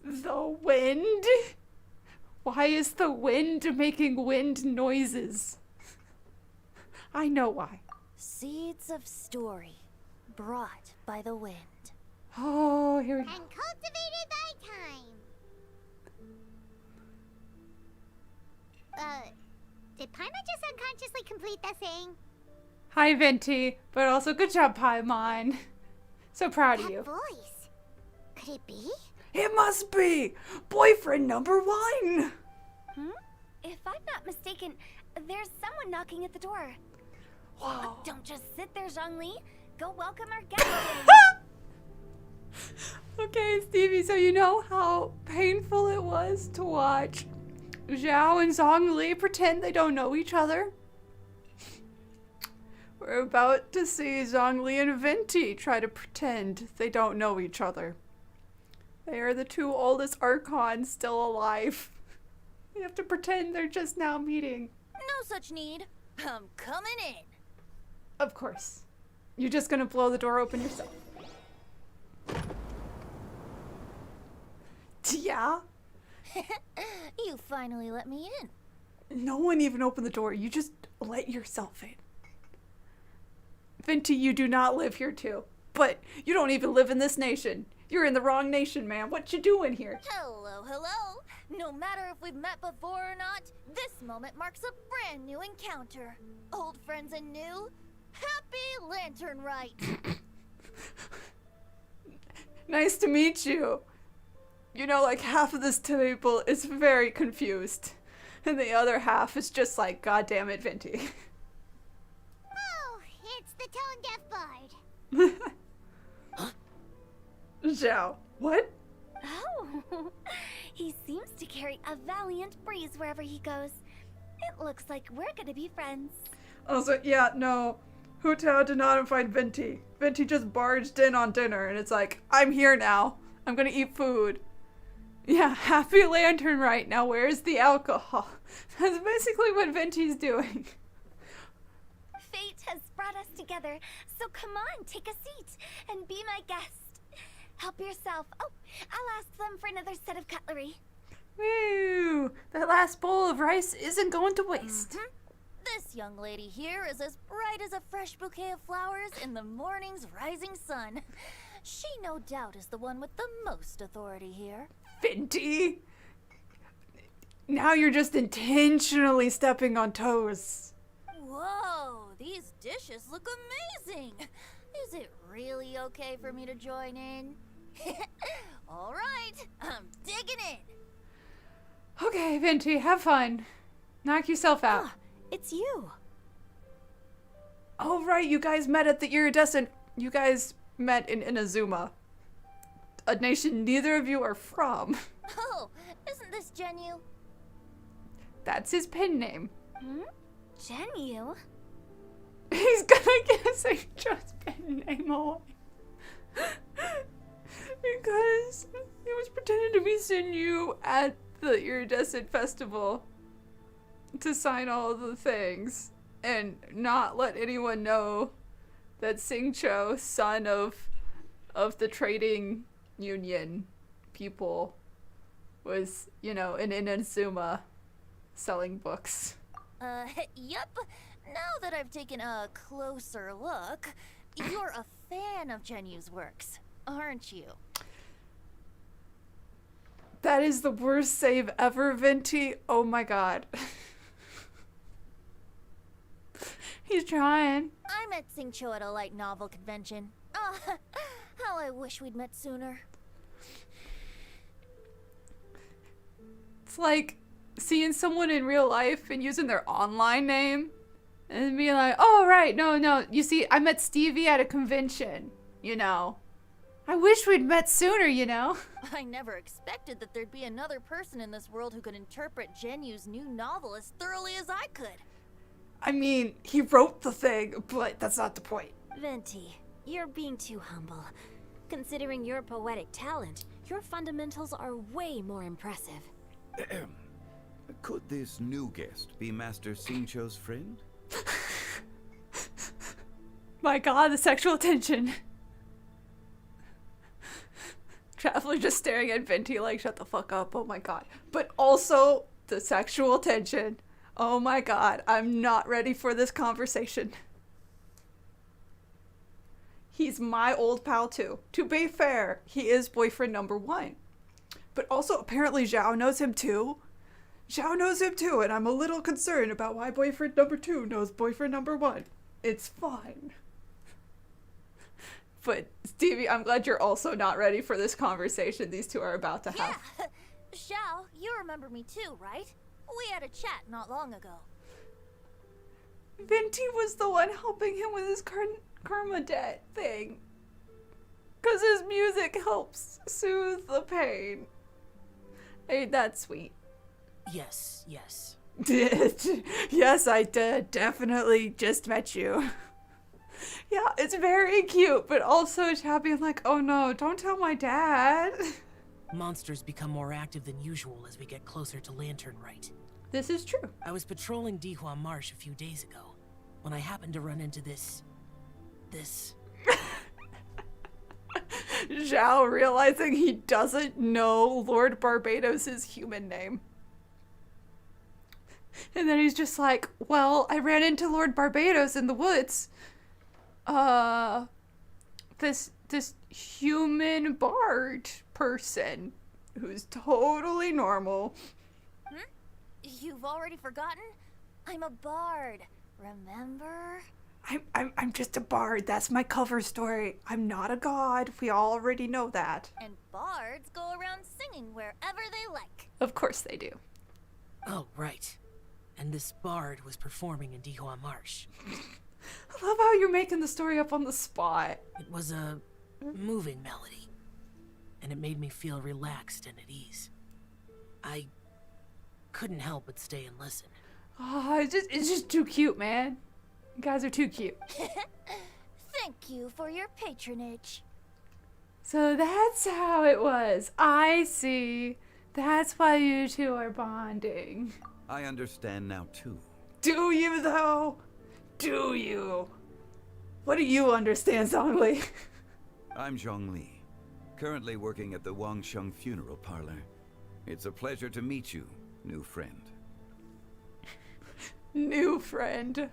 The wind? Why is the wind making wind noises? I know why. Seeds of story brought by the wind. Oh, here we go. And cultivated by time. Did Paimon just unconsciously complete that thing? Hi, Venti. But also, good job, Paimon. So proud of That you. voice. Could it be? It must be! Boyfriend number 1! If I'm not mistaken, there's someone knocking at the door. Wow. Don't just sit there, Zhongli. Go welcome our guest. Okay, Stevie, so you know how painful it was to watch Xiao and Zhongli pretend they don't know each other? We're about to see Zhongli and Venti try to pretend they don't know each other. They are the 2 oldest Archons still alive. They have to pretend they're just now meeting. No such need. I'm coming in. Of course. You're just gonna blow the door open yourself. Yeah? You finally let me in. No one even opened the door. You just let yourself in. Venti, you do not live here too. But you don't even live in this nation. You're in the wrong nation, man. What you doing here? Hello, hello. No matter if we've met before or not, this moment marks a brand new encounter. Old friends and new. Happy Lantern Rite. Nice to meet you. You know, like half of this table is very confused. And the other half is just like, God damn it, Venti. Oh, it's the tone deaf bard. Xiao, what? Oh, he seems to carry a valiant breeze wherever he goes. It looks like we're gonna be friends. Also, yeah, no. Hu Tao did not invite Venti. Venti just barged in on dinner, and it's like, I'm here now. I'm gonna eat food. Yeah, happy Lantern Rite. Now where's the alcohol? That's basically what Venti's doing. Fate has brought us together, so come on, take a seat and be my guest. Help yourself. Oh, I'll ask them for another set of cutlery. Woo! That last bowl of rice isn't going to waste. This young lady here is as bright as a fresh bouquet of flowers in the morning's rising sun. She no doubt is the one with the most authority here. Venti! Now you're just intentionally stepping on toes. Whoa, these dishes look amazing. Is it really okay for me to join in? All right, I'm digging in. Okay, Venti, have fun. Knock yourself out. It's you. Oh, right, you guys met at the iridescent. You guys met in Inazuma. A nation neither of you are from. Oh, isn't this Ganyu? That's his pen name. Ganyu? He's gonna Xingqiu's pen name away. Because he was pretending to be Xinyu at the Iridescent Festival to sign all the things and not let anyone know that Xingqiu, son of the trading union people, was, you know, in Inazuma selling books. Yep. Now that I've taken a closer look, you're a fan of Genyu's works, aren't you? That is the worst save ever, Venti. Oh my god. He's trying. I met Xingqiu at a light novel convention. How I wish we'd met sooner. It's like seeing someone in real life and using their online name and being like, oh, right, no, you see, I met Stevie at a convention, you know. I wish we'd met sooner, you know. I never expected that there'd be another person in this world who could interpret Genyu's new novel as thoroughly as I could. I mean, he wrote the thing, but that's not the point. Venti, you're being too humble. Considering your poetic talent, your fundamentals are way more impressive. Could this new guest be Master Xingqiu's friend? My god, the sexual tension. Traveler just staring at Venti like, shut the fuck up, oh my god. But also, the sexual tension. Oh my god, I'm not ready for this conversation. He's my old pal too. To be fair, he is boyfriend number 1. But also, apparently Xiao knows him too. Xiao knows him too, and I'm a little concerned about why boyfriend number 2 knows boyfriend number 1. It's fine. But, Stevie, I'm glad you're also not ready for this conversation these two are about to have. Yeah. Xiao, you remember me too, right? We had a chat not long ago. Venti was the one helping him with his karma debt thing. Because his music helps soothe the pain. Ain't that sweet? Yes. Yes, I did. Definitely just met you. Yeah, it's very cute, but also being like, oh no, don't tell my dad. Monsters become more active than usual as we get closer to Lantern Rite. This is true. I was patrolling Dihua Marsh a few days ago, when I happened to run into this... Zhao realizing he doesn't know Lord Barbados' human name. And then he's just like, well, I ran into Lord Barbados in the woods. This human bard person who's totally normal. You've already forgotten? I'm a bard, remember? I'm just a bard. That's my cover story. I'm not a god. We all already know that. And bards go around singing wherever they like. Of course they do. Oh, right. And this bard was performing in Dihua Marsh. I love how you're making the story up on the spot. It was a moving melody, and it made me feel relaxed and at ease. I couldn't help but stay and listen. Oh, it's just too cute, man. You guys are too cute. Thank you for your patronage. So that's how it was. I see. That's why you two are bonding. I understand now too. Do you though? Do you? What do you understand, Zhongli? I'm Zhongli, currently working at the Wangsheng Funeral Parlor. It's a pleasure to meet you, new friend. New friend.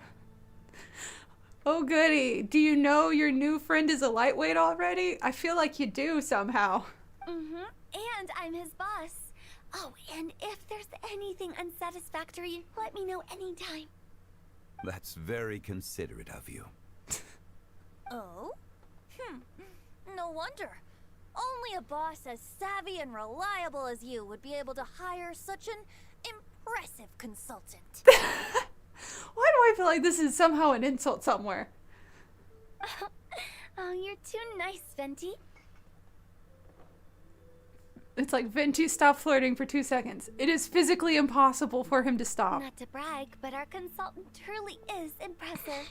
Oh goody, do you know your new friend is a lightweight already? I feel like you do somehow. And I'm his boss. Oh, and if there's anything unsatisfactory, let me know anytime. That's very considerate of you. Oh? No wonder. Only a boss as savvy and reliable as you would be able to hire such an impressive consultant. Why do I feel like this is somehow an insult somewhere? Oh, you're too nice, Venti. It's like, Venti, stop flirting for 2 seconds. It is physically impossible for him to stop. Not to brag, but our consultant truly is impressive.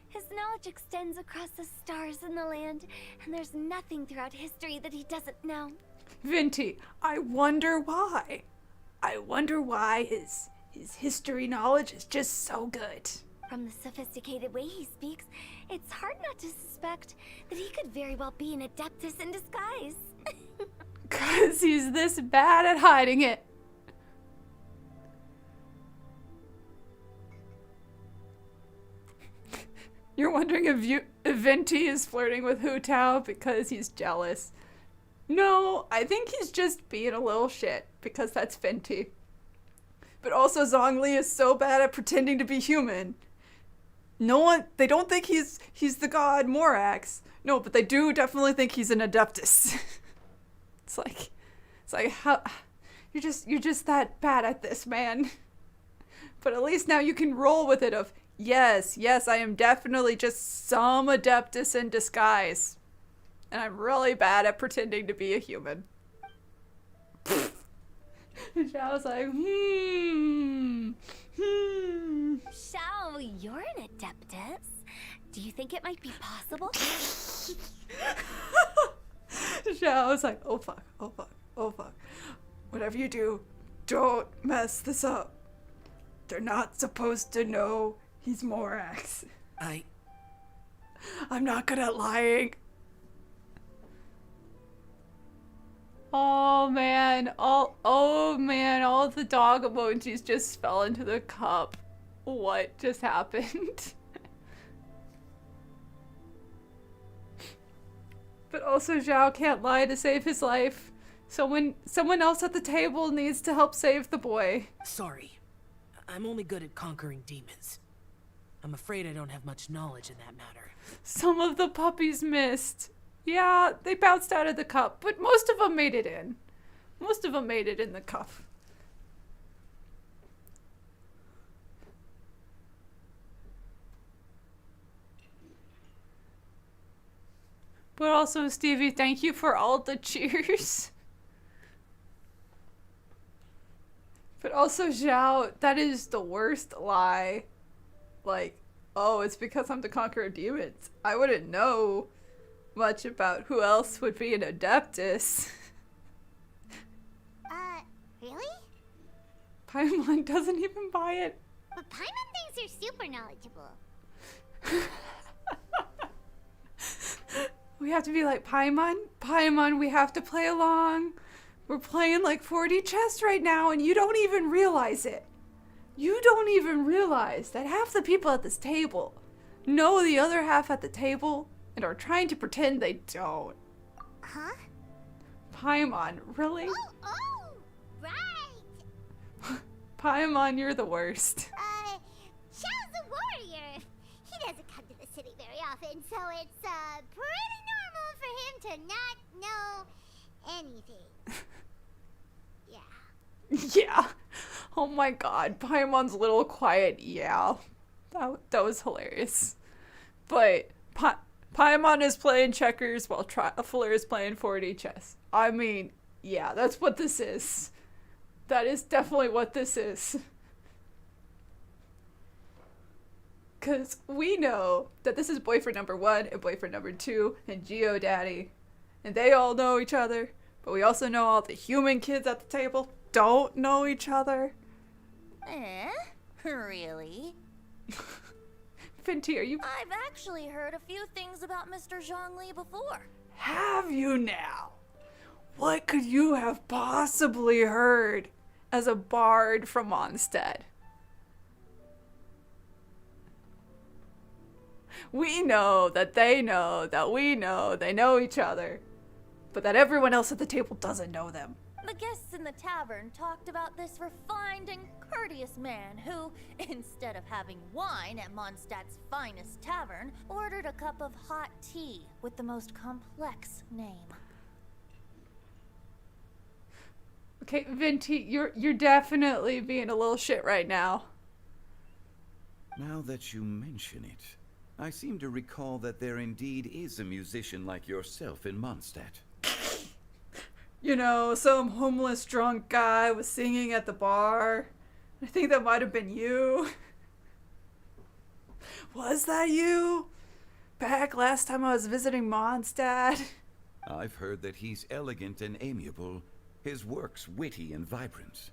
His knowledge extends across the stars and the land, and there's nothing throughout history that he doesn't know. Venti, I wonder why. I wonder why his history knowledge is just so good. From the sophisticated way he speaks, it's hard not to suspect that he could very well be an Adeptus in disguise. 'Cause he's this bad at hiding it. You're wondering if Venti is flirting with Hu Tao because he's jealous. No, I think he's just being a little shit because that's Venti. But also Zhongli is so bad at pretending to be human. They don't think he's the god Morax. No, but they do definitely think he's an Adeptus. It's like how you're just that bad at this, man. But at least now you can roll with it of yes, I am definitely just some Adeptus in disguise. And I'm really bad at pretending to be a human. And Xiao's like, Xiao, you're an Adeptus. Do you think it might be possible? Xiao's like, oh fuck. Whatever you do, don't mess this up. They're not supposed to know he's Morax. I'm not good at lying. Oh man, all of the dog emojis just fell into the cup. What just happened? But also Xiao can't lie to save his life. Someone else at the table needs to help save the boy. Sorry. I'm only good at conquering demons. I'm afraid I don't have much knowledge in that matter. Some of the puppies missed. Yeah, they bounced out of the cup, but most of them made it in. Most of them made it in the cup. But also, Stevie, thank you for all the cheers. But also, Xiao, that is the worst lie. Like, oh, it's because I'm the conqueror of demons. I wouldn't know much about who else would be an Adeptus. Really? Paimon doesn't even buy it. But Paimon thinks you're super knowledgeable. We have to be like, Paimon, we have to play along. We're playing like 4D chess right now and you don't even realize it. You don't even realize that half the people at this table know the other half at the table and are trying to pretend they don't. Huh? Paimon, really? Oh, right! Paimon, you're the worst. Xiao's a warrior. He doesn't come to the city very often, so it's, pretty normal for him to not know anything. Yeah. Oh my god, Paimon's little quiet yeah. That was hilarious. But Paimon is playing checkers while Fleur is playing 4D chess. I mean, yeah, that's what this is. That is definitely what this is. Because we know that this is boyfriend number 1 and boyfriend number 2 and Geodaddy. And they all know each other. But we also know all the human kids at the table don't know each other. Really? Venti, are you... I've actually heard a few things about Mr. Zhongli before. Have you now? What could you have possibly heard as a bard from Mondstadt? We know that they know that we know they know each other, but that everyone else at the table doesn't know them. The guests in the tavern talked about this refined and courteous man who, instead of having wine at Mondstadt's finest tavern, ordered a cup of hot tea with the most complex name. Okay, Venti, you're definitely being a little shit right now. Now that you mention it, I seem to recall that there indeed is a musician like yourself in Mondstadt. You know, some homeless drunk guy was singing at the bar. I think that might have been you. Was that you? back last time I was visiting Mondstadt. I've heard that he's elegant and amiable, his works witty and vibrant.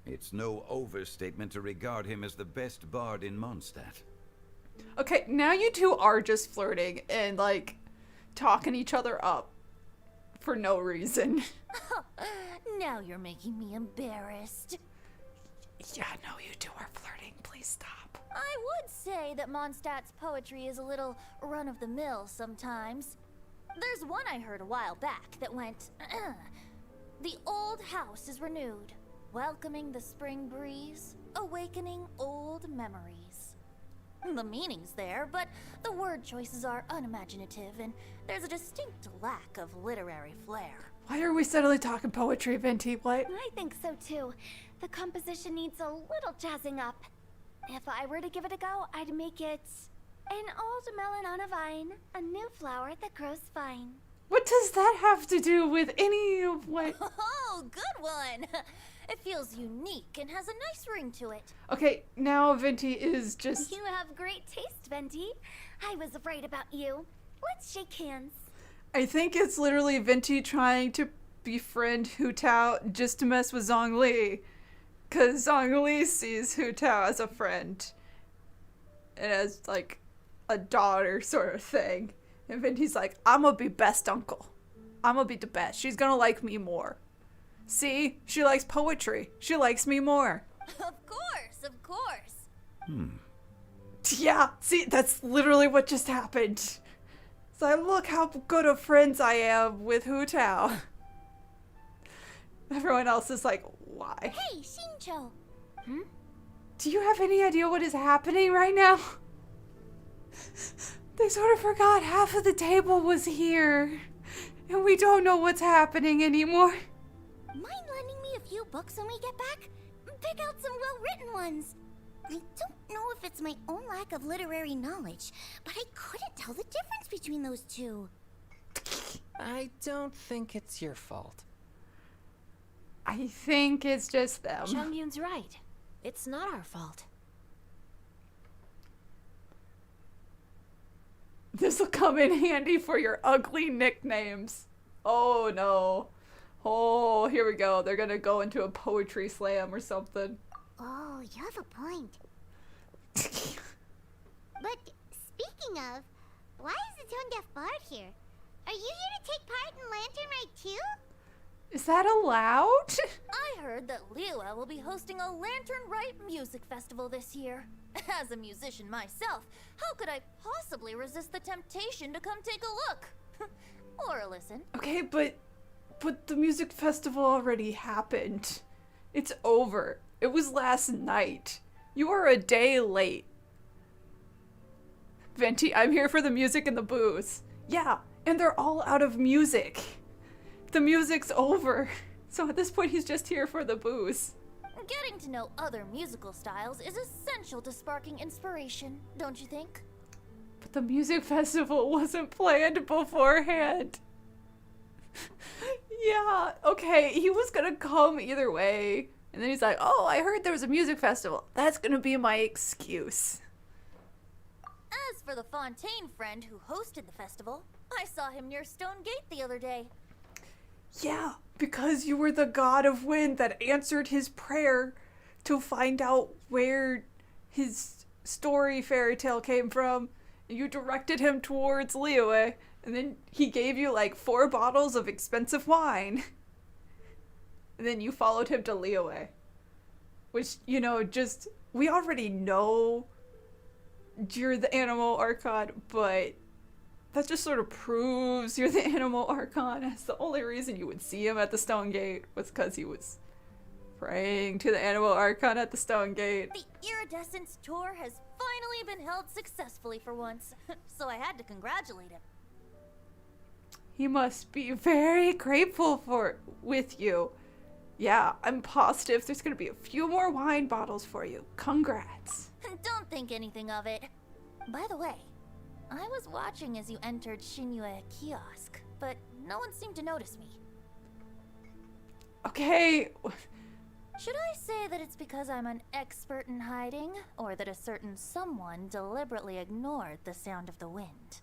It's no overstatement to regard him as the best bard in Mondstadt. Okay, now you two are just flirting and, like, talking each other up for no reason. Now you're making me embarrassed. Yeah, no, you two are flirting. Please stop. I would say that Mondstadt's poetry is a little run-of-the-mill sometimes. There's one I heard a while back that went, "The old house is renewed, welcoming the spring breeze, awakening old memories." The meaning's there, but the word choices are unimaginative, and there's a distinct lack of literary flair. Why are we suddenly talking poetry, Venti? What? I think so too. The composition needs a little jazzing up. If I were to give it a go, I'd make it an old melon on a vine, a new flower that grows fine. What does that have to do with any of what? Oh, good one! It feels unique and has a nice ring to it. Okay, now Venti is just... You have great taste, Venti. I was right about you. Let's shake hands. I think it's literally Venti trying to befriend Hu Tao just to mess with Zhongli. Because Zhongli sees Hu Tao as a friend. And as, like, a daughter sort of thing. And Venti's like, I'm gonna be best uncle. I'm gonna be the best. She's gonna like me more. See? She likes poetry. She likes me more. Of course, of course. Yeah, see, that's literally what just happened. So I look how good of friends I am with Hu Tao. Everyone else is like, why? Hey, Xincho. Do you have any idea what is happening right now? They sort of forgot half of the table was here. And we don't know what's happening anymore. Mind lending me a few books when we get back? Pick out some well-written ones. I don't know if it's my own lack of literary knowledge, but I couldn't tell the difference between those two. I don't think it's your fault. I think it's just them. Chongyun's right. It's not our fault. This'll come in handy for your ugly nicknames. Oh no. Oh, here we go. They're gonna go into a poetry slam or something. Oh, you have a point. But speaking of, why is the tone-deaf bard here? Are you here to take part in Lantern Rite too? Is that allowed? I heard that Liyue will be hosting a Lantern Rite music festival this year. As a musician myself, how could I possibly resist the temptation to come take a look? Or a listen. Okay, but the music festival already happened. It's over. It was last night. You are a day late. Venti, I'm here for the music and the booze. Yeah, and they're all out of music. The music's over. So at this point, he's just here for the booze. Getting to know other musical styles is essential to sparking inspiration, don't you think? But the music festival wasn't planned beforehand. Yeah, okay, he was gonna come either way. And then he's like, oh, I heard there was a music festival. That's gonna be my excuse. As for the Fontaine friend who hosted the festival, I saw him near Stone Gate the other day. Yeah, because you were the god of wind that answered his prayer to find out where his story fairy tale came from. You directed him towards Liyue, and then he gave you like 4 bottles of expensive wine. And then you followed him to Liyue. Which, you know, just, we already know you're the animal archon, but that just sort of proves you're the animal archon. As the only reason you would see him at the Stone Gate was because he was praying to the animal archon at the Stone Gate. The Iridescence tour has finally been held successfully for once, so I had to congratulate him. He must be very grateful with you. Yeah, I'm positive there's gonna be a few more wine bottles for you. Congrats. Don't think anything of it. By the way, I was watching as you entered Shenhe kiosk, but no one seemed to notice me. Okay. Should I say that it's because I'm an expert in hiding, or that a certain someone deliberately ignored the sound of the wind?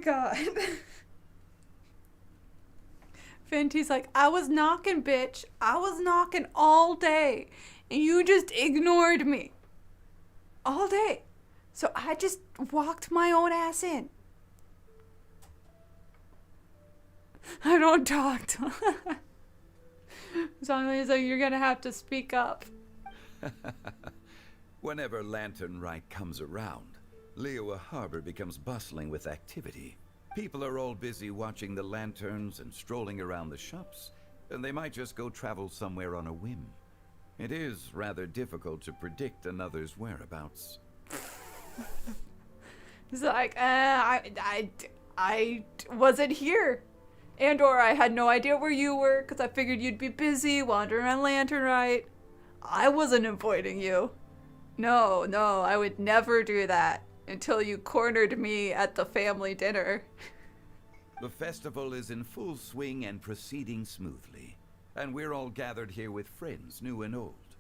god. Venti's like, I was knocking, bitch. I was knocking all day. And you just ignored me. All day. So I just walked my own ass in. I don't talk to Zhongli is like, you're gonna have to speak up. Whenever Lantern Rite comes around, Liyue Harbor becomes bustling with activity. People are all busy watching the lanterns and strolling around the shops, and they might just go travel somewhere on a whim. It is rather difficult to predict another's whereabouts. It's like, I wasn't here. And or I had no idea where you were, because I figured you'd be busy wandering around Lantern Rite. I wasn't avoiding you. No, I would never do that until you cornered me at the family dinner. The festival is in full swing and proceeding smoothly, and we're all gathered here with friends, new and old.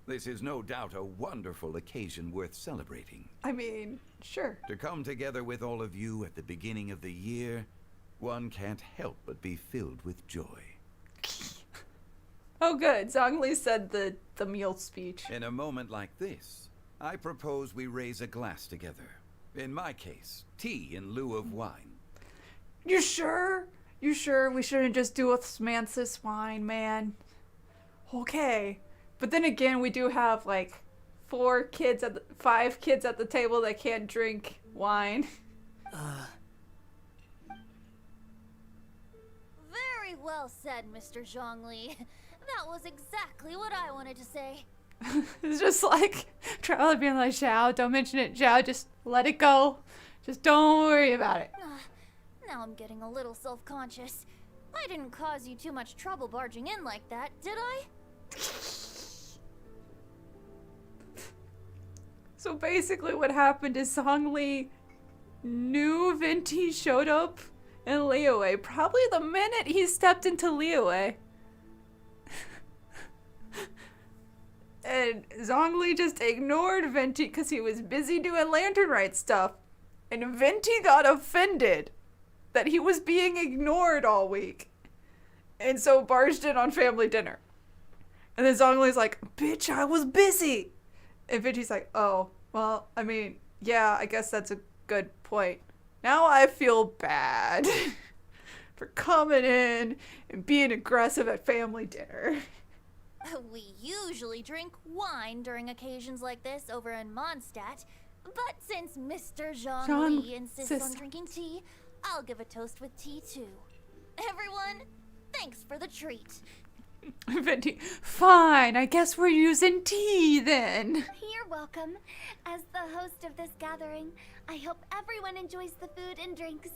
This is no doubt a wonderful occasion worth celebrating. I mean, sure. To come together with all of you at the beginning of the year, one can't help but be filled with joy. Oh good, Zhongli said the meal speech. In a moment like this, I propose we raise a glass together. In my case, tea in lieu of wine. You sure? You sure we shouldn't just do osmanthus wine, man? Okay. But then again, we do have like 5 kids at the table that can't drink wine. Very well said, Mr. Zhongli. That was exactly what I wanted to say. It's just like Trella being like, Xiao, don't mention it. Xiao, just let it go. Just don't worry about it. Now I'm getting a little self-conscious. I didn't cause you too much trouble barging in like that, did I? So basically what happened is Zhongli knew Venti showed up in Liyue probably the minute he stepped into Liyue. And Zhongli just ignored Venti because he was busy doing Lantern Rite stuff. And Venti got offended that he was being ignored all week. And so barged in on family dinner. And then Zhongli's like, bitch, I was busy. And Venti's like, oh, well, I mean, yeah, I guess that's a good point. Now I feel bad for coming in and being aggressive at family dinner. We usually drink wine during occasions like this over in Mondstadt, but since Mr. Zhongli insists on drinking tea, I'll give a toast with tea too. Everyone, thanks for the treat. Venti, fine, I guess we're using tea then. You're welcome. As the host of this gathering, I hope everyone enjoys the food and drinks.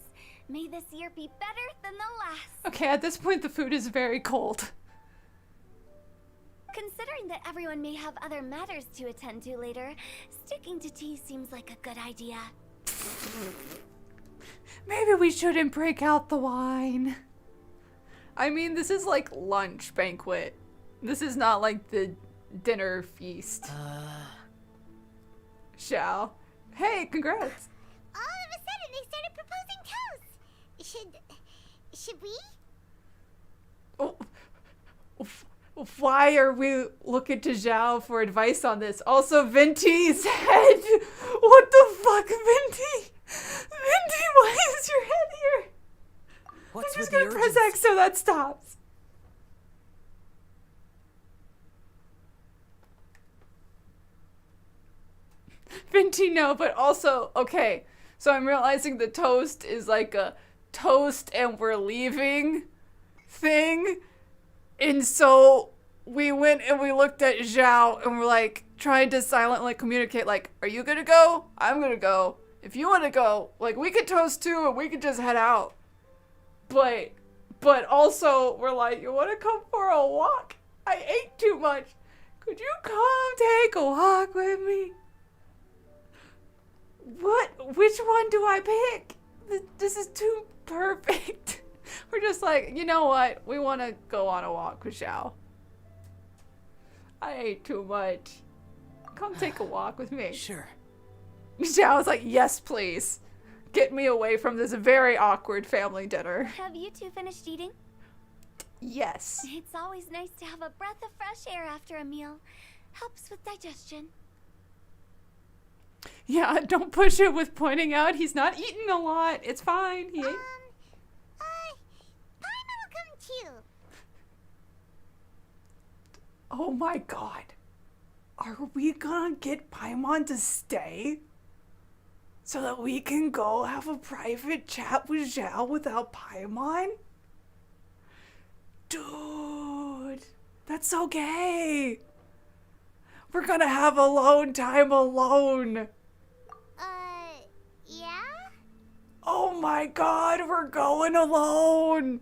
May this year be better than the last. Okay, at this point the food is very cold. Considering that everyone may have other matters to attend to later, sticking to tea seems like a good idea. Maybe we shouldn't break out the wine. I mean, this is like lunch banquet. This is not like the dinner feast. Xiao. Hey, congrats. All of a sudden, they started proposing toasts. Should we? Oh, why are we looking to Xiao for advice on this? Also, Venti's head. What the fuck, Venti? Venti, why is your head here? What's I'm just with gonna the press urgency? X so that stops. Venti, no, but also, okay, so I'm realizing the toast is like a toast and we're leaving thing. And so we went and we looked at Xiao and we're like trying to silently communicate, like, are you gonna go? I'm gonna go. If you wanna go, like, we could toast too and we could just head out. But also we're like, you wanna come for a walk? I ate too much. Could you come take a walk with me? What? Which one do I pick? This is too perfect. We're just like, you know what? We want to go on a walk with Xiao. I ate too much. Come take a walk with me. Sure. Xiao's like, yes, please. get me away from this very awkward family dinner. Have you two finished eating? Yes. It's always nice to have a breath of fresh air after a meal. Helps with digestion. Yeah, don't push it with pointing out he's not eating a lot. It's fine. He ate. Paimon will come too. Oh my god. Are we gonna get Paimon to stay? So that we can go have a private chat with Xiao without Paimon? Dude, that's so gay. We're gonna have alone time alone. Yeah? Oh my god, we're going alone.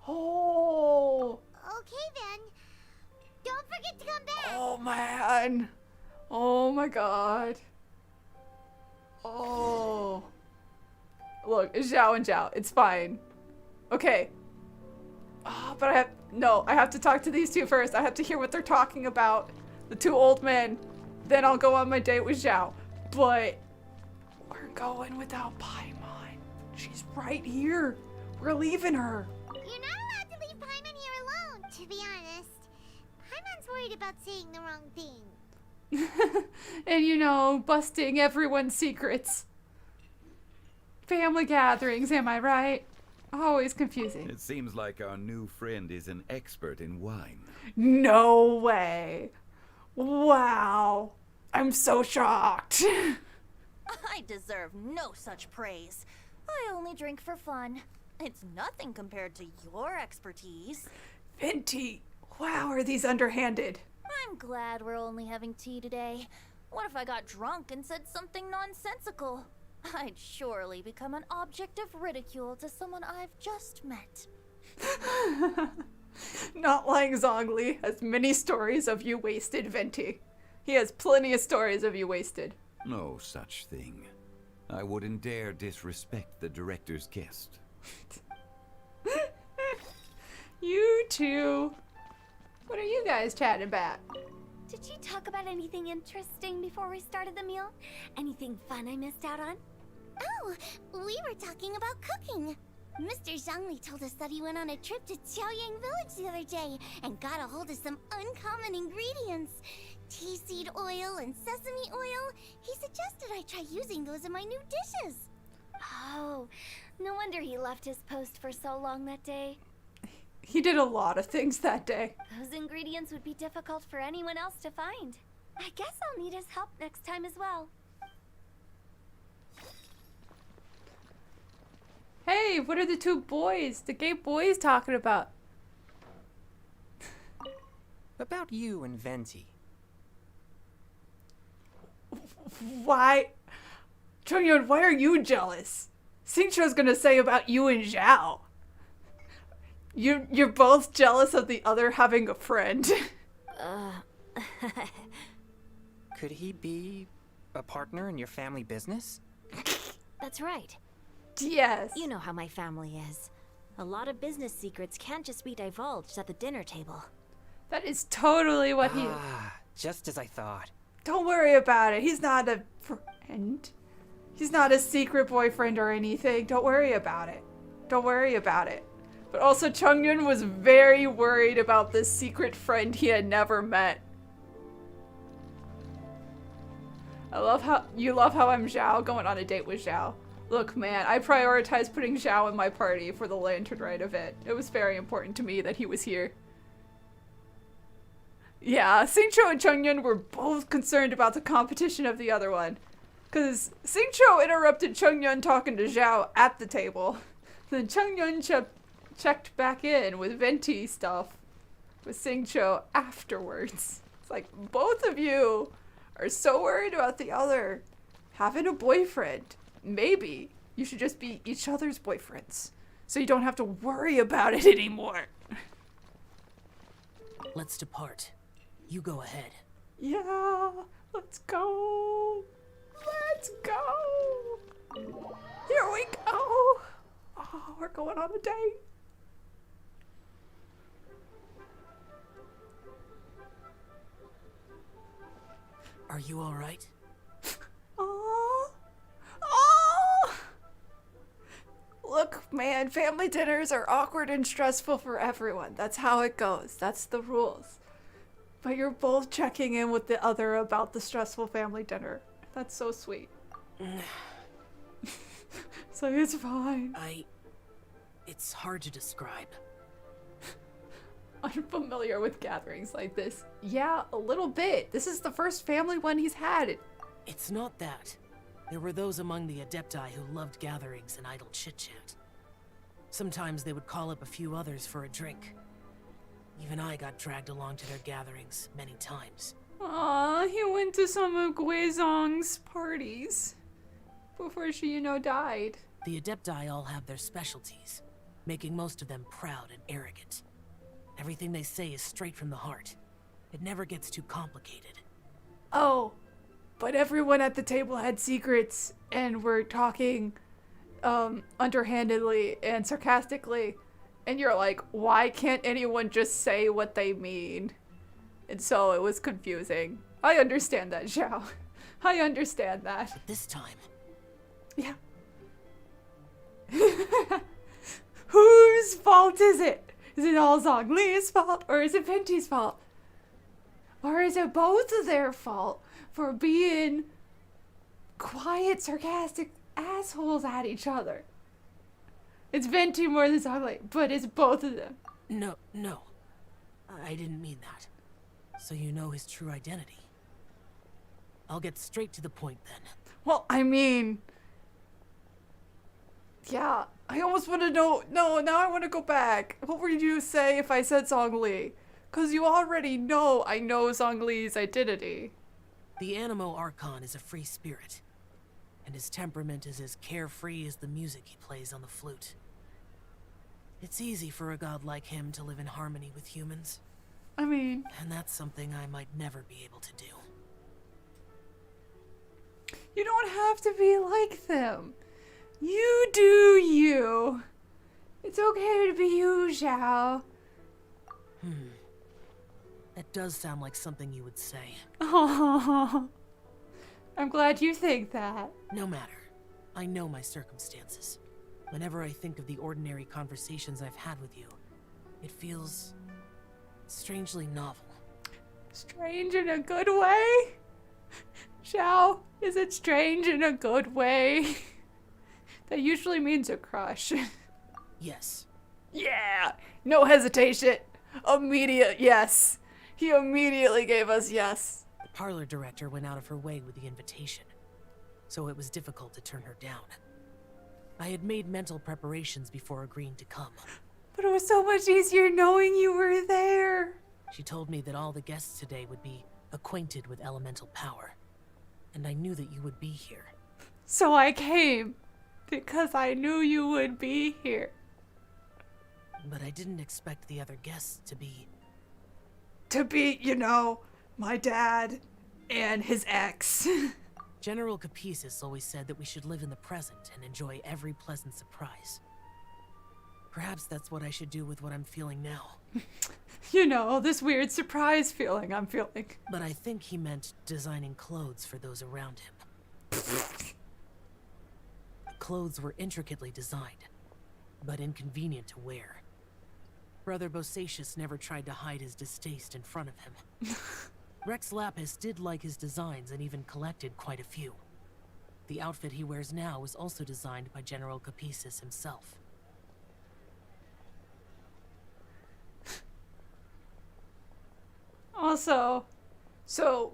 Oh. Okay then. Don't forget to come back. Oh man. Oh my god. Oh. Look, it's Xiao and Zhao. It's fine. Okay. Oh, but I have to talk to these two first. I have to hear what they're talking about. The two old men. Then I'll go on my date with Xiao. But we're going without Paimon. She's right here. We're leaving her. You're not allowed to leave Paimon here alone, to be honest. Paimon's worried about saying the wrong thing. And you know, busting everyone's secrets. Family gatherings, am I right? Always confusing. It seems like our new friend is an expert in wine. No way. Wow. I'm so shocked. I deserve no such praise. I only drink for fun. It's nothing compared to your expertise. Venti, wow, are these underhanded? I'm glad we're only having tea today. What if I got drunk and said something nonsensical? I'd surely become an object of ridicule to someone I've just met. Not lying, Zhongli has many stories of you wasted, Venti. He has plenty of stories of you wasted. No such thing. I wouldn't dare disrespect the director's guest. You two. What are you guys chatting about? Did you talk about anything interesting before we started the meal? Anything fun I missed out on? Oh, we were talking about cooking. Mr. Zhongli told us that he went on a trip to Xiaoyang village the other day and got a hold of some uncommon ingredients. Tea seed oil and sesame oil. He suggested I try using those in my new dishes. Oh, no wonder he left his post for so long that day. He did a lot of things that day. Those ingredients would be difficult for anyone else to find. I guess I'll need his help next time as well. Hey, what are the two boys, the gay boys talking about? About you and Venti. Why? Chongyun, why are you jealous? Xingqiu's gonna say about you and Zhao. You're both jealous of the other having a friend. Could he be a partner in your family business? That's right. Yes. You know how my family is. A lot of business secrets can't just be divulged at the dinner table. That is totally what he... Just as I thought. Don't worry about it. He's not a friend. He's not a secret boyfriend or anything. Don't worry about it. Don't worry about it. But also, Chongyun was very worried about this secret friend he had never met. I love how I'm Xiao going on a date with Xiao. Look, man, I prioritized putting Xiao in my party for the Lantern Rite event. It was very important to me that he was here. Yeah, Xingqiu and Chongyun were both concerned about the competition of the other one. Because Xingqiu interrupted Chongyun talking to Xiao at the table. Then Chongyun checked back in with Venti stuff with Xingqiu afterwards. It's like, both of you are so worried about the other having a boyfriend. Maybe you should just be each other's boyfriends so you don't have to worry about it anymore. Let's depart. You go ahead. Yeah, let's go. Let's go. Here we go. Oh, we're going on a date. Are you all right? Oh. Oh. man, family dinners are awkward and stressful for everyone. That's how it goes. That's the rules. But you're both checking in with the other about the stressful family dinner. That's so sweet. So it's fine. It's hard to describe. Unfamiliar with gatherings like this. Yeah, a little bit. This is the first family one he's had. It's not that. There were those among the Adepti who loved gatherings and idle chit-chat. Sometimes they would call up a few others for a drink. Even I got dragged along to their gatherings many times. Aw, he went to some of Guizhong's parties before she, died. The Adepti all have their specialties, making most of them proud and arrogant. Everything they say is straight from the heart. It never gets too complicated. Oh, but everyone at the table had secrets and were talking underhandedly and sarcastically. And you're like, why can't anyone just say what they mean? And so it was confusing. I understand that, Xiao. I understand that. But this time... Yeah. Whose fault is it? Is it all Zhongli's fault, or is it Venti's fault? Or is it both of their fault for being quiet, sarcastic assholes at each other? It's Venti more than Zhongli, but it's both of them. No. I didn't mean that. So you know his true identity. I'll get straight to the point then. Well, I mean... Yeah, I almost want to know... No, now I want to go back. What would you say if I said Zhongli? Because you already know I know Zhongli's identity. The Animo Archon is a free spirit. And his temperament is as carefree as the music he plays on the flute. It's easy for a god like him to live in harmony with humans. I mean... And that's something I might never be able to do. You don't have to be like them. You do you. It's okay to be you, Xiao. That does sound like something you would say. Oh, I'm glad you think that. No matter. I know my circumstances. Whenever I think of the ordinary conversations I've had with you, it feels strangely novel. Strange in a good way? Xiao, is it strange in a good way? That usually means a crush. Yes. Yeah! No hesitation. Immediate yes. He immediately gave us yes. The parlor director went out of her way with the invitation, so it was difficult to turn her down. I had made mental preparations before agreeing to come. But it was so much easier knowing you were there. She told me that all the guests today would be acquainted with elemental power, and I knew that you would be here. So I came, because I knew you would be here. But I didn't expect the other guests to be... my dad and his ex. General Capices always said that we should live in the present and enjoy every pleasant surprise. Perhaps that's what I should do with what I'm feeling now. This weird surprise feeling I'm feeling. But I think he meant designing clothes for those around him. The clothes were intricately designed, but inconvenient to wear. Brother Bosacius never tried to hide his distaste in front of him. Rex Lapis did like his designs and even collected quite a few. The outfit he wears now was also designed by General Capices himself. Also,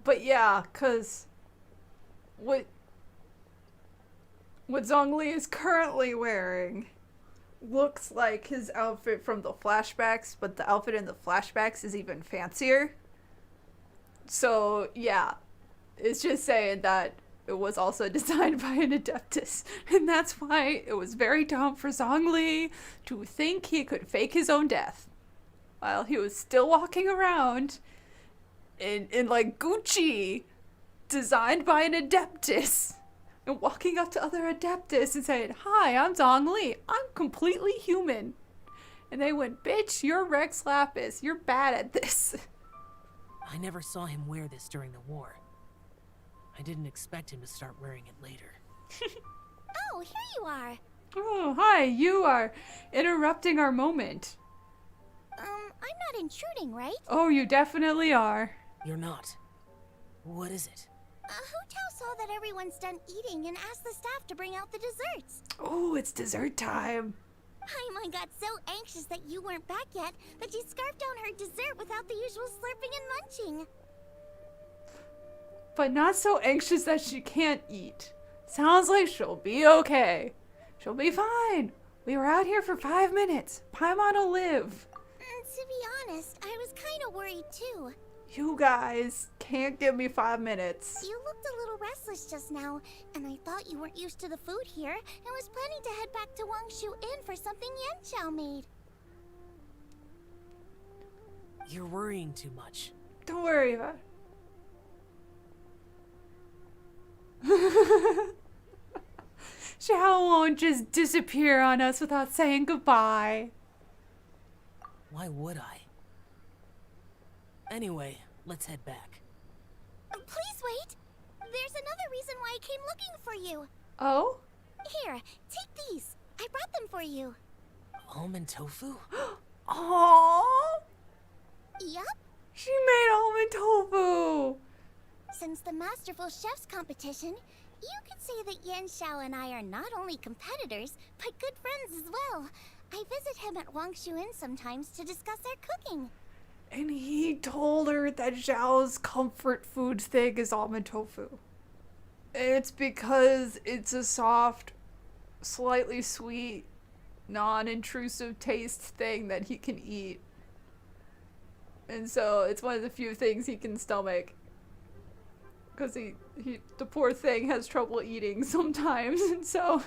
but yeah, cause what Zhongli is currently wearing looks like his outfit from the flashbacks, but the outfit in the flashbacks is even fancier. So yeah, it's just saying that it was also designed by an Adeptus, and that's why it was very dumb for Zhongli to think he could fake his own death while he was still walking around in like Gucci, designed by an Adeptus, and walking up to other Adeptus and saying, "Hi, I'm Zhongli. I'm completely human." And they went, "Bitch, you're Rex Lapis. You're bad at this." I never saw him wear this during the war. I didn't expect him to start wearing it later. Oh, here you are. Oh, hi. You are interrupting our moment. I'm not intruding, right? Oh, you definitely are. You're not. What is it? Hu Tao saw that everyone's done eating and asked the staff to bring out the desserts. Oh, it's dessert time. Paimon got so anxious that you weren't back yet that she scarfed down her dessert without the usual slurping and munching. But not so anxious that she can't eat. Sounds like she'll be okay. She'll be fine. We were out here for 5 minutes. Paimon will live. To be honest, I was kind of worried too. You guys can't give me 5 minutes. You looked a little restless just now, and I thought you weren't used to the food here and was planning to head back to Wangshu Inn for something Yanxiao made. You're worrying too much. Don't worry about it. Xiao won't just disappear on us without saying goodbye. Why would I? Anyway, let's head back. Please wait. There's another reason why I came looking for you. Oh? Here, take these. I brought them for you. Almond tofu? Aww. Yup. She made almond tofu. Since the Masterful Chef's competition, you could say that Yanxiao and I are not only competitors, but good friends as well. I visit him at Wangshu Inn sometimes to discuss our cooking. And he told her that Zhao's comfort food thing is almond tofu. It's because it's a soft, slightly sweet, non-intrusive taste thing that he can eat. And so it's one of the few things he can stomach. Because the poor thing has trouble eating sometimes. And so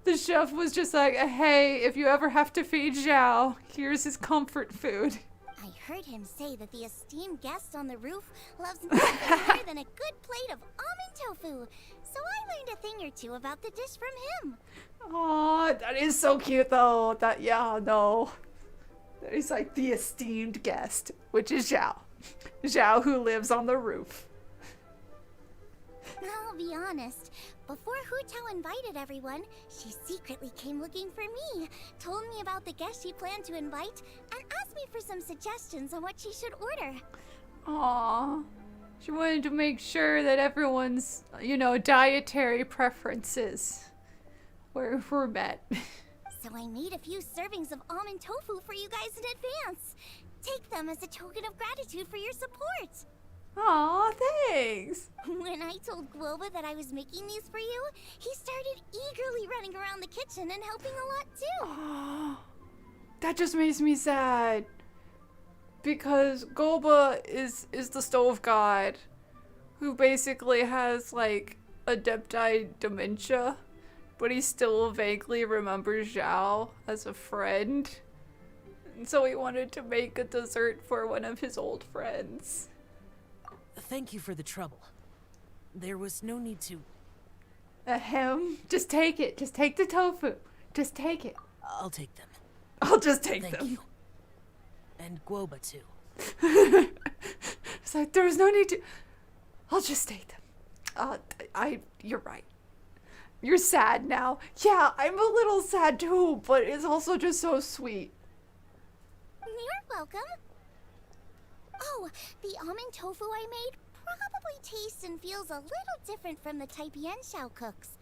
the chef was just like, hey, if you ever have to feed Zhao, here's his comfort food. I heard him say that the esteemed guest on the roof loves nothing more than a good plate of almond tofu. So I learned a thing or two about the dish from him. Aw, that is so cute though. He's like the esteemed guest, which is Zhao. Zhao who lives on the roof. I'll be honest. Before Hu Tao invited everyone, she secretly came looking for me, told me about the guests she planned to invite, and asked me for some suggestions on what she should order. Aww. She wanted to make sure that everyone's, dietary preferences were met. So I made a few servings of almond tofu for you guys in advance. Take them as a token of gratitude for your support. Aw, thanks. When I told Guoba that I was making these for you, he started eagerly running around the kitchen and helping a lot too. Oh, that just makes me sad. Because Goba is the stove god who basically has like adepti dementia, but he still vaguely remembers Zhao as a friend. And so he wanted to make a dessert for one of his old friends. Thank you for the trouble. There was no need to... Ahem. Just take it. Just take the tofu. Just take it. I'll take them. I'll just take them. Thank you. And Guoba too. It's like, there's no need to... I'll just take them. You're right. You're sad now. Yeah, I'm a little sad too, but it's also just so sweet. You're welcome. Oh, the almond tofu I made probably tastes and feels a little different from the type Yanxiao cooks.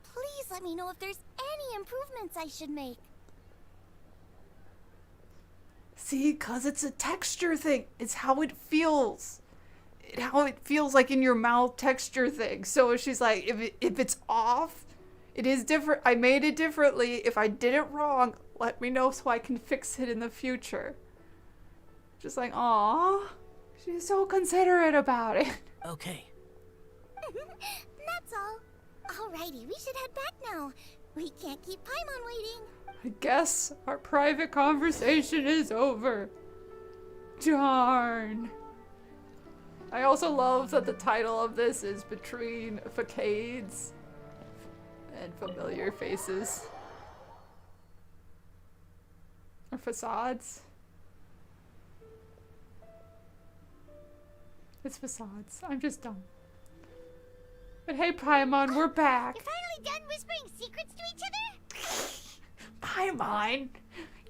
Please let me know if there's any improvements I should make. See, 'cause it's a texture thing. It's how it feels. How it feels like in your mouth texture thing. So she's like, if it's off, it is different. I made it differently. If I did it wrong, let me know so I can fix it in the future. Just like, aw, she's so considerate about it. Okay. That's all. Alrighty, we should head back now. We can't keep Paimon waiting. I guess our private conversation is over. Darn. I also love that the title of this is Between Facades and Familiar Faces. Or Facades. It's facades. I'm just dumb. But hey, Paimon, we're back. You're finally done whispering secrets to each other? Paimon,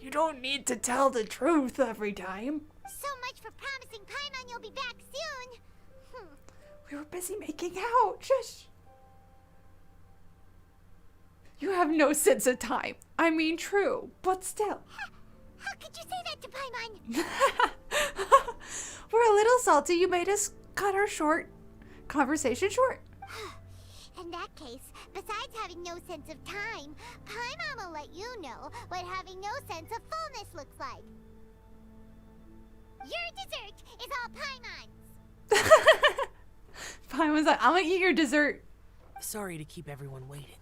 you don't need to tell the truth every time. So much for promising Paimon you'll be back soon. We were busy making out. Shush. You have no sense of time. I mean, true, but still. How could you say that to Paimon? We're a little salty. You made us cut our conversation short. In that case, besides having no sense of time, Paimon will let you know what having no sense of fullness looks like. Your dessert is all Paimon's. Paimon's like, I'm gonna eat your dessert. Sorry to keep everyone waiting.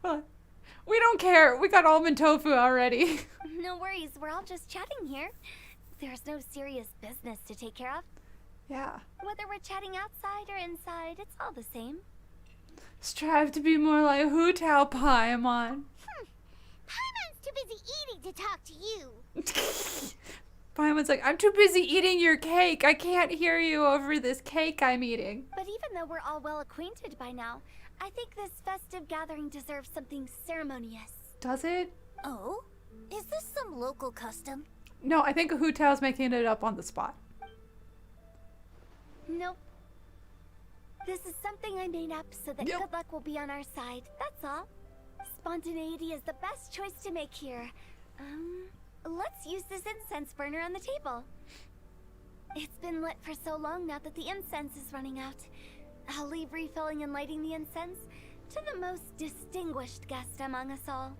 Well, we don't care. We got almond tofu already. No worries, we're all just chatting here. There's no serious business to take care of. Yeah. Whether we're chatting outside or inside, it's all the same. Strive to be more like Hu Tao, Paimon. Paimon's too busy eating to talk to you. Paimon's like, I'm too busy eating your cake. I can't hear you over this cake I'm eating. But even though we're all well acquainted by now, I think this festive gathering deserves something ceremonious. Does it? Oh? Is this some local custom? No, I think Hu Tao's making it up on the spot. Nope. This is something I made up so that good luck will be on our side. That's all. Spontaneity is the best choice to make here. Let's use this incense burner on the table. It's been lit for so long now that the incense is running out. I'll leave refilling and lighting the incense to the most distinguished guest among us all.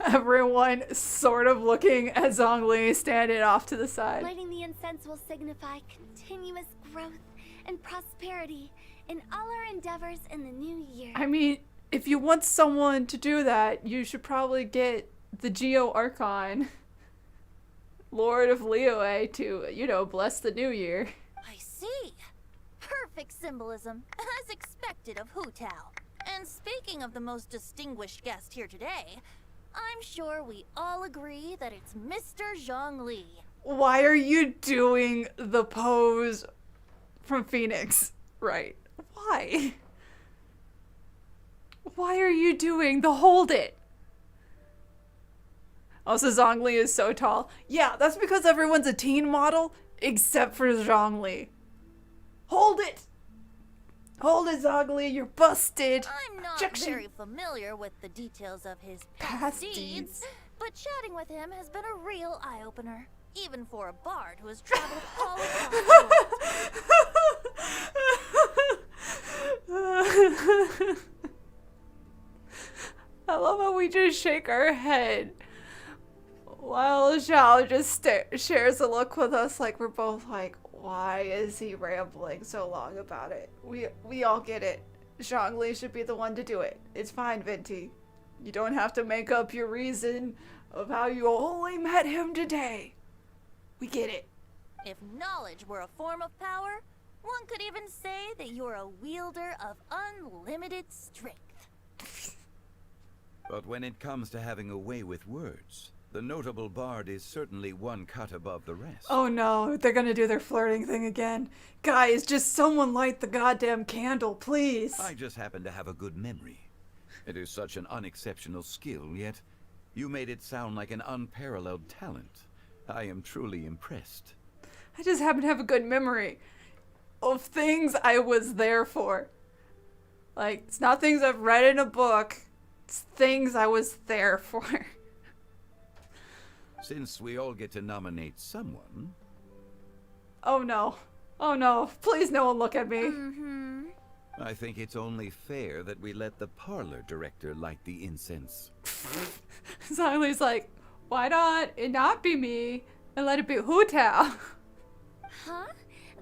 Everyone sort of looking at Zhongli standing off to the side. Lighting the incense will signify continuous growth and prosperity in all our endeavors in the new year. I mean, if you want someone to do that, you should probably get the Geo Archon, Lord of Looore, to, bless the new year. I see. Perfect symbolism, as expected of Hu Tao. And speaking of the most distinguished guest here today, I'm sure we all agree that it's Mr. Zhongli. Why are you doing the pose from Phoenix? Right. Why? Why are you doing the hold it? Also, Zhongli is so tall. Yeah, that's because everyone's a teen model, except for Zhongli. Hold it! Hold it, Zhongli, you're busted! I'm not very familiar with the details of his past deeds, but chatting with him has been a real eye-opener. Even for a bard who has traveled all across the world. I love how we just shake our head while Xiao just shares a look with us, like we're both like, why is he rambling so long about it? We all get it. Zhongli should be the one to do it. It's fine, Venti. You don't have to make up your reason of how you only met him today. We get it. If knowledge were a form of power, one could even say that you're a wielder of unlimited strength. But when it comes to having a way with words, the notable bard is certainly one cut above the rest. Oh no, they're gonna do their flirting thing again. Guys, just someone light the goddamn candle, please. I just happen to have a good memory. It is such an unexceptional skill, yet you made it sound like an unparalleled talent. I am truly impressed. I just happen to have a good memory of things I was there for. Like, it's not things I've read in a book. It's things I was there for. Since we all get to nominate someone... Oh no. Oh no. Please no one look at me. I think it's only fair that we let the parlor director light the incense. Zhongli's like, why not it not be me and let it be Hu Tao? Huh?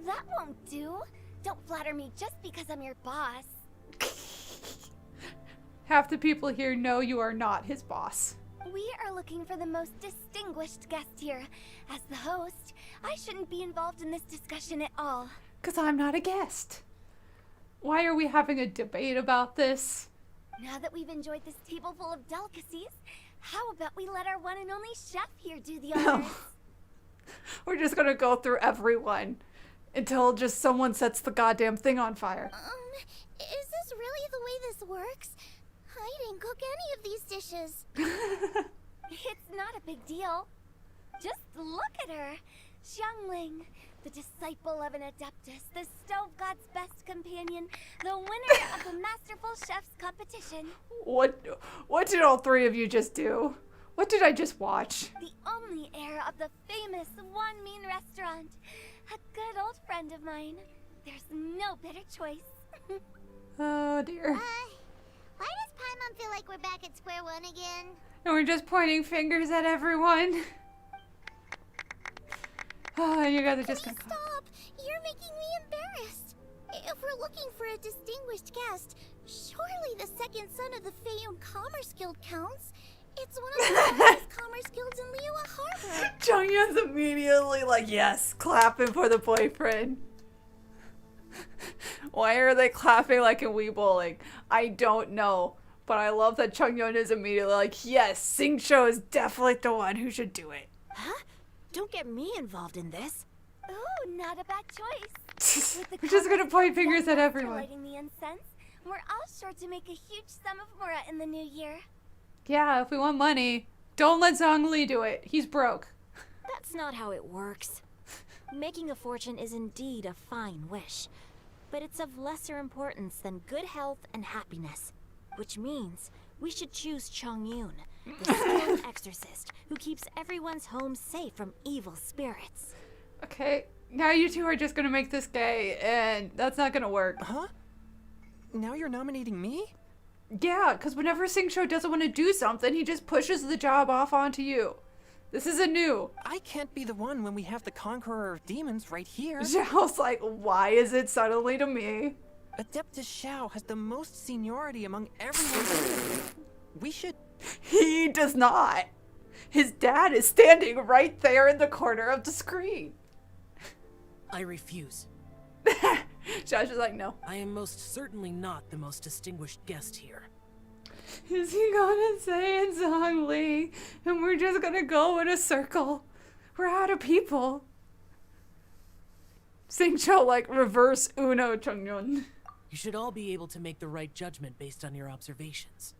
That won't do. Don't flatter me just because I'm your boss. Half the people here know you are not his boss. We are looking for the most distinguished guest here. As the host, I shouldn't be involved in this discussion at all. 'Cause I'm not a guest. Why are we having a debate about this? Now that we've enjoyed this table full of delicacies, how about we let our one and only chef here do the honors? We're just gonna go through everyone until just someone sets the goddamn thing on fire. Is this really the way this works? I didn't cook any of these dishes. It's not a big deal. Just look at her. Zhongli, the disciple of an Adeptus, the stove god's best companion, the winner of the Masterful Chef's competition. What did all three of you just do? What did I just watch? The only heir of the famous One Mean restaurant. A good old friend of mine. There's no better choice. Oh dear. Why does Paimon feel like we're back at square one again? And we're just pointing fingers at everyone. Oh, you guys are just gonna Stop! You're making me embarrassed. If we're looking for a distinguished guest, surely the second son of the Feiyun Commerce Guild counts. It's one of the oldest commerce guilds in Liyue Harbor. Chongyun's immediately like, yes, clapping for the boyfriend. Why are they clapping like in Wii Bowling? I don't know. But I love that Chongyun is immediately like, yes, Xingqiu is definitely the one who should do it. Huh? Don't get me involved in this. Oh, not a bad choice. We're just gonna point fingers at everyone. Lighting the incense, we're all sure to make a huge sum of mora in the new year. Yeah, if we want money, don't let Zhongli do it. He's broke. That's not how it works. Making a fortune is indeed a fine wish, but it's of lesser importance than good health and happiness, which means we should choose Chongyun, the skilled exorcist who keeps everyone's home safe from evil spirits. Okay, now you two are just gonna make this gay, and that's not gonna work. Huh? Now you're nominating me? Yeah, because whenever Xingqiu doesn't want to do something, he just pushes the job off onto you. This isn't new. I can't be the one when we have the Conqueror of Demons right here. Xiao's like, why is it suddenly to me? Adeptus Xiao has the most seniority among everyone. We should... He does not. His dad is standing right there in the corner of the screen. I refuse. Xiao's just like, no. I am most certainly not the most distinguished guest here. Is he gonna say it's Zhongli? And we're just gonna go in a circle. We're out of people. Xingqiu like reverse Uno Chongyun. You should all be able to make the right judgment based on your observations.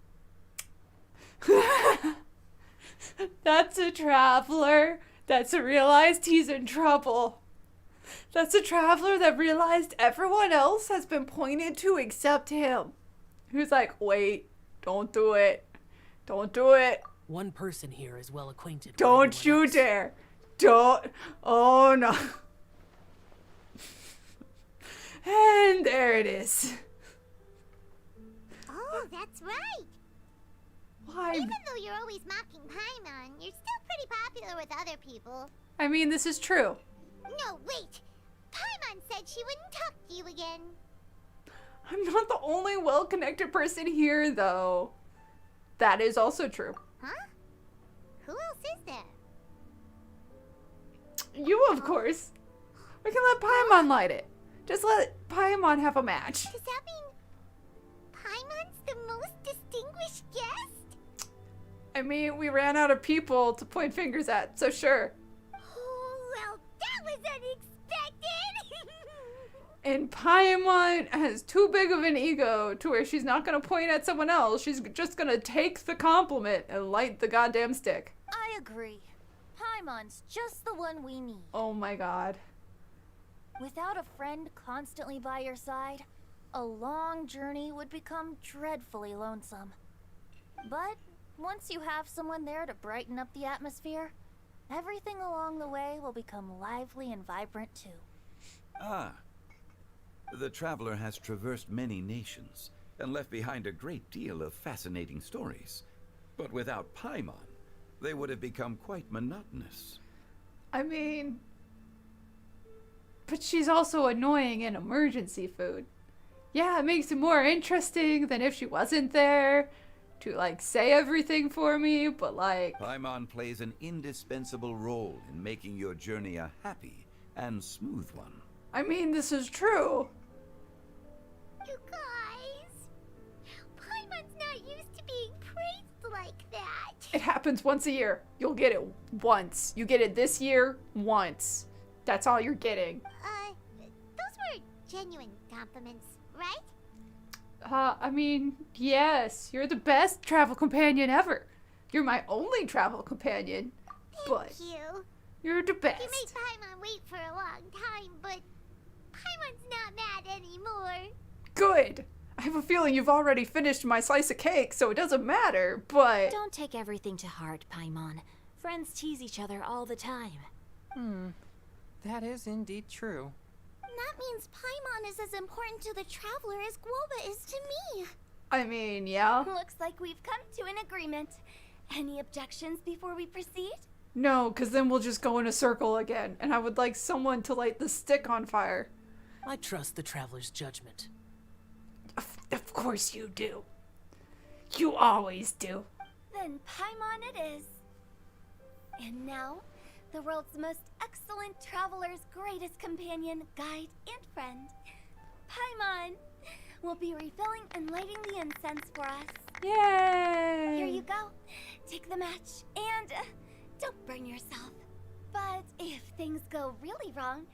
That's a traveler that's realized he's in trouble. That's a traveler that realized everyone else has been pointed to except him. Who's like, wait, don't do it. Don't do it. One person here is well acquainted with Don't you else. dare. Don't. Oh no. And there it is. Oh, that's right. Why? Even though you're always mocking Paimon, you're still pretty popular with other people. I mean, this is true. No, wait. Paimon said she wouldn't talk to you again. I'm not the only well-connected person here, though. That is also true. Huh? Who else is there? You, of course. We can let Paimon light it. Just let Paimon have a match. Does that mean Paimon's the most distinguished guest? I mean, we ran out of people to point fingers at, so sure. Oh, well, that was unexpected. And Paimon has too big of an ego to where she's not going to point at someone else. She's just going to take the compliment and light the goddamn stick. I agree. Paimon's just the one we need. Oh my god. Without a friend constantly by your side, a long journey would become dreadfully lonesome. But once you have someone there to brighten up the atmosphere, everything along the way will become lively and vibrant too. Ah. The traveler has traversed many nations and left behind a great deal of fascinating stories. But without Paimon, they would have become quite monotonous. I mean... But she's also annoying and emergency food. Yeah, it makes it more interesting than if she wasn't there to, like, say everything for me, but, like... Paimon plays an indispensable role in making your journey a happy and smooth one. I mean, this is true. You guys, Paimon's not used to being praised like that. It happens once a year. You'll get it once. You get it this year, once. That's all you're getting. Those were genuine compliments, right? I mean, yes, you're the best travel companion ever. You're my only travel companion. But Thank you. You're the best. You made Paimon wait for a long time, but Paimon's not mad anymore. Good. I have a feeling you've already finished my slice of cake, so it doesn't matter, but... Don't take everything to heart, Paimon. Friends tease each other all the time. That is indeed true. That means Paimon is as important to the traveler as Guoba is to me. I mean, yeah. Looks like we've come to an agreement. Any objections before we proceed? No, because then we'll just go in a circle again, and I would like someone to light the stick on fire. I trust the traveler's judgment. Of course you do. You always do. Then Paimon it is. And now, the world's most excellent traveler's greatest companion, guide, and friend, Paimon, will be refilling and lighting the incense for us. Yay! Here you go. Take the match, and don't burn yourself. But if things go really wrong,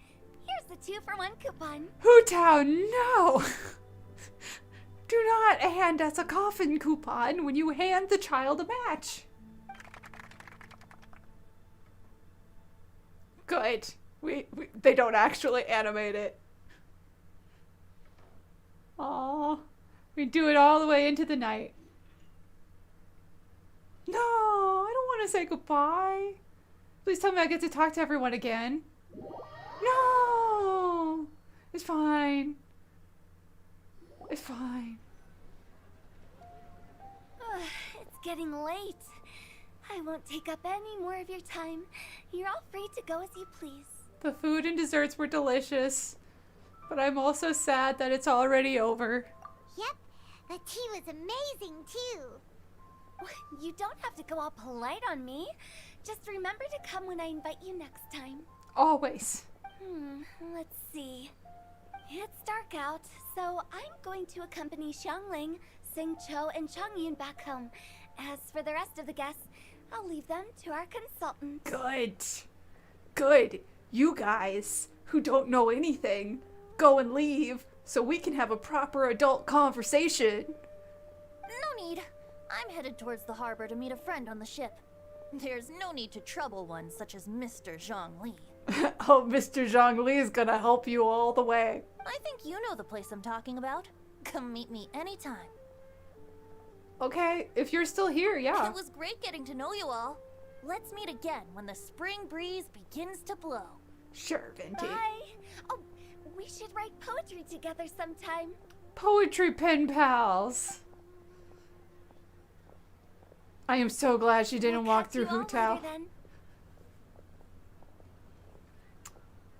here's the 2-for-1 coupon. Hu Tao, no! Do not hand us a coffin coupon when you hand the child a match. Good. They don't actually animate it. Aww. We do it all the way into the night. No, I don't want to say goodbye. Please tell me I get to talk to everyone again. No! It's fine. It's fine. It's getting late. I won't take up any more of your time. You're all free to go as you please. The food and desserts were delicious, but I'm also sad that it's already over. Yep, the tea was amazing too. You don't have to go all polite on me. Just remember to come when I invite you next time. Always. Let's see. It's dark out, so I'm going to accompany Xiangling, Xingqiu, and Chongyun back home. As for the rest of the guests, I'll leave them to our consultant. Good. Good. You guys, who don't know anything, go and leave so we can have a proper adult conversation. No need. I'm headed towards the harbor to meet a friend on the ship. There's no need to trouble one such as Mr. Zhongli. Oh, Mr. Zhongli is gonna help you all the way. I think you know the place I'm talking about. Come meet me anytime. Okay, if you're still here, yeah. It was great getting to know you all. Let's meet again when the spring breeze begins to blow. Sure, Venti. Bye. Oh, we should write poetry together sometime. Poetry pen pals. I am so glad she didn't walk through Hu Tao.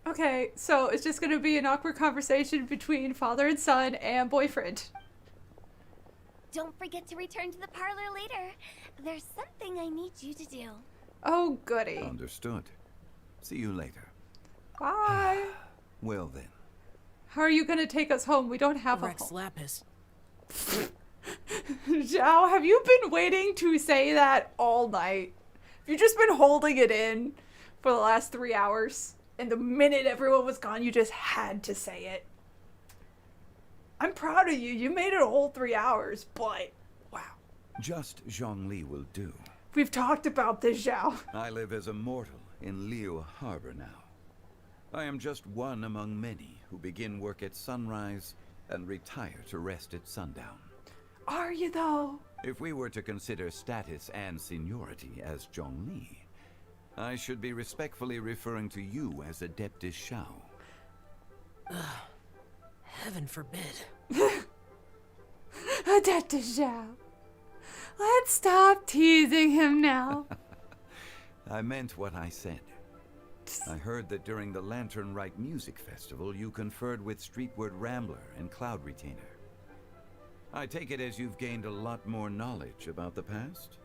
Okay, so it's just gonna be an awkward conversation between father and son and boyfriend. Don't forget to return to the parlor later. There's something I need you to do. Oh, goody. Understood. See you later. Bye. Well then. How are you gonna take us home? We don't have Rex a home. Lapis. Zhao, have you been waiting to say that all night? Have you just been holding it in for the last 3 hours? And the minute everyone was gone, you just had to say it. I'm proud of you. You made it a whole 3 hours, but wow. Just Zhongli will do. We've talked about this, Xiao. I live as a mortal in Liu Harbor now. I am just one among many who begin work at sunrise and retire to rest at sundown. Are you, though? If we were to consider status and seniority as Zhongli, I should be respectfully referring to you as Adeptus Xiao. Heaven forbid. Adeptus Xiao. Let's stop teasing him now. I meant what I said. I heard that during the Lantern Rite music festival, you conferred with Streetward Rambler and Cloud Retainer. I take it as you've gained a lot more knowledge about the past?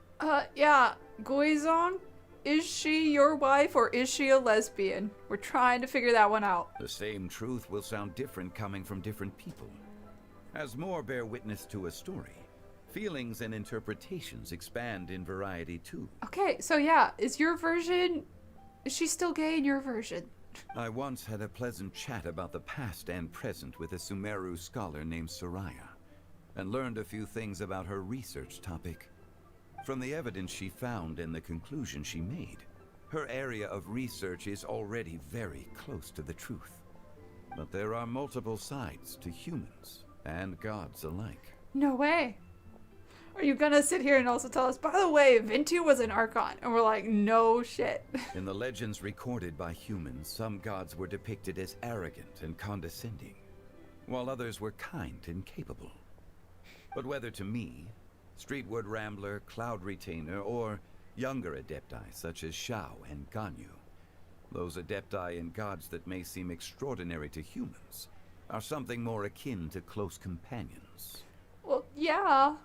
Yeah. Guizhong? Is she your wife or is she a lesbian? We're trying to figure that one out. The same truth will sound different coming from different people. As more bear witness to a story, feelings and interpretations expand in variety too. Okay, so yeah, is your version... Is she still gay in your version? I once had a pleasant chat about the past and present with a Sumeru scholar named Soraya. and learned a few things about her research topic. From the evidence she found and the conclusion she made, her area of research is already very close to the truth. But there are multiple sides to humans and gods alike. No way. Are you gonna sit here and also tell us, by the way, Venti was an Archon? And we're like, no shit. In the legends recorded by humans, some gods were depicted as arrogant and condescending, while others were kind and capable. But whether to me, Streetwood Rambler, Cloud Retainer, or younger Adepti such as Xiao and Ganyu, those Adepti and gods that may seem extraordinary to humans are something more akin to close companions. Well, yeah.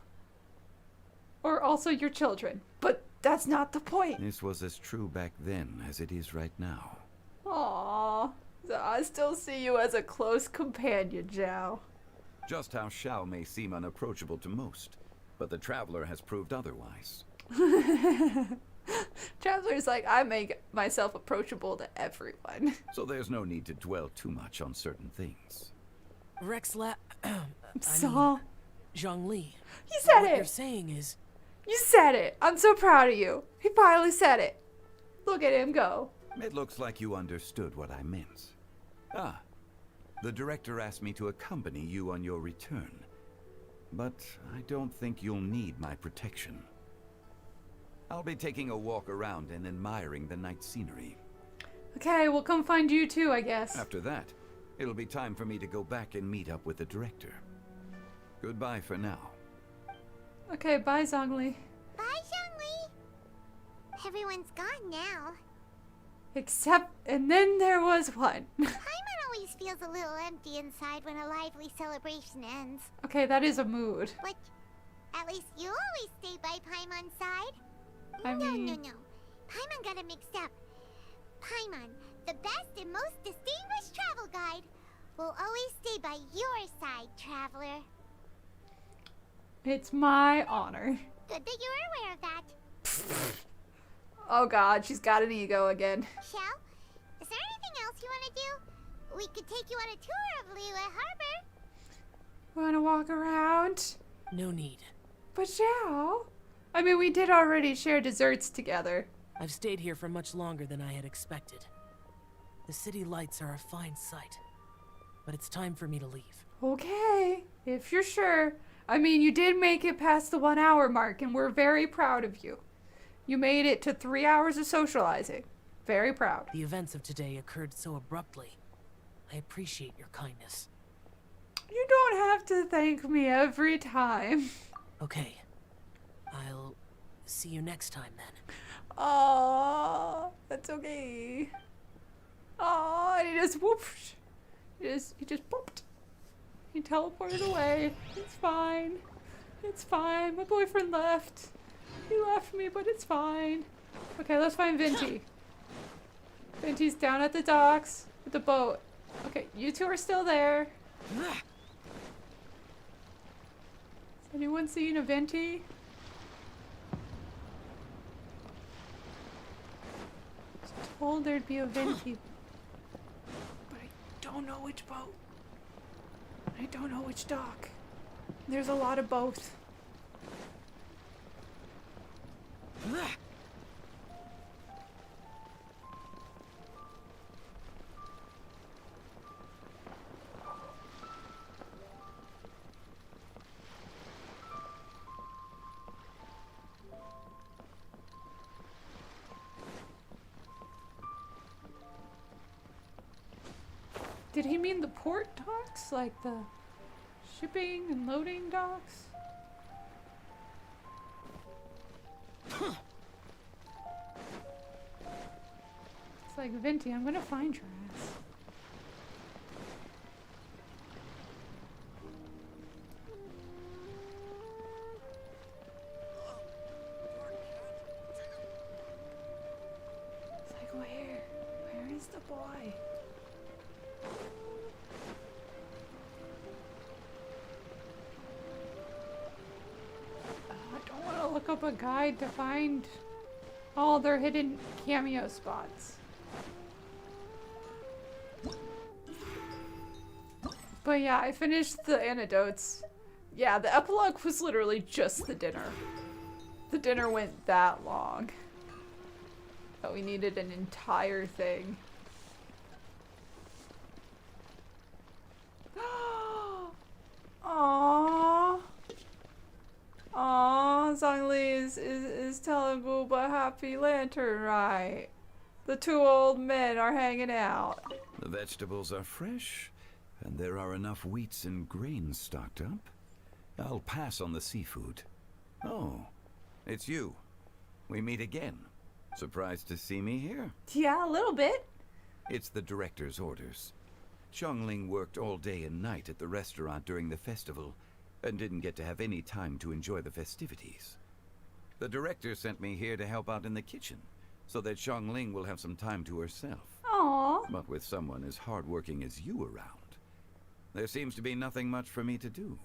Or also your children. But that's not the point. This was as true back then as it is right now. Aww. So I still see you as a close companion, Zhao. Just how Xiao may seem unapproachable to most, but the Traveler has proved otherwise. Traveler's like, I make myself approachable to everyone. So there's no need to dwell too much on certain things. Zhongli. You said what it! you're saying is... You said it! I'm so proud of you. He finally said it. Look at him go. It looks like you understood what I meant. Ah, the director asked me to accompany you on your return. But I don't think you'll need my protection. I'll be taking a walk around and admiring the night scenery. Okay, we'll come find you too, I guess. After that, it'll be time for me to go back and meet up with the director. Goodbye for now. Okay, bye, Zhongli. Bye, Zhongli. Everyone's gone now. Except, and then there was one. Paimon always feels a little empty inside when a lively celebration ends. Okay, that is a mood. But at least you always stay by Paimon's side. I mean... No. Paimon got it mixed up. Paimon, the best and most distinguished travel guide, will always stay by your side, traveler. It's my honor. Good that you're aware of that. Oh god, she's got an ego again. Xiao, is there anything else you want to do? We could take you on a tour of Liyue Harbor. Wanna walk around? No need. But Xiao, I mean, we did already share desserts together. I've stayed here for much longer than I had expected. The city lights are a fine sight, but it's time for me to leave. Okay, if you're sure. I mean, you did make it past the 1 hour mark, and we're very proud of you. You made it to 3 hours of socializing. Very proud. The events of today occurred so abruptly. I appreciate your kindness. You don't have to thank me every time. Okay. I'll see you next time then. Aww, that's okay. Aww, and he just whooped. He just popped. He teleported away. It's fine. It's fine. My boyfriend left. He left me, but it's fine. Okay, let's find Venti. Venti's down at the docks with the boat. Okay, you two are still there. Has anyone seen a Venti? I was told there'd be a Venti, but I don't know which boat. I don't know which dock. There's a lot of both. Did he mean the port docks? Like the shipping and loading docks? It's like, Venti, I'm gonna find your ass. It's like, where is the boy? I don't want to look up a guide to find all their hidden cameo spots. But yeah, I finished the antidotes Yeah, the epilogue was literally just the dinner. The dinner went that long. But we needed an entire thing. Aww. Aww, Zhongli is telling Booba happy Lantern Rite. The two old men are hanging out. The vegetables are fresh, and there are enough wheats and grains stocked up. I'll pass on the seafood. Oh, it's you. We meet again. Surprised to see me here? Yeah, a little bit. It's the director's orders. Xiangling worked all day and night at the restaurant during the festival, and didn't get to have any time to enjoy the festivities. The director sent me here to help out in the kitchen, so that Xiangling will have some time to herself. Aww. But with someone as hardworking as you around, there seems to be nothing much for me to do.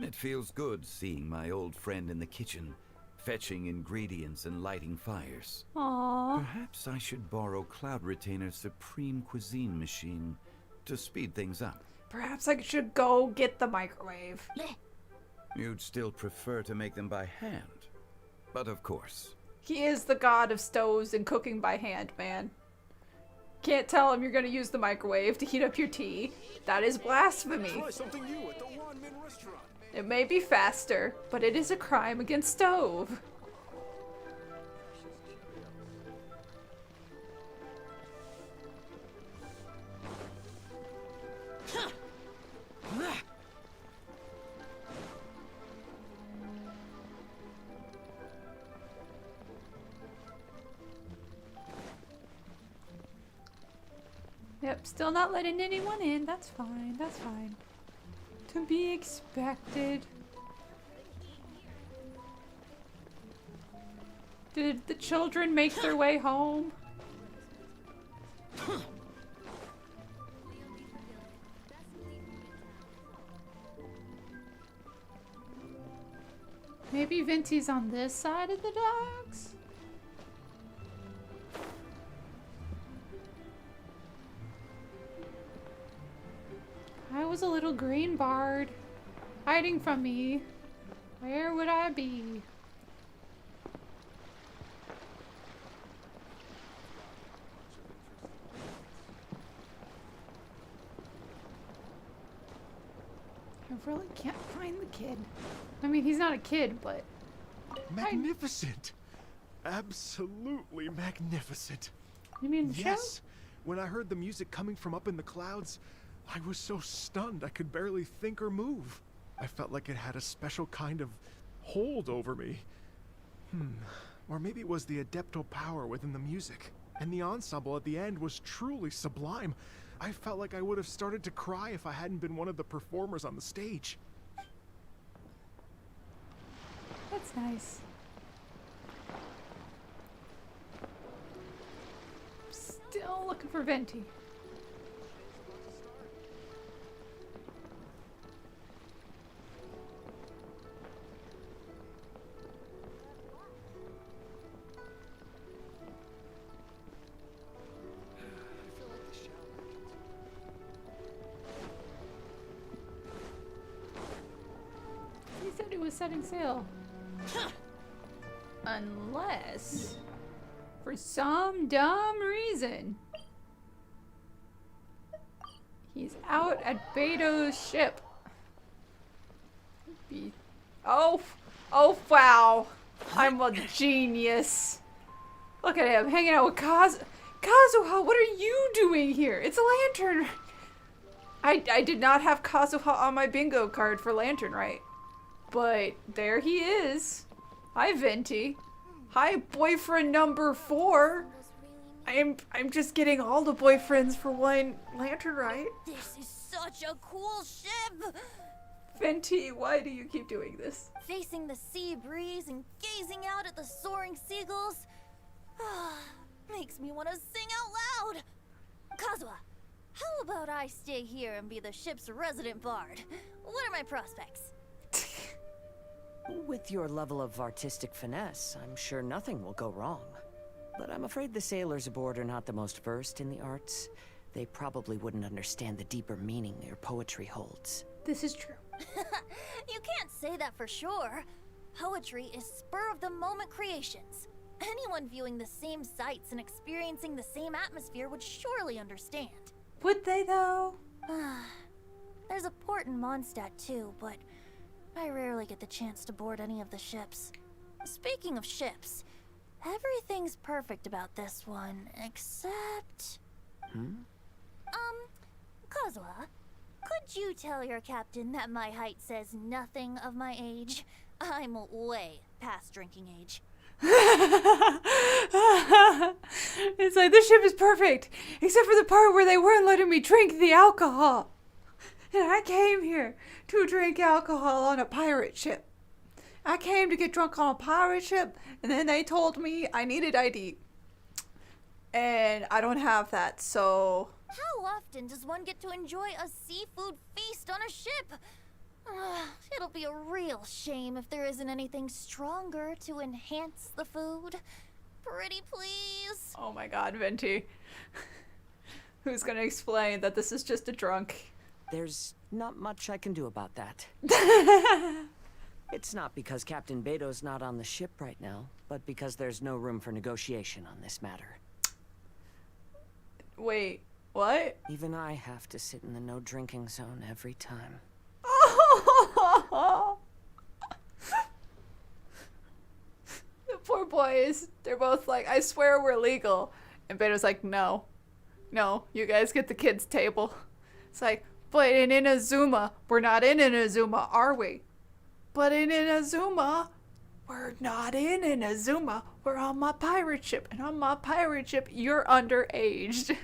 It feels good seeing my old friend in the kitchen, fetching ingredients and lighting fires. Aww. Perhaps I should borrow Cloud Retainer's Supreme Cuisine machine to speed things up. Perhaps I should go get the microwave. You'd still prefer to make them by hand, but of course. He is the god of stoves and cooking by hand, man. Can't tell him you're gonna use the microwave to heat up your tea. That is blasphemy. Try something new at the Wanmin restaurant. It may be faster, but it is a crime against stove. Yep, still not letting anyone in. That's fine, that's fine. To be expected. Did the children make their way home? Maybe Venti's on this side of the docks? I was a little green bard, hiding from me. Where would I be? I really can't find the kid. I mean, he's not a kid, but... Magnificent! Absolutely magnificent. You mean the show? Yes! When I heard the music coming from up in the clouds, I was so stunned I could barely think or move. I felt like it had a special kind of hold over me. Or maybe it was the adeptal power within the music. And the ensemble at the end was truly sublime. I felt like I would have started to cry if I hadn't been one of the performers on the stage. That's nice. Still looking for Venti. He said he was setting sail. Unless, for some dumb reason, he's out at Beidou's ship. Oh wow. I'm a genius. Look at him hanging out with Kazuha, what are you doing here? It's a lantern. I did not have Kazuha on my bingo card for Lantern Rite. But there he is. Hi, Venti. Hi, boyfriend number 4. I'm just getting all the boyfriends for one Lantern Rite. This is such a cool ship! Venti, why do you keep doing this? Facing the sea breeze and gazing out at the soaring seagulls makes me want to sing out loud. Kazuha, how about I stay here and be the ship's resident bard? What are my prospects? With your level of artistic finesse, I'm sure nothing will go wrong. But I'm afraid the sailors aboard are not the most versed in the arts. They probably wouldn't understand the deeper meaning your poetry holds. This is true. You can't say that for sure. Poetry is spur-of-the-moment creations. Anyone viewing the same sights and experiencing the same atmosphere would surely understand. Would they, though? There's a port in Mondstadt, too, but I rarely get the chance to board any of the ships. Speaking of ships, everything's perfect about this one, except... Kazuha, could you tell your captain that my height says nothing of my age? I'm way past drinking age. It's like, this ship is perfect, except for the part where they weren't letting me drink the alcohol. And I came here to drink alcohol on a pirate ship. I came to get drunk on a pirate ship, and then they told me I needed ID. And I don't have that, so... How often does one get to enjoy a seafood feast on a ship? It'll be a real shame if there isn't anything stronger to enhance the food. Pretty please. Oh my god, Venti. Who's gonna explain that this is just a drunk? There's not much I can do about that. It's not because Captain Beidou's not on the ship right now, but because there's no room for negotiation on this matter. Wait, what? Even I have to sit in the no drinking zone every time. The poor boys, they're both like, I swear we're legal. And Beidou's like, no, you guys get the kids' table. It's like, but in Inazuma, we're not in Inazuma, are we? But in Inazuma, we're not in Inazuma. We're on my pirate ship, and on my pirate ship, you're underaged.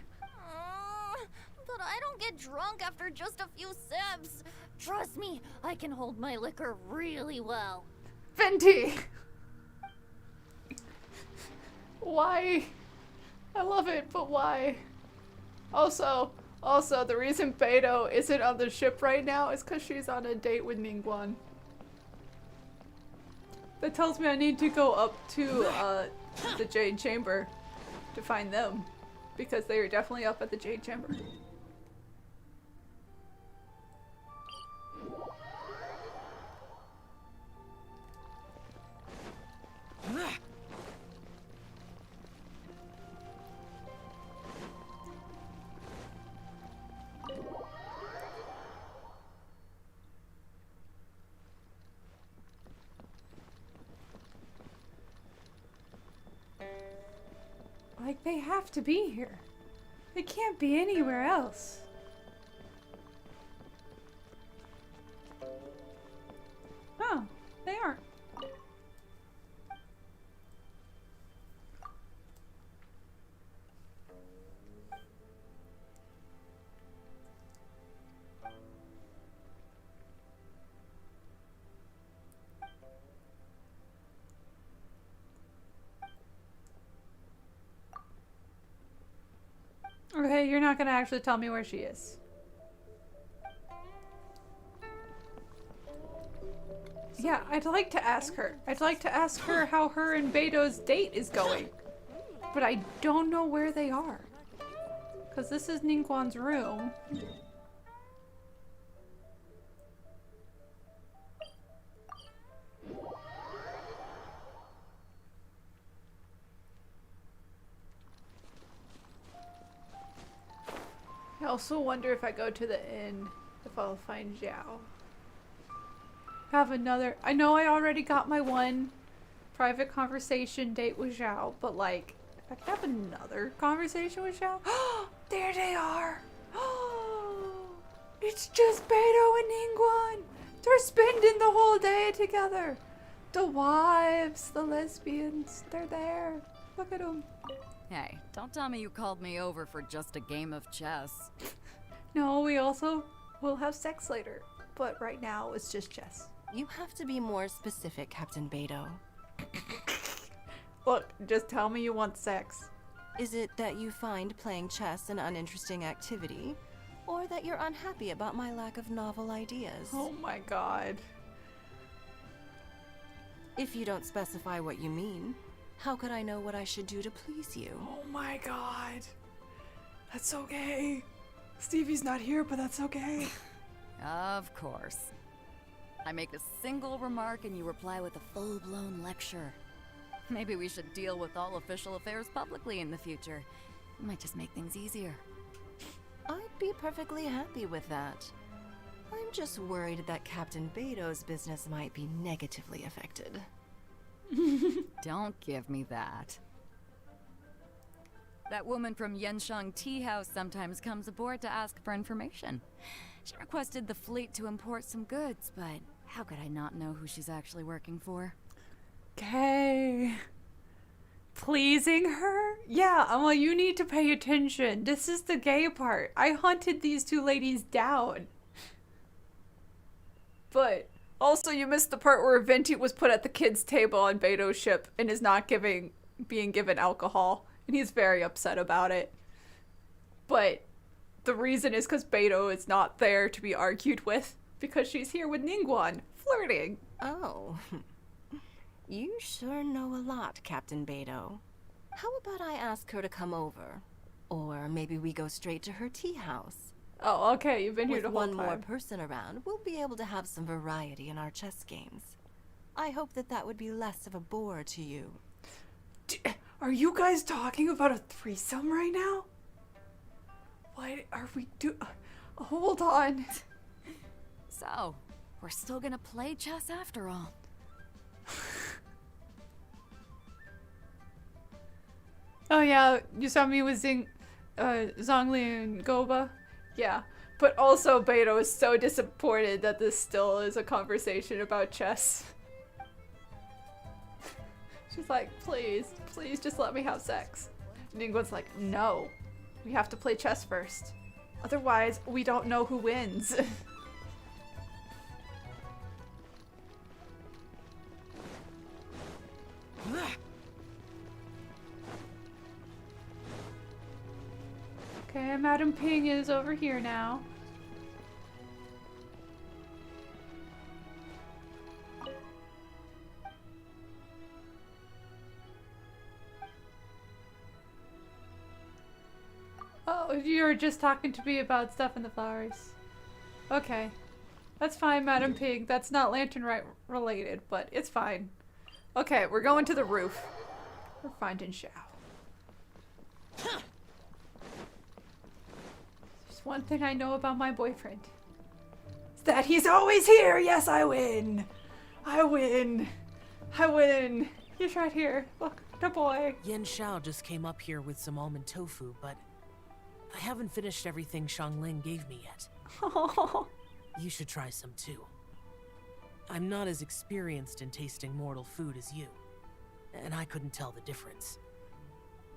But I don't get drunk after just a few sips. Trust me, I can hold my liquor really well. Venti! Why? I love it, but why? Also, the reason Beidou isn't on the ship right now is because she's on a date with Ningguang. That tells me I need to go up to the Jade Chamber to find them, because they are definitely up at the Jade Chamber. Like, they have to be here. They can't be anywhere else. Oh, they aren't. Okay, you're not gonna actually tell me where she is. Yeah, I'd like to ask her. I'd like to ask her how her and Beidou's date is going. But I don't know where they are. Because this is Ningguang's room. I also wonder if I go to the inn, if I'll find Xiao. Have another... I know I already got my one private conversation date with Xiao, but like, if I could have another conversation with Xiao... There they are! It's just Beidou and Ningguang! They're spending the whole day together! The wives, the lesbians, they're there. Look at them. Hey, don't tell me you called me over for just a game of chess. No, we also will have sex later, but right now it's just chess. You have to be more specific, Captain Beidou. Look, just tell me you want sex. Is it that you find playing chess an uninteresting activity? Or that you're unhappy about my lack of novel ideas? Oh my god. If you don't specify what you mean, how could I know what I should do to please you? Oh my god. That's okay. Stevie's not here, but that's okay. Of course. I make a single remark and you reply with a full-blown lecture. Maybe we should deal with all official affairs publicly in the future. It might just make things easier. I'd be perfectly happy with that. I'm just worried that Captain Beidou's business might be negatively affected. Don't give me that. That woman from Yenshang Tea House sometimes comes aboard to ask for information. She requested the fleet to import some goods, but how could I not know who she's actually working for? Okay. Pleasing her? Yeah, well, you need to pay attention. This is the gay part. I hunted these two ladies down. But also you missed the part where Venti was put at the kids' table on Beidou's ship and is not being given alcohol. And he's very upset about it. But the reason is because Beidou is not there to be argued with, because she's here with Ningguang, flirting. Oh. You sure know a lot, Captain Beidou. How about I ask her to come over? Or maybe we go straight to her tea house. Oh, okay, you've been here With the whole one time. more person around, we'll be able to have some variety in our chess games. I hope that would be less of a bore to you. Are you guys talking about a threesome right now? What are we hold on. So, we're still gonna play chess after all. Oh yeah, you saw me with Zhongli and Goba? Yeah. But also Beidou is so disappointed that this still is a conversation about chess. She's like, please just let me have sex. Ningguang's like, no. We have to play chess first. Otherwise, we don't know who wins. Okay, Madame Ping is over here now. Oh, you're just talking to me about stuff in the flowers. Okay. That's fine, Madame Ping. That's not Lantern Rite related, but it's fine. Okay, we're going to the roof. We're finding Xiao. There's one thing I know about my boyfriend. It's that he's always here! Yes, I win! I win! I win! He's right here. Look, the boy. Yen Xiao just came up here with some almond tofu, but I haven't finished everything Xiangling gave me yet. Oh. You should try some too. I'm not as experienced in tasting mortal food as you, and I couldn't tell the difference.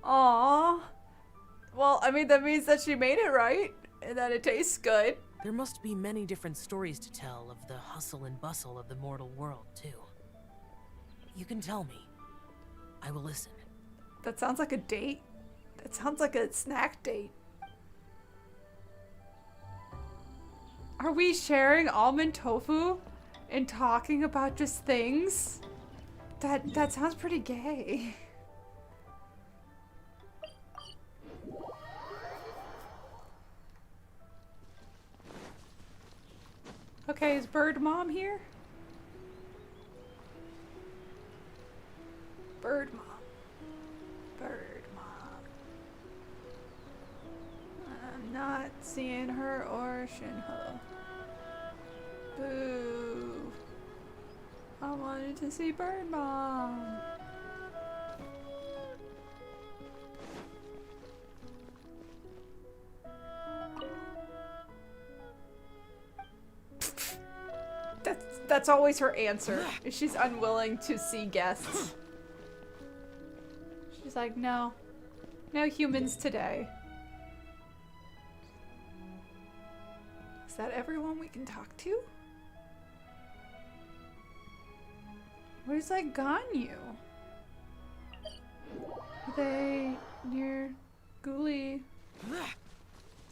Aww. Well, I mean, that means that she made it right, and that it tastes good. There must be many different stories to tell of the hustle and bustle of the mortal world, too. You can tell me. I will listen. That sounds like a date. That sounds like a snack date. Are we sharing almond tofu and talking about just things? That sounds pretty gay. Okay, is Bird Mom here? Bird Mom. Bird Mom. I'm not seeing her or Shenhe. Boo. I wanted to see Bird Mom. That's always her answer. She's unwilling to see guests. She's like, no. No humans today. Is that everyone we can talk to? Where's like Ganyu? Are they near Ghoulie?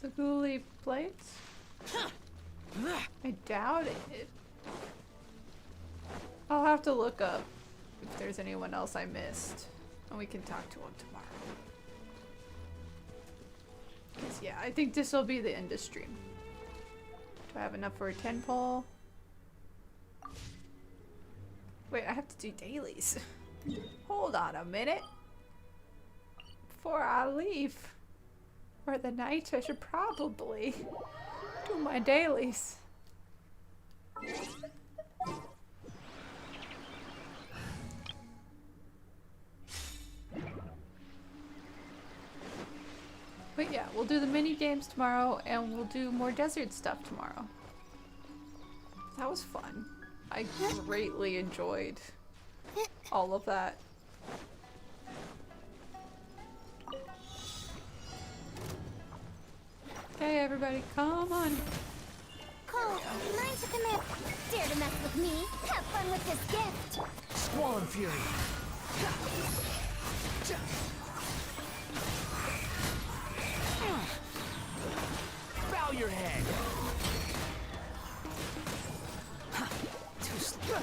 The Ghoulie plates? I doubt it. I'll have to look up if there's anyone else I missed. And we can talk to him tomorrow. 'Cause yeah, I think this will be the end of stream. Do I have enough for a 10 pole? Wait, I have to do dailies. Hold on a minute. Before I leave for the night, I should probably do my dailies. But yeah, we'll do the mini games tomorrow and we'll do more desert stuff tomorrow. That was fun. I greatly enjoyed all of that. Okay, everybody, come on. Cole, mine to commit. Dare to mess with me? Have fun with this gift. Squall and Fury. Bow your head. Too slow.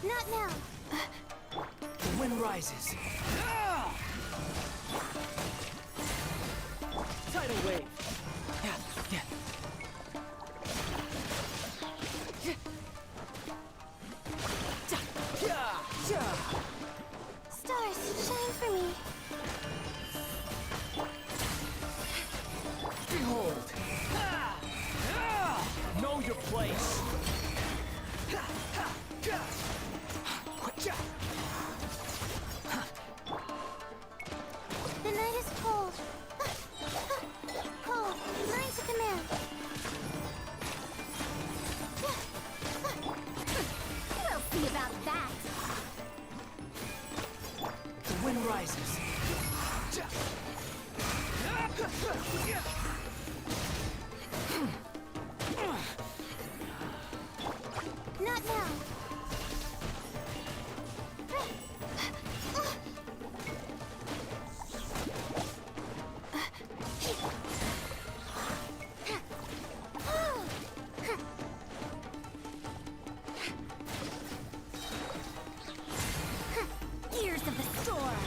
Not now. The wind rises. Tidal wave. Yeah. Stars, shine for me. Behold. Know your place. The night is cold. Cold, mine to command. We'll see about that. The wind rises. Not now. Gears of the storm.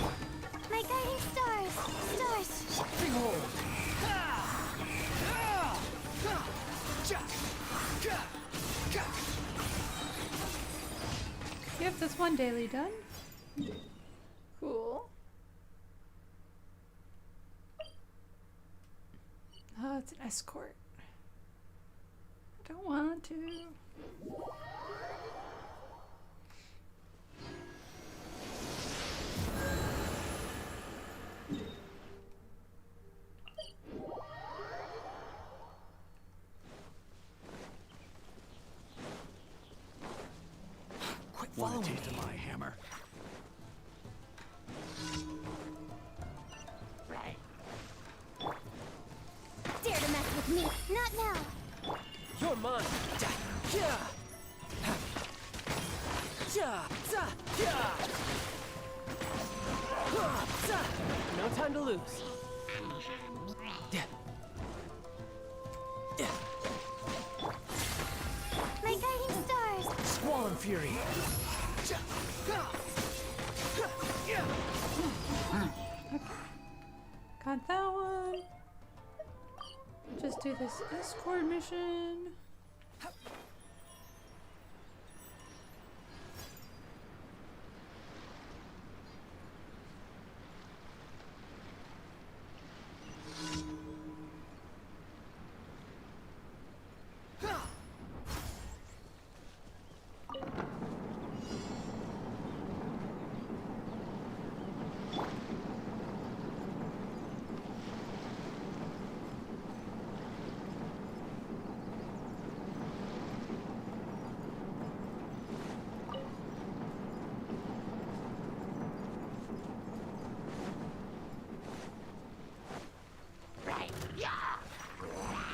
My guiding stars. Stars. Behold. Yep, that's one daily done. Cool. Oh, it's an escort. I don't want to. Want a taste of my hammer? Right. Dare to mess with me? Not now. You're mine. No time to lose. My guiding stars. Squall and Fury. Got that one. Just do this escort mission.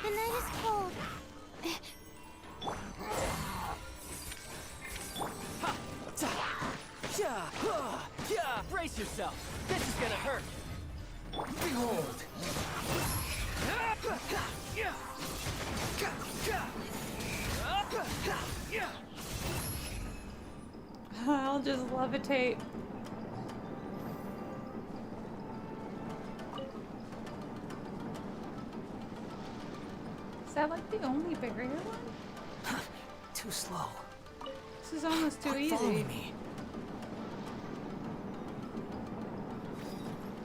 The night is cold. Brace yourself. This is gonna hurt. Behold. I'll just levitate. Is that like the only barrier one? Too slow. This is almost too Quit following easy. me.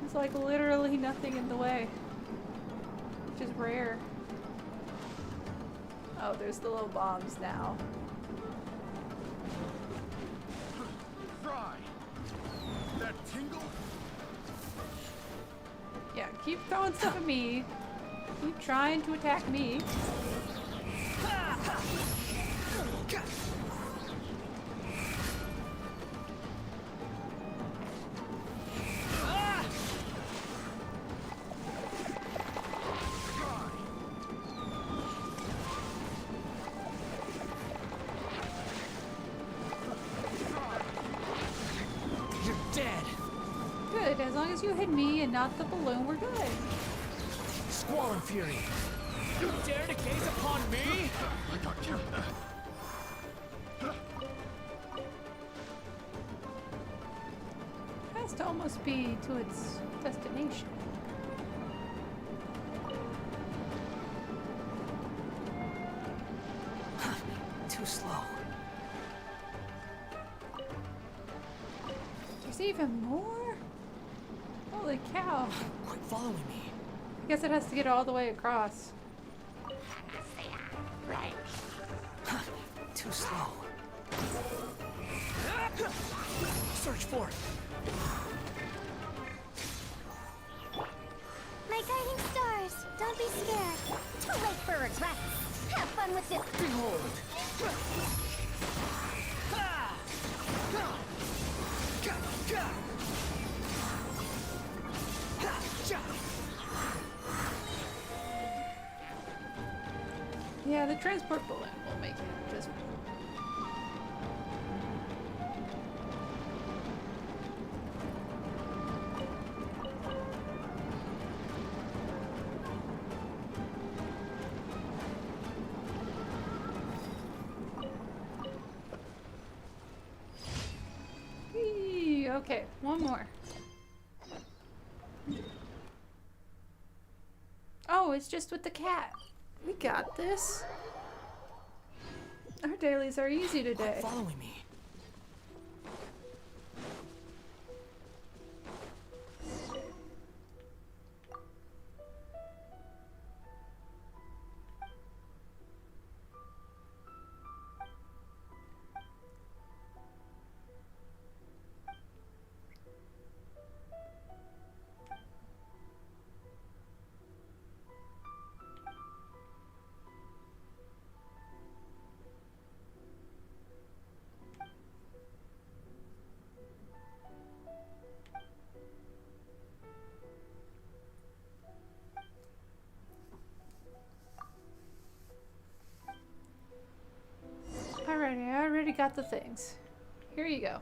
There's like literally nothing in the way. Which is rare. Oh, there's the little bombs now. Try. That tingle? Yeah, keep throwing stuff at me. Keep trying to attack me. You're dead. Good, as long as you hit me and not the balloon, we're good. Squall and Fury. You dare to gaze upon me? I got you. Has to almost be to its destination. Too slow. There's even more? Holy cow. Quit following me. I guess it has to get all the way across. Right. Too slow. Search for it. My guiding stars, don't be scared. Too late for regrets. Have fun with this. Behold. Yeah, the transport balloon will make it just. Whee! Okay, one more. Oh, it's just with the cat. We got this. Our dailies are easy today. Quit following me. Alrighty, I already got the things. Here you go.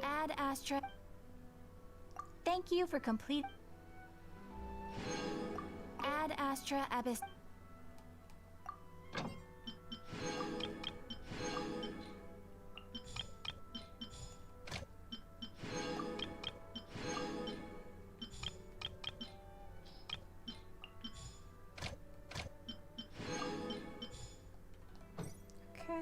Ad Astra. Thank you for complete. Ad Astra Abyss. Okay.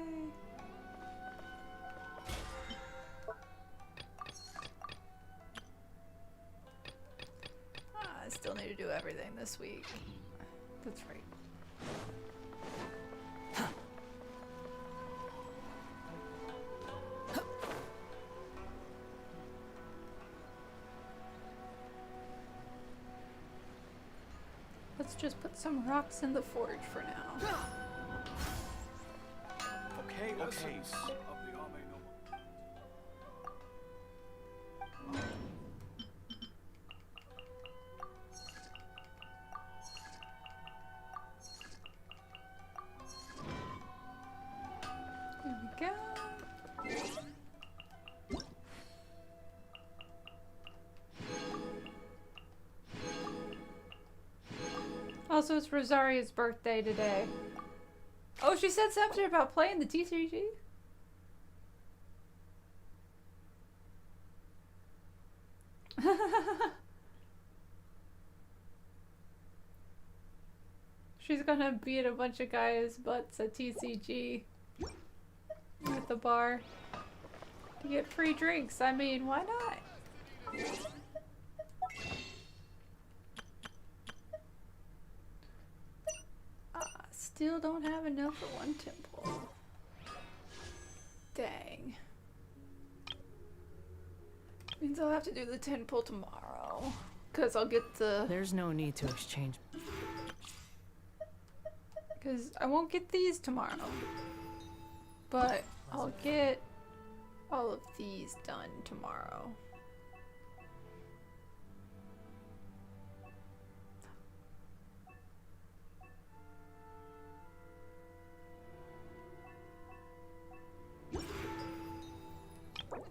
I still need to do everything this week. That's right. Let's just put some rocks in the forge for now. Okay, okay. There we go. Also, it's Rosaria's birthday today. Oh, she said something about playing the TCG? She's gonna beat a bunch of guys' butts at TCG at the bar to get free drinks. I mean, why not? Still don't have enough for one temple. Dang. Means I'll have to do the temple tomorrow. Cause I'll get the... There's no need to exchange. Cause I won't get these tomorrow. But I'll get all of these done tomorrow.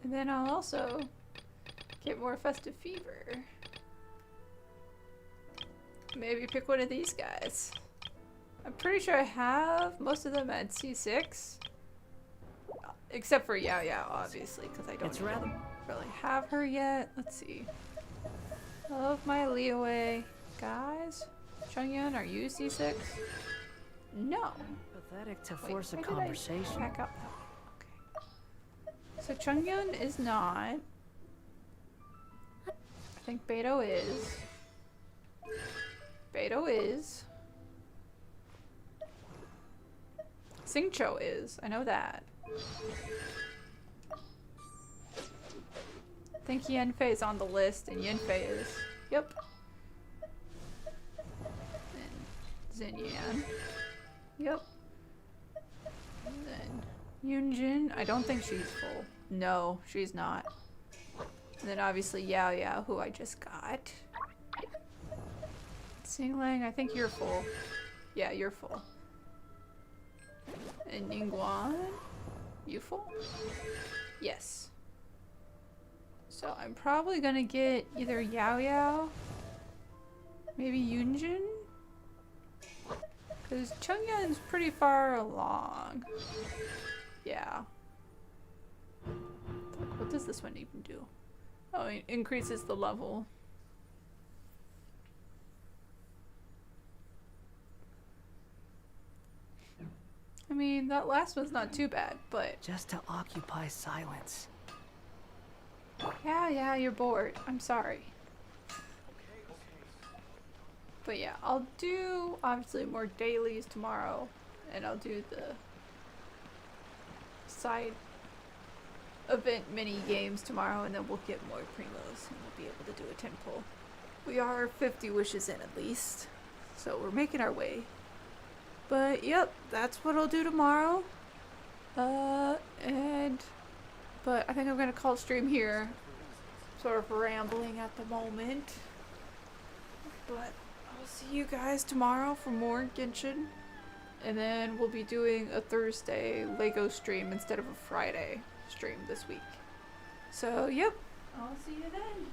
And then I'll also get more Festive Fever. Maybe pick one of these guys. I'm pretty sure I have most of them at C6. Except for Yao Yao, obviously, because I don't really have her yet. Let's see. Of my Liyue guys. Chongyun, are you C6? No. Pathetic to Wait, force a why did I conversation. back up? Okay. So Chongyun is not. I think Beidou is. Beidou is. Xingqiu is. I know that. I think Yanfei is on the list, and Yanfei is. Yep. And Xinyan. Yep. And then Yunjin. I don't think she's full. No, she's not. And then obviously Yao Yao, who I just got. Xinglang, I think you're full. Yeah, you're full. And Ningguang, you full? Yes. So I'm probably gonna get either Yao Yao, maybe Yunjin, because Chongyun's pretty far along. Yeah. What does this one even do? Oh, it increases the level. I mean, that last one's not too bad, but... Just to occupy silence. Yeah, you're bored. I'm sorry. But yeah, I'll do, obviously, more dailies tomorrow. And I'll do the side event mini games tomorrow, and then we'll get more primos, and we'll be able to do a temple. We are 50 wishes in at least, so we're making our way. But yep, that's what I'll do tomorrow. But I think I'm gonna call stream here. Sort of rambling at the moment. But I'll see you guys tomorrow for more Genshin. And then we'll be doing a Thursday Lego stream instead of a Friday stream this week. So yep, I'll see you then.